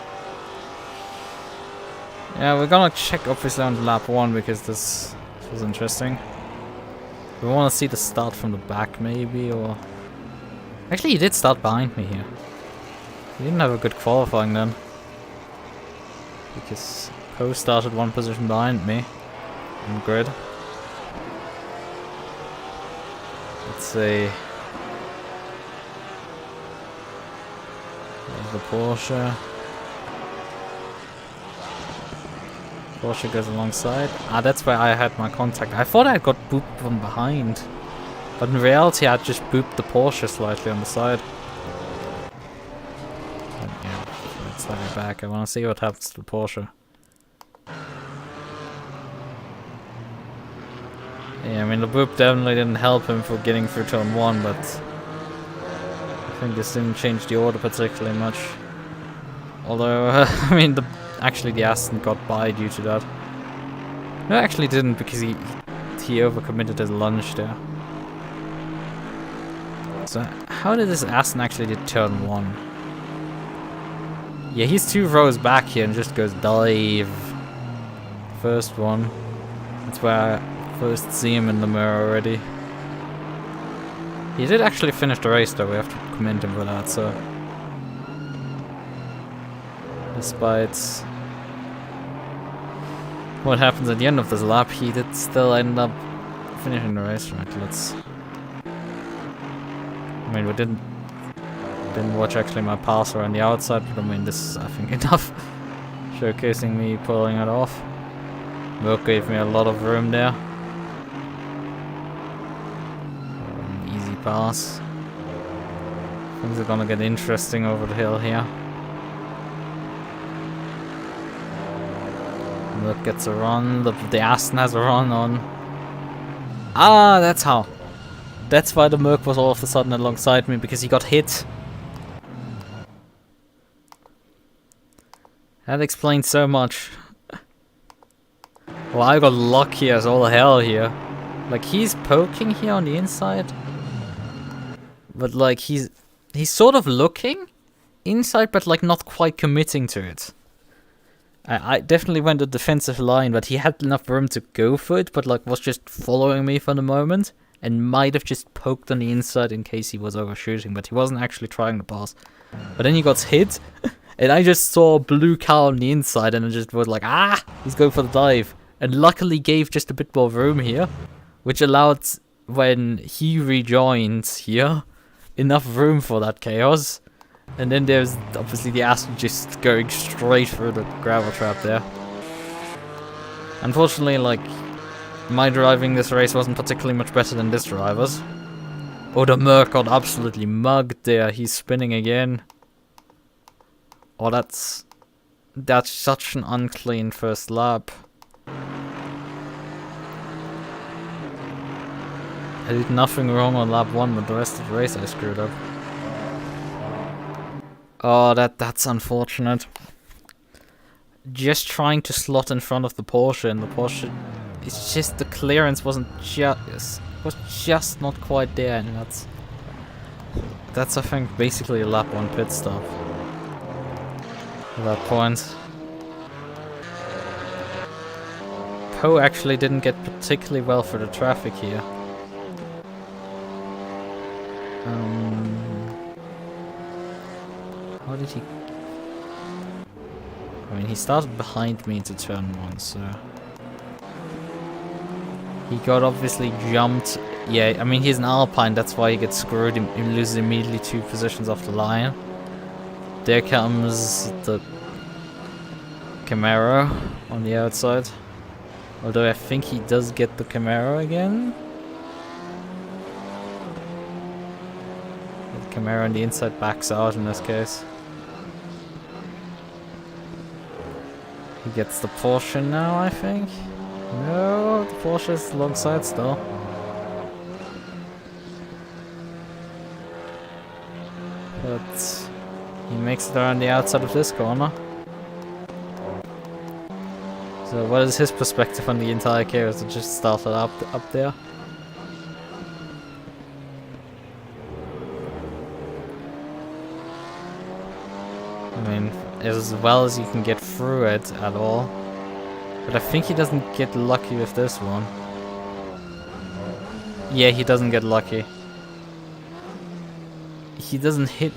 Speaker 1: Yeah, we're gonna check obviously on lap 1 because this was interesting. We want to see the start from the back maybe, or... Actually, he did start behind me here. He didn't have a good qualifying then. Because Poe started 1 position behind me on grid. Let's see. There's the Porsche. Porsche goes alongside. Ah, that's where I had my contact. I thought I got booped from behind. But in reality, I just booped the Porsche slightly on the side. But yeah, let's slightly back. I want to see what happens to the Porsche. Yeah, I mean, the boop definitely didn't help him for getting through turn 1, but I think this didn't change the order particularly much. Although, I mean, actually the Aston got by due to that. No, actually didn't, because he overcommitted his lunge there. So, how did this Aston actually did turn 1? Yeah, he's 2 rows back here and just goes dive. First one. That's where I first see him in the mirror already. He did actually finish the race though, we have to commend him for that, so... Despite what happens at the end of this lap, he did still end up finishing the race. Right, let's... I mean, we didn't watch actually my passer on the outside, but I mean, this is, I think, enough showcasing me pulling it off. MUQU gave me a lot of room there. Easy pass. Things are gonna get interesting over the hill here. MUQU gets a run, the Aston has a run on. Ah, that's how. That's why the MUQU was all of a sudden alongside me, because he got hit. That explains so much. Well, I got lucky as all hell here. Like, he's poking here on the inside. But like, he's sort of looking inside, but like not quite committing to it. I definitely went a defensive line, but he had enough room to go for it, but like was just following me for the moment, and might have just poked on the inside in case he was overshooting, but he wasn't actually trying to pass. But then he got hit, and I just saw a blue car on the inside, and I just was like, ah, he's going for the dive. And luckily gave just a bit more room here, which allowed, when he rejoined here, enough room for that chaos. And then there's obviously the Aston just going straight through the gravel trap there. Unfortunately, like, my driving this race wasn't particularly much better than this driver's. Oh, the MUQU got absolutely mugged there. He's spinning again. Oh, that's such an unclean first lap. I did nothing wrong on lap 1, but the rest of the race I screwed up. Oh, that's unfortunate. Just trying to slot in front of the Porsche, and the Porsche, it's just the clearance was just not quite there, and that's I think basically a lap 1 pit stop. At that point, Poe actually didn't get particularly well for the traffic here. How did he... I mean, he started behind me into turn 1, so... He got obviously jumped. Yeah, I mean, he's an Alpine, that's why he gets screwed. He loses immediately 2 positions off the line. There comes the Camaro on the outside. Although I think he does get the Camaro again. The Camaro on the inside backs out in this case. He gets the Porsche now, I think. No, the Porsche is alongside still. But he makes it around the outside of this corner. So what is his perspective on the entire chaos? It just started up there. I mean, as well as you can get through it at all. But I think he doesn't get lucky with this one. Yeah, he doesn't get lucky. He doesn't hit.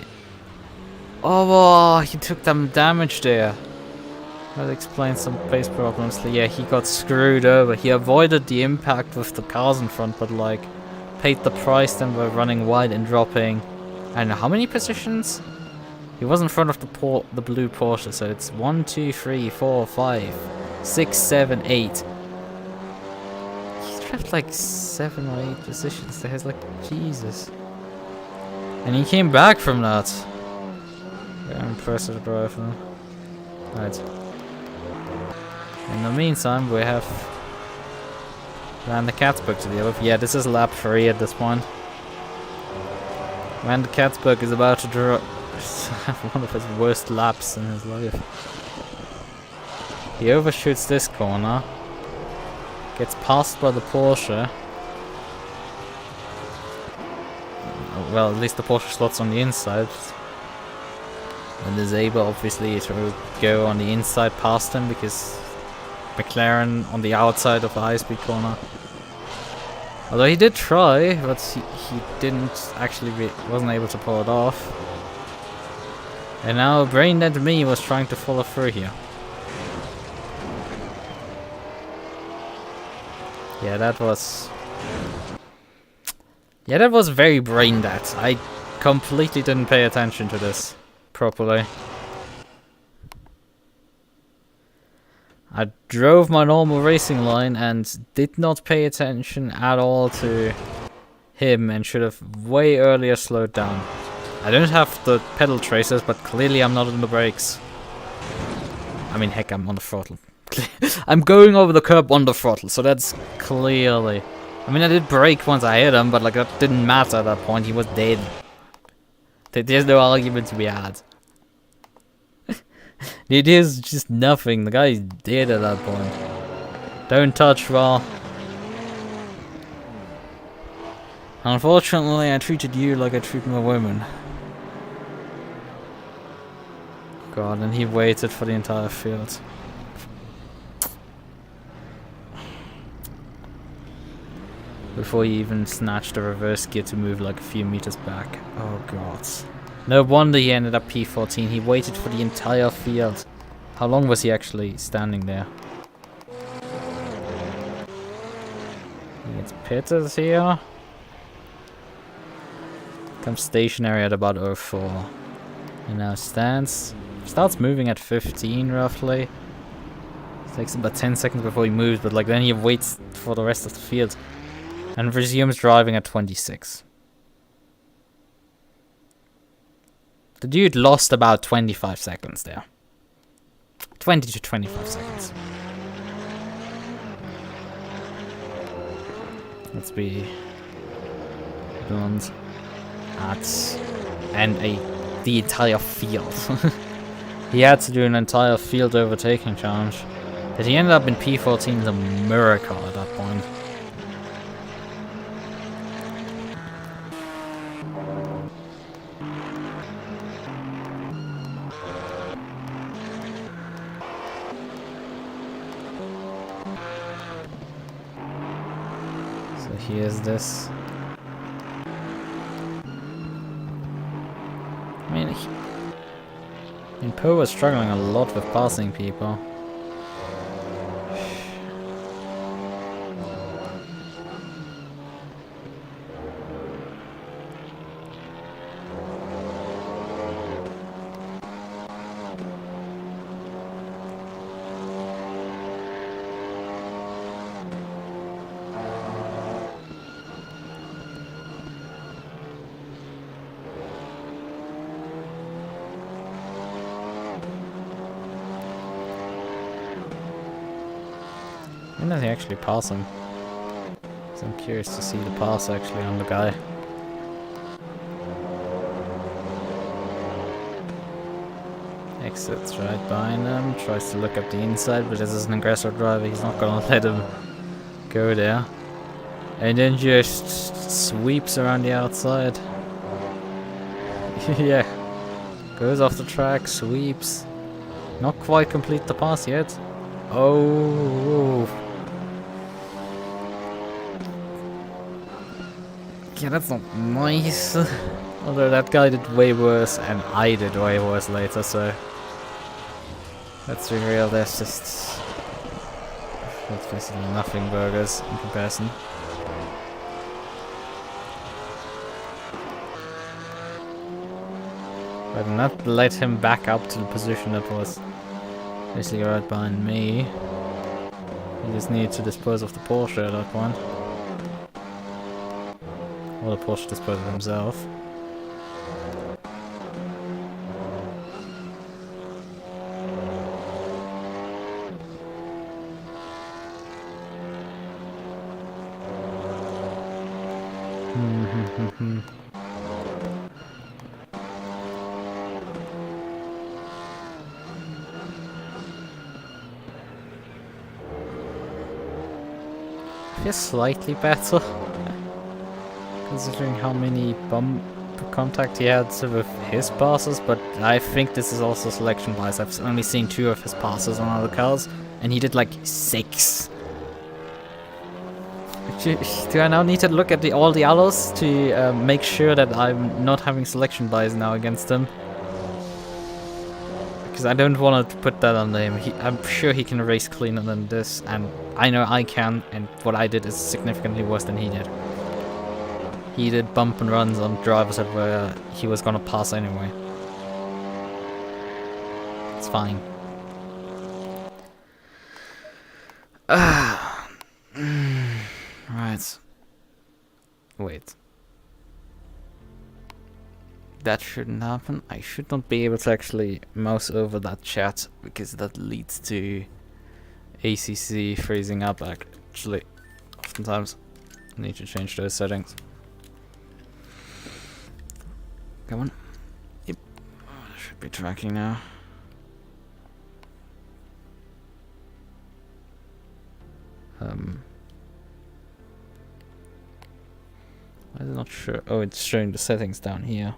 Speaker 1: Oh, he took some damage there. That explains some pace problems. Yeah, he got screwed over. He avoided the impact with the cars in front, but like paid the price then by running wide and dropping. I don't know how many positions. He was in front of the blue Porsche, so it's 1, 2, 3, 4, 5, 6, 7, 8. He dropped like 7 or 8 positions there. It's like Jesus. And he came back from that. Very impressive drive, man. Right. In the meantime, we have Van the Katzberg to deal with. Yeah, this is lap 3 at this point. Van the Katzberg is about to draw one of his worst laps in his life. He overshoots this corner. Gets passed by the Porsche. Well, at least the Porsche slots on the inside. And is able, obviously, to go on the inside past him because McLaren on the outside of the high-speed corner. Although he did try, but he didn't actually, wasn't able to pull it off. And now Brain Dead Me was trying to follow through here. Yeah, that was... Yeah, that was very brain dead. I completely didn't pay attention to this properly. I drove my normal racing line and did not pay attention at all to him and should have way earlier slowed down. I don't have the pedal tracers, but clearly I'm not on the brakes. I mean, heck, I'm on the throttle. I'm going over the curb on the throttle, so that's clearly... I mean, I did brake once I hit him, but like that didn't matter at that point. He was dead. There's no argument to be had. It is just nothing. The guy's dead at that point. Don't touch raw. Unfortunately, I treated you like I treat my women. God, and he waited for the entire field. Before he even snatched a reverse gear to move like a few meters back. Oh god. No wonder he ended up P14. He waited for the entire field. How long was he actually standing there? He gets pitted here. Comes stationary at about 04. He now stands. Starts moving at 15 roughly. It takes about 10 seconds before he moves, but like then he waits for the rest of the field. And resumes driving at 26. The dude lost about 25 seconds there. 20 to 25 seconds. Let's be blunt at the entire field. He had to do an entire field overtaking challenge. That he ended up in P14 is a miracle at that point. Here's this. I mean, Poe was struggling a lot with passing people. When is he actually passing? 'Cause I'm curious to see the pass actually on the guy. Exits right behind him, tries to look up the inside, but this is an aggressor driver, he's not gonna let him go there. And then just sweeps around the outside. Yeah. Goes off the track, sweeps. Not quite complete the pass yet. Oh. Yeah, that's not nice. Although that guy did way worse and I did way worse later, so let's be real, that's basically nothing burgers in comparison. But not let him back up to the position that was basically right behind me. He just needed to dispose of the Porsche at that point. Or the Porsche disposed of himself. I feel slightly better, considering how many bump contact he had with his passes, but I think this is also selection bias. I've only seen 2 of his passes on other cars, and he did like 6. Do I now need to look at all the others to make sure that I'm not having selection bias now against him? Because I don't want to put that on him. I'm sure he can race cleaner than this, and I know I can, and what I did is significantly worse than he did. He did bump and runs on drivers that were he was gonna pass anyway. It's fine. Right. Wait. That shouldn't happen. I should not be able to actually mouse over that chat because that leads to ACC freezing up actually. Oftentimes I need to change those settings. Come on. Yep. Should be tracking now. I'm not sure. Oh, it's showing the settings down here.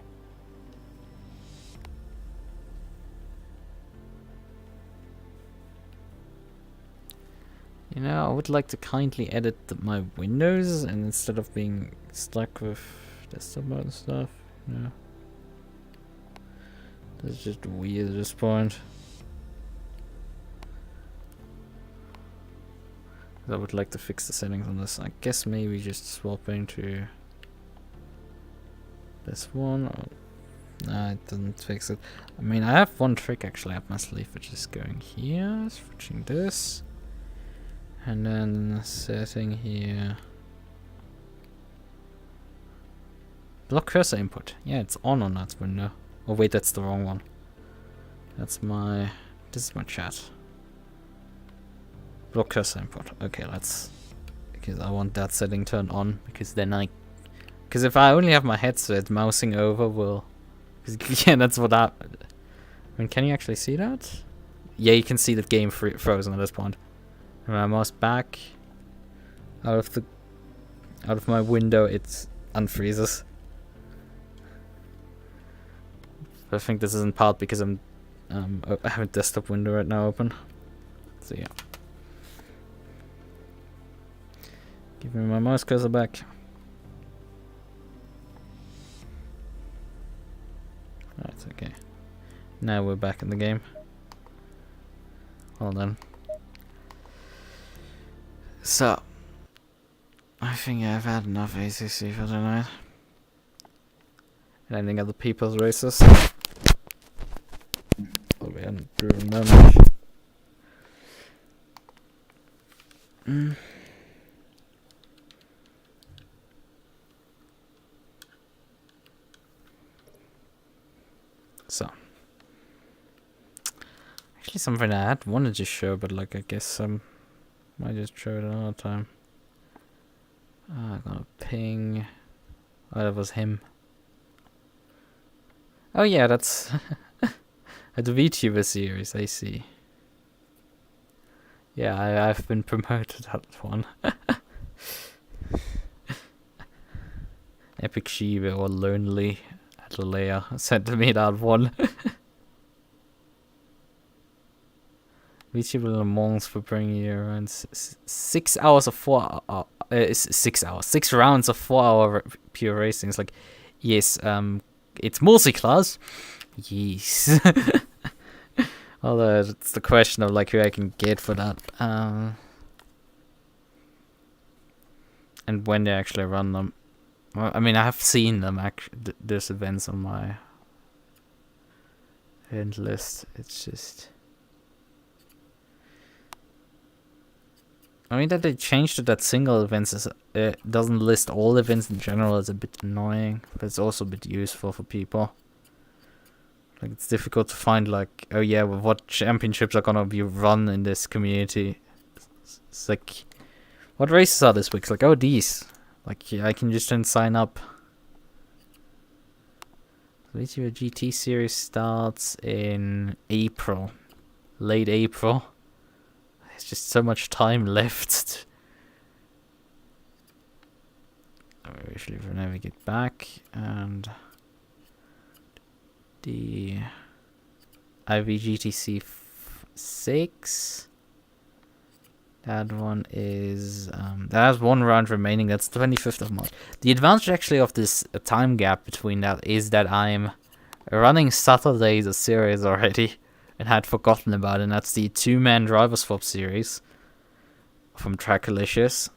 Speaker 1: You know, I would like to kindly edit my windows, and instead of being stuck with desktop mode and stuff, you know. That's just weird at this point. I would like to fix the settings on this. I guess maybe just swapping to this one. Nah, it doesn't fix it. I mean, I have one trick actually up my sleeve, which is going here, switching this. And then setting here. Block cursor input. Yeah, it's on that window. Oh wait, that's the wrong one. That's my... This is my chat. Block cursor input. Okay, let's... Because I want that setting turned on. Because then I... Because if I only have my headset, mousing over will... Yeah, that's what I... I mean, can you actually see that? Yeah, you can see the game frozen at this point. When I mouse back out of my window, it unfreezes. But I think this is in part because I have a desktop window right now open. So yeah. Give me my mouse cursor back. Right, okay. Now we're back in the game. Hold on. So, I think I've had enough ACC for tonight. And any other people's races? Oh, we haven't driven that much. So, actually something I had wanted to show, but like I guess Might just try it another time. I got a ping. Oh, that was him. Oh yeah, that's a VTuber series, I see. Yeah, I've been promoted that one. Epic Shiva or Lonely Atalaya sent me that one. VTuber Le Mans for bringing you around 6 hours of 4 6 hours, 6 rounds of 4-hour pure racing. It's like, yes, it's multi-class. Yes. Although it's the question of like who I can get for that. And when they actually run them. Well, I mean, I have seen them there's events on my event list. It's just, I mean, that they changed to that single events is, doesn't list all events in general is a bit annoying, but it's also a bit useful for people. Like, it's difficult to find, like, oh yeah, well, what championships are gonna be run in this community. It's like, what races are this week? It's like, oh, these. Like, yeah, I can just then sign up. The GT series starts in April. Late April. There's just so much time left. Usually whenever we get back, and the IVGTC 6. That one is that has 1 round remaining. That's 25th of March. The advantage actually of this time gap between that is that I'm running Saturdays a series already and had forgotten about it. And that's the 2-man driver swap series from Trackalicious.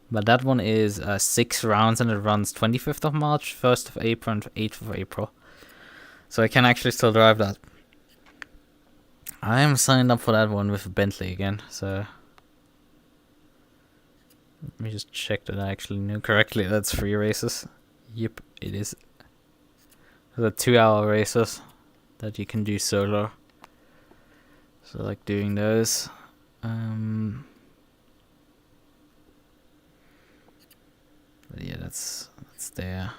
Speaker 1: But that one is 6 rounds and it runs 25th of March, 1st of April, and 8th of April. So I can actually still drive that. I am signed up for that one with Bentley again, so let me just check that I actually knew correctly. That's 3 races. Yep, it is. Those are 2-hour races that you can do solo. So I like doing those. But yeah, that's there.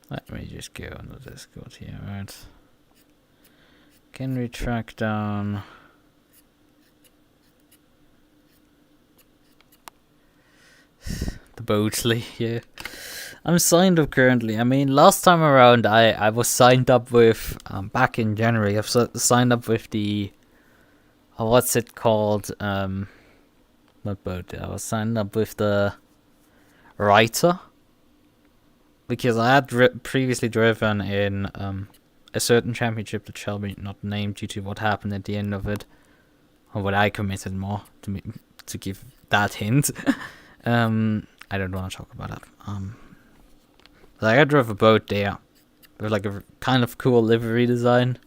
Speaker 1: Let me just go on the Discord here, right? Can we track down the Boatley here? I'm signed up currently. I mean, last time around I was signed up with, back in January, I've signed up with the, what's it called? What boat? I was signed up with the Writer. Because I had previously driven in a certain championship that shall be not named due to what happened at the end of it, or what I committed more to give that hint. I don't want to talk about that. Like I drove a boat there with like a kind of cool livery design.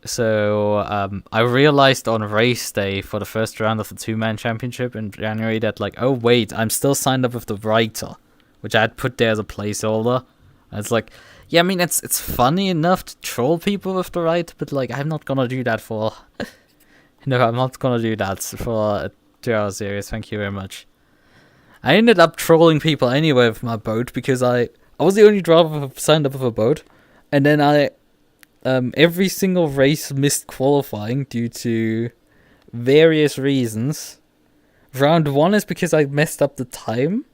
Speaker 1: So I realized on race day for the first round of the 2-man championship in January that like, oh wait, I'm still signed up with the Writer, which I had put there as a placeholder. And it's like, yeah, I mean, it's funny enough to troll people with the right, but like, I'm not gonna do that for... No, I'm not gonna do that for a 2-hour series, thank you very much. I ended up trolling people anyway with my boat, because I was the only driver who signed up with a boat, and then I, every single race missed qualifying due to various reasons. Round 1 is because I messed up the time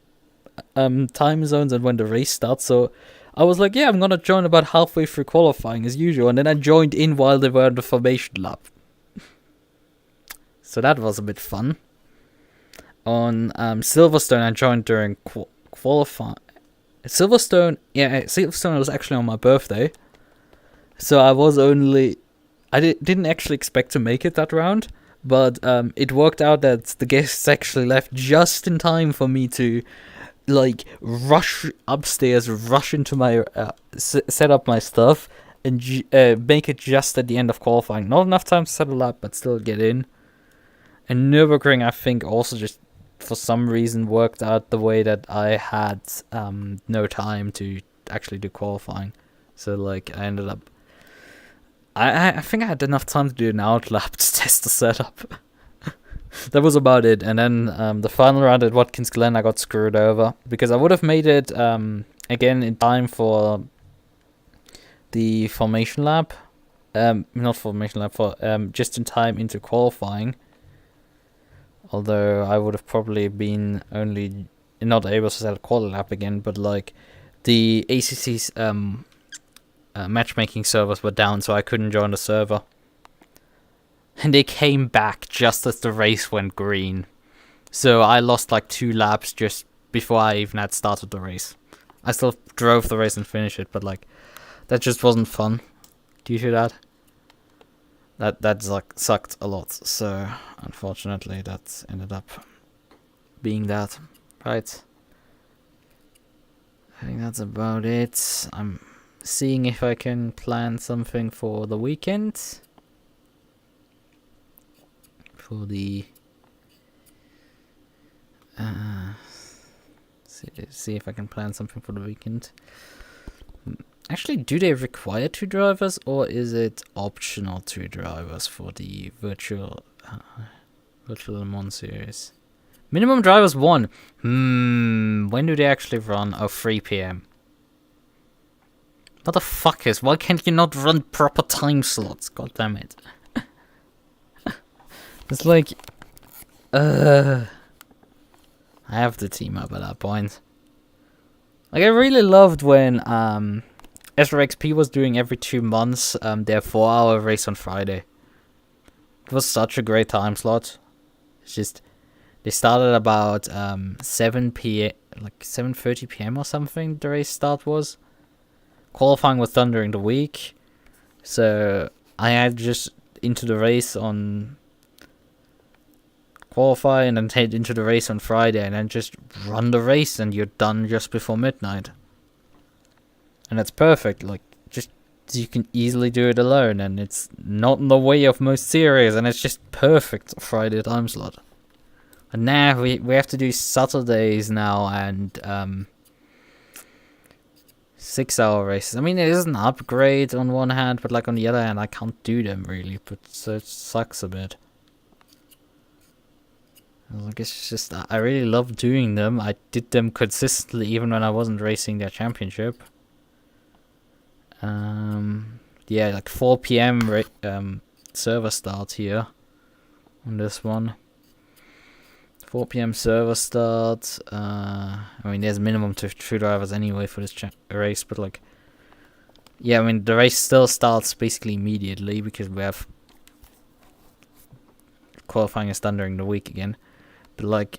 Speaker 1: zones and when the race starts, so I was like, yeah, I'm gonna join about halfway through qualifying as usual, and then I joined in while they were in the formation lap. So that was a bit fun. On Silverstone, I joined during qualifying. Silverstone was actually on my birthday, so I didn't actually expect to make it that round, but it worked out that the guests actually left just in time for me to like rush upstairs, rush into my set up my stuff, and make it just at the end of qualifying. Not enough time to settle up, but still get in. And Nürburgring, I think, also just for some reason worked out the way that I had no time to actually do qualifying. So like I ended up. I think I had enough time to do an outlap to test the setup. That was about it. And then the final round at Watkins Glen, I got screwed over because I would have made it again in time for the formation lap. Not formation lap, for just in time into qualifying. Although I would have probably been only not able to set a quali lap again, but like the ACC's matchmaking servers were down, so I couldn't join the server. And they came back just as the race went green. So I lost like 2 laps just before I even had started the race. I still drove the race and finished it, but like that just wasn't fun due to that. That like sucked a lot. So unfortunately that ended up being that. Right. I think that's about it. I'm seeing if I can plan something for the weekend. For the see if I can plan something for the weekend. Actually, do they require 2 drivers, or is it optional 2 drivers for the virtual Le Mans series? Minimum drivers 1. When do they actually run? Oh, 3 p.m. Motherfuckers, why can't you not run proper time slots? God damn it. It's like, I have to team up at that point. Like, I really loved when SRXP was doing every 2 months their 4-hour race on Friday. It was such a great time slot. It's just they started about 7 p.m. like 7:30 p.m. or something. The race start was. Qualifying was done during the week, so I had just into the race on qualify and then head into the race on Friday and then just run the race and you're done just before midnight. And that's perfect. Like, just you can easily do it alone and it's not in the way of most series and it's just perfect Friday time slot. And now we have to do Saturdays now and 6-hour races. I mean, it is an upgrade on one hand, but like on the other hand, I can't do them really, but so it sucks a bit. Like, it's just, I really love doing them. I did them consistently even when I wasn't racing their championship. Yeah, like 4 p.m. Server start here on this one. 4 p.m. server start. I mean, there's minimum 2 drivers anyway for this race, but like, yeah, I mean, the race still starts basically immediately because we have qualifying is done during the week again. But like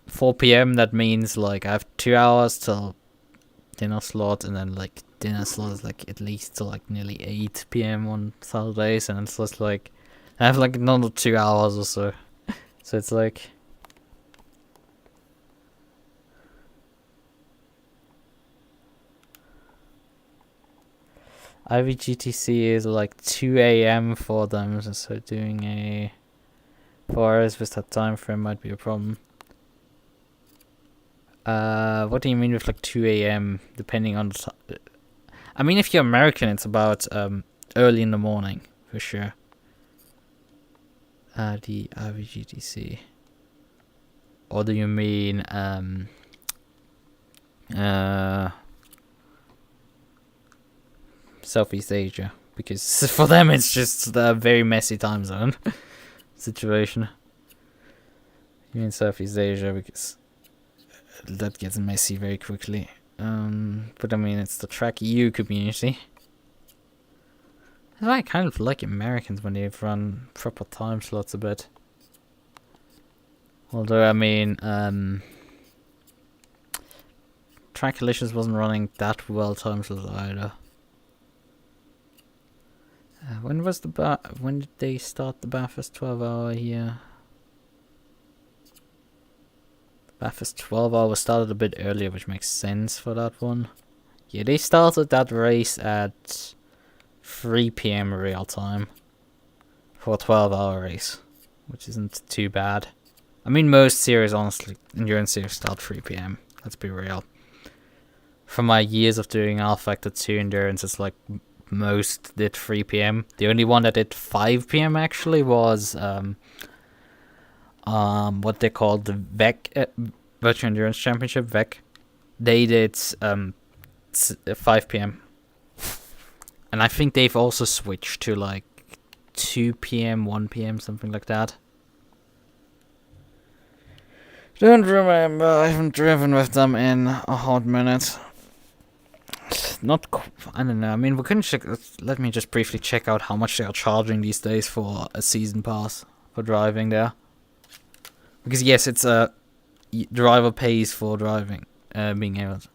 Speaker 1: 4 p.m. that means like I have 2 hours till dinner slot, and then like dinner slot is like at least till like nearly 8 p.m. on Saturdays, and it's just like I have like another 2 hours or so. So it's like IVGTC is like 2 a.m. for them, so doing a 4 hours with that time frame might be a problem. What do you mean with like 2 a.m. depending on the I mean, if you're American, it's about early in the morning for sure. The IVGTC. Or do you mean Southeast Asia? Because for them it's just a very messy time zone situation. You mean Southeast Asia because that gets messy very quickly. But I mean, it's the Track EU community. I kind of like Americans when they run proper time slots a bit. Although, I mean, Track Collisions wasn't running that well time slots either. When was when did they start the Bathurst 12-hour here? Bathurst 12-hour started a bit earlier, which makes sense for that one. Yeah, they started that race at 3 p.m. real time for a 12-hour race, which isn't too bad. I mean, most series, honestly, endurance series start 3 p.m. Let's be real. from my years of doing R-Factor 2 endurance, it's like most did 3 p.m. The only one that did 5 p.m. actually was what they called the VEC Virtual Endurance Championship, VEC. They did 5 p.m. And I think they've also switched to like 2 p.m., 1 p.m., something like that. Don't remember, I haven't driven with them in a hot minute. I don't know, I mean, we couldn't check. Let me just briefly check out how much they are charging these days for a season pass for driving there. Because yes, it's a driver pays for driving, being able to.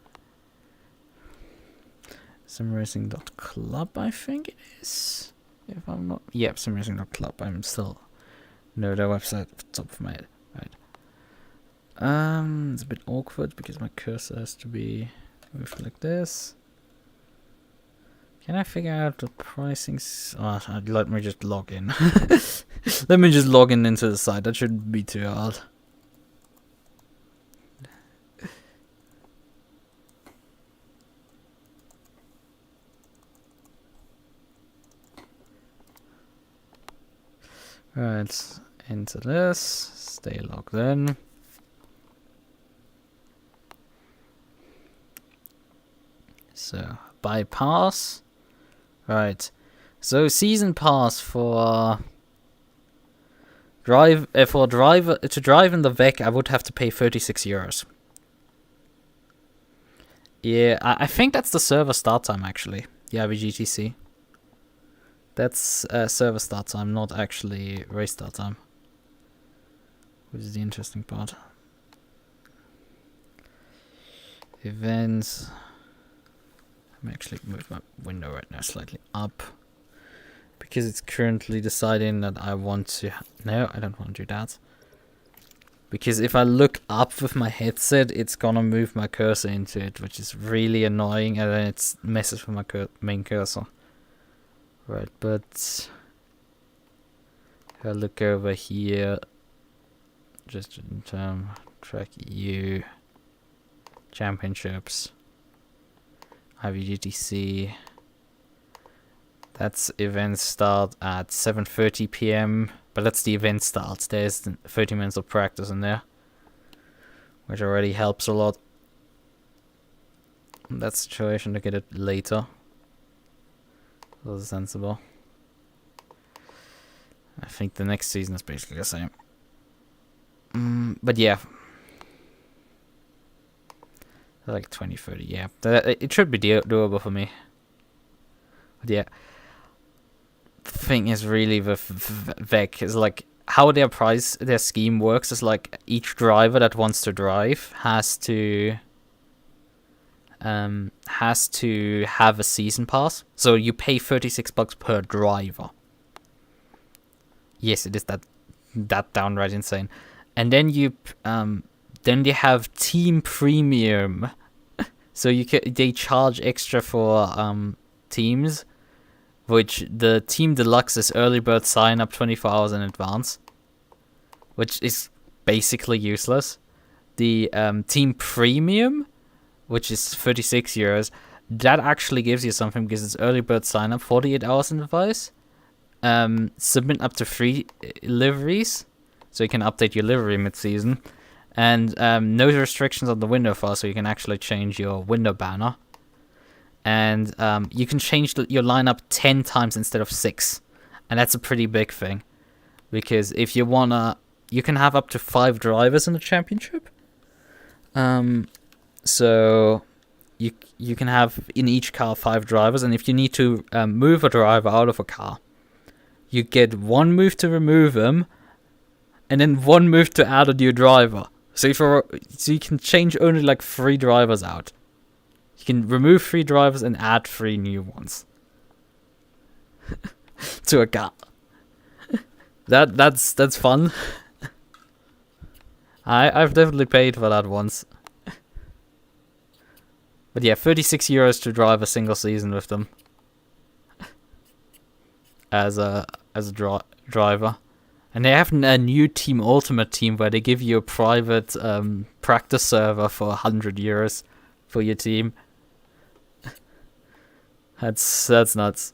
Speaker 1: Simracing.club, I think it is. If I'm not. Yep, simracing.club. I'm still know their website off the top of my head. Right. It's a bit awkward because my cursor has to be moved like this. Can I figure out the pricing? Let me just log in. Let me just log in into the site. That shouldn't be too hard. Right, into this. Stay logged in. So, bypass. Right. So season pass for driver to drive in the VEC, I would have to pay €36. Yeah, I think that's the server start time actually. Yeah, GTC. That's server start time, not actually race start time. Which is the interesting part. Events. I'm actually move my window right now slightly up because it's currently deciding that I want to. No, I don't want to do that. Because if I look up with my headset, it's gonna move my cursor into it, which is really annoying, and then it messes with my main cursor. Right, but if I look over here, just in term track EU championships. IVGTC. That's events start at 7:30 p.m. But that's the event start. There's 30 minutes of practice in there, which already helps a lot. In that situation to get it later. Was sensible. I think the next season is basically the same. But yeah. Like 2030, yeah. It should be doable for me. But yeah. The thing is really with VEC is like how their scheme works is like each driver that wants to drive has to have a season pass. So you pay $36 per driver. Yes, it is that downright insane. And then you have team premium. So they charge extra for teams, which the team deluxe is early bird sign up 24 hours in advance, which is basically useless. The team premium, which is €36, that actually gives you something because it's early bird sign up 48 hours in advance. Submit up to 3 liveries, so you can update your livery mid-season. And no restrictions on the window file, so you can actually change your window banner. And you can change your lineup 10 times instead of 6. And that's a pretty big thing. Because if you wanna, you can have up to 5 drivers in the championship. So you can have in each car 5 drivers. And if you need to move a driver out of a car, you get 1 move to remove him. And then 1 move to add a new driver. So you can change only like 3 drivers out. You can remove 3 drivers and add 3 new ones to a car. That's fun. I've definitely paid for that once. But yeah, €36 to drive a single season with them as a driver. And they have a new team, Ultimate Team, where they give you a private practice server for €100 for your team. That's nuts.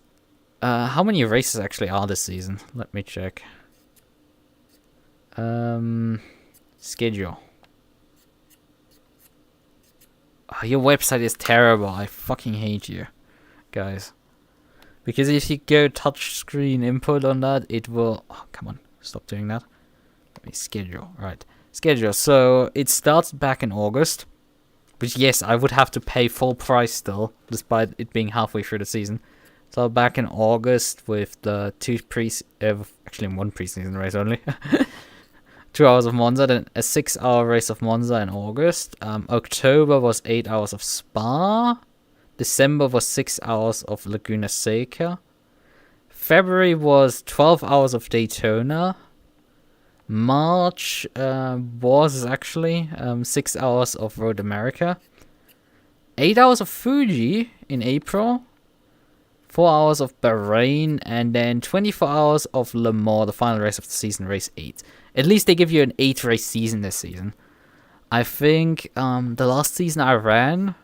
Speaker 1: How many races actually are this season? Let me check. Schedule. Oh, your website is terrible. I fucking hate you, guys. Because if you go touchscreen input on that, it will... Oh, come on. Stop doing that. Let me schedule. Right. Schedule. So, it starts back in August. Which, yes, I would have to pay full price still, despite it being halfway through the season. So, back in August with the actually one preseason race only. 2 hours of Monza, then a 6-hour race of Monza in August. October was 8 hours of Spa. December was 6 hours of Laguna Seca. February was 12 hours of Daytona. March was actually 6 hours of Road America. 8 hours of Fuji in April. 4 hours of Bahrain. And then 24 hours of Le Mans, the final race of the season, race 8. At least they give you an 8-race season this season. I think the last season I ran...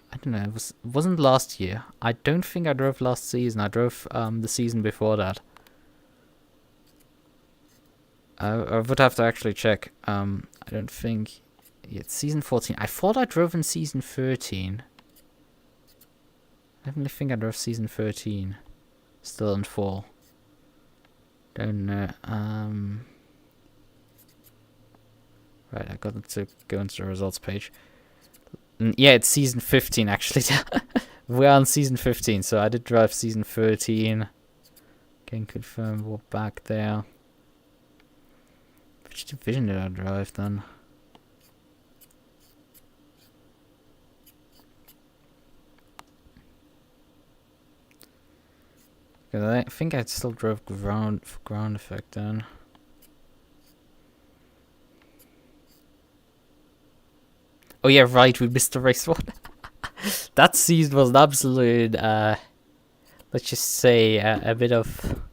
Speaker 1: I don't know, it wasn't last year. I don't think I drove last season. I drove the season before that. I would have to actually check. I don't think... Yeah, it's season 14. I thought I drove in season 13. I definitely think I drove season 13. Still in fall. Don't know. Right, I got to go into the results page. Yeah, it's season 15 actually. We're on season 15, so I did drive season 13. Can confirm we're back there. Which division did I drive then? Because I think I still drove ground effect then. Oh yeah, right, we missed the race one. That season was an absolute, let's just say, a bit of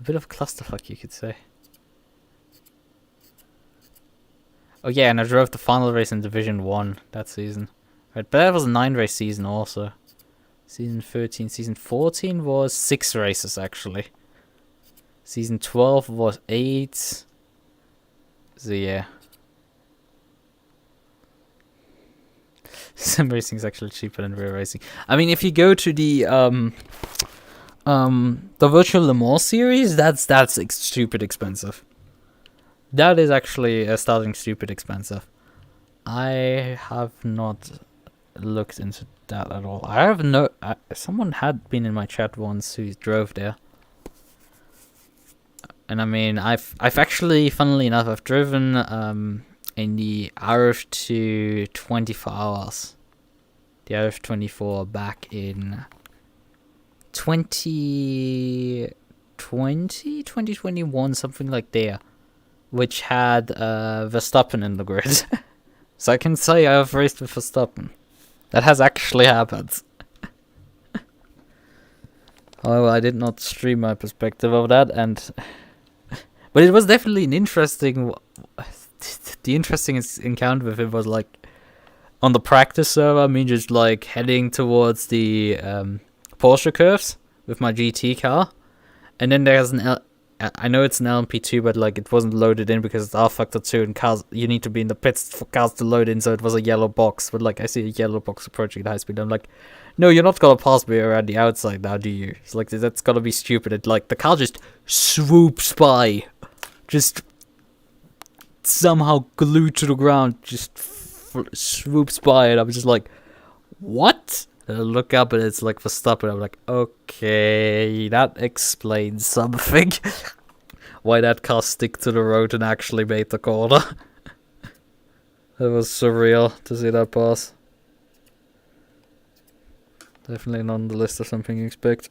Speaker 1: clusterfuck, you could say. Oh yeah, and I drove the final race in Division 1 that season. Right, but that was a 9-race season also. Season 13, season 14 was 6 races actually. Season 12 was 8. So yeah. Sim racing is actually cheaper than real racing. I mean, if you go to the virtual Le Mans series, that's stupid expensive. That is actually starting stupid expensive. I have not looked into that at all. I have no. Someone had been in my chat once who drove there, and I mean, I've actually, funnily enough, I've driven in the RF2 24 hours. The RF24 back in 2020, 2021, something like there, which had Verstappen in the grid. So I can say I've raced with Verstappen. That has actually happened. However, I did not stream my perspective of that, but it was definitely an interesting... The interesting encounter with him was like on the practice server, me just like heading towards the Porsche curves with my GT car, and then there's I know it's an LMP2, but like it wasn't loaded in because it's R factor 2 and cars, you need to be in the pits for cars to load in, so it was a yellow box. But like I see a yellow box approaching at high speed, I'm like, no, you're not gonna pass me around the outside now, do you? It's like, that's gotta be stupid. It like the car just swoops by, just somehow glued to the ground, just swoops by, and I'm just like, what? And I look up and it's like Verstappen. I'm like, okay, that explains something. Why that car stick to the road and actually made the corner. It was surreal to see that pass. Definitely not on the list of something you expect.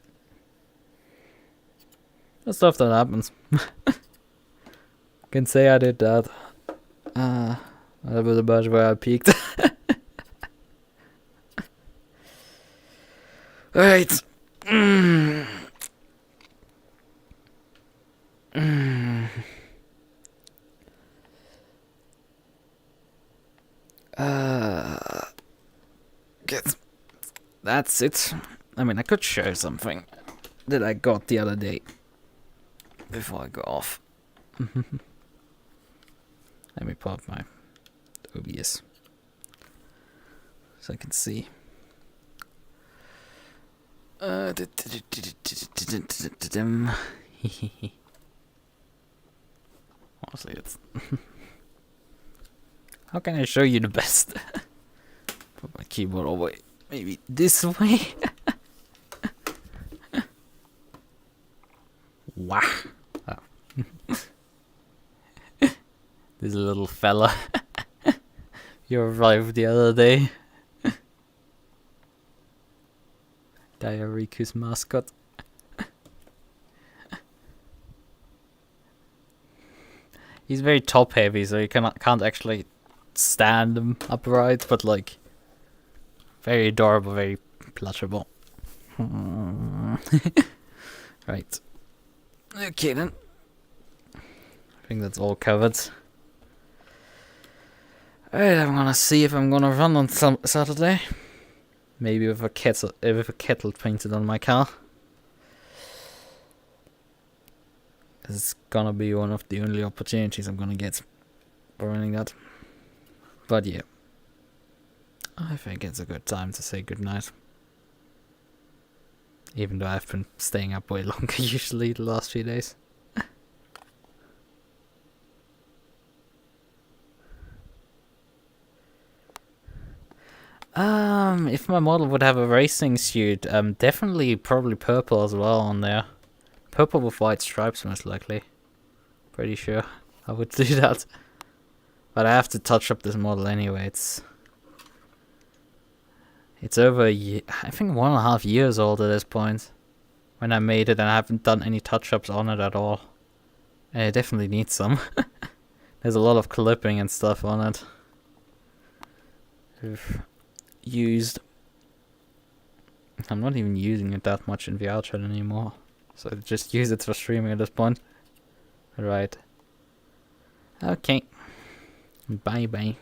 Speaker 1: That's stuff that happens. Can say I did that. That was about where I peaked. Alright. Good. That's it. I mean, I could show something that I got the other day before I go off. Let me pull up my OBS so I can see. Honestly, it's how can I show you the best? Put my keyboard away. Maybe this way. Wow. Oh. This little fella. You arrived the other day. Diarrhecus mascot. He's very top heavy, so you can't actually stand him upright, but like very adorable, very plushable. Right. Okay then. I think that's all covered. Alright, I'm gonna see if I'm gonna run on some Saturday. Maybe with a kettle painted on my car. It's gonna be one of the only opportunities I'm gonna get for running that. But yeah, I think it's a good time to say goodnight. Even though I've been staying up way longer usually the last few days. If my model would have a racing suit, definitely probably purple as well on there. Purple with white stripes most likely. Pretty sure I would do that. But I have to touch up this model anyway. It's over a year, I think 1.5 years old at this point. When I made it and I haven't done any touch-ups on it at all. And it definitely needs some. There's a lot of clipping and stuff on it. I've used. I'm not even using it that much in VR chat anymore. So I just use it for streaming at this point. Right. Okay. Bye bye.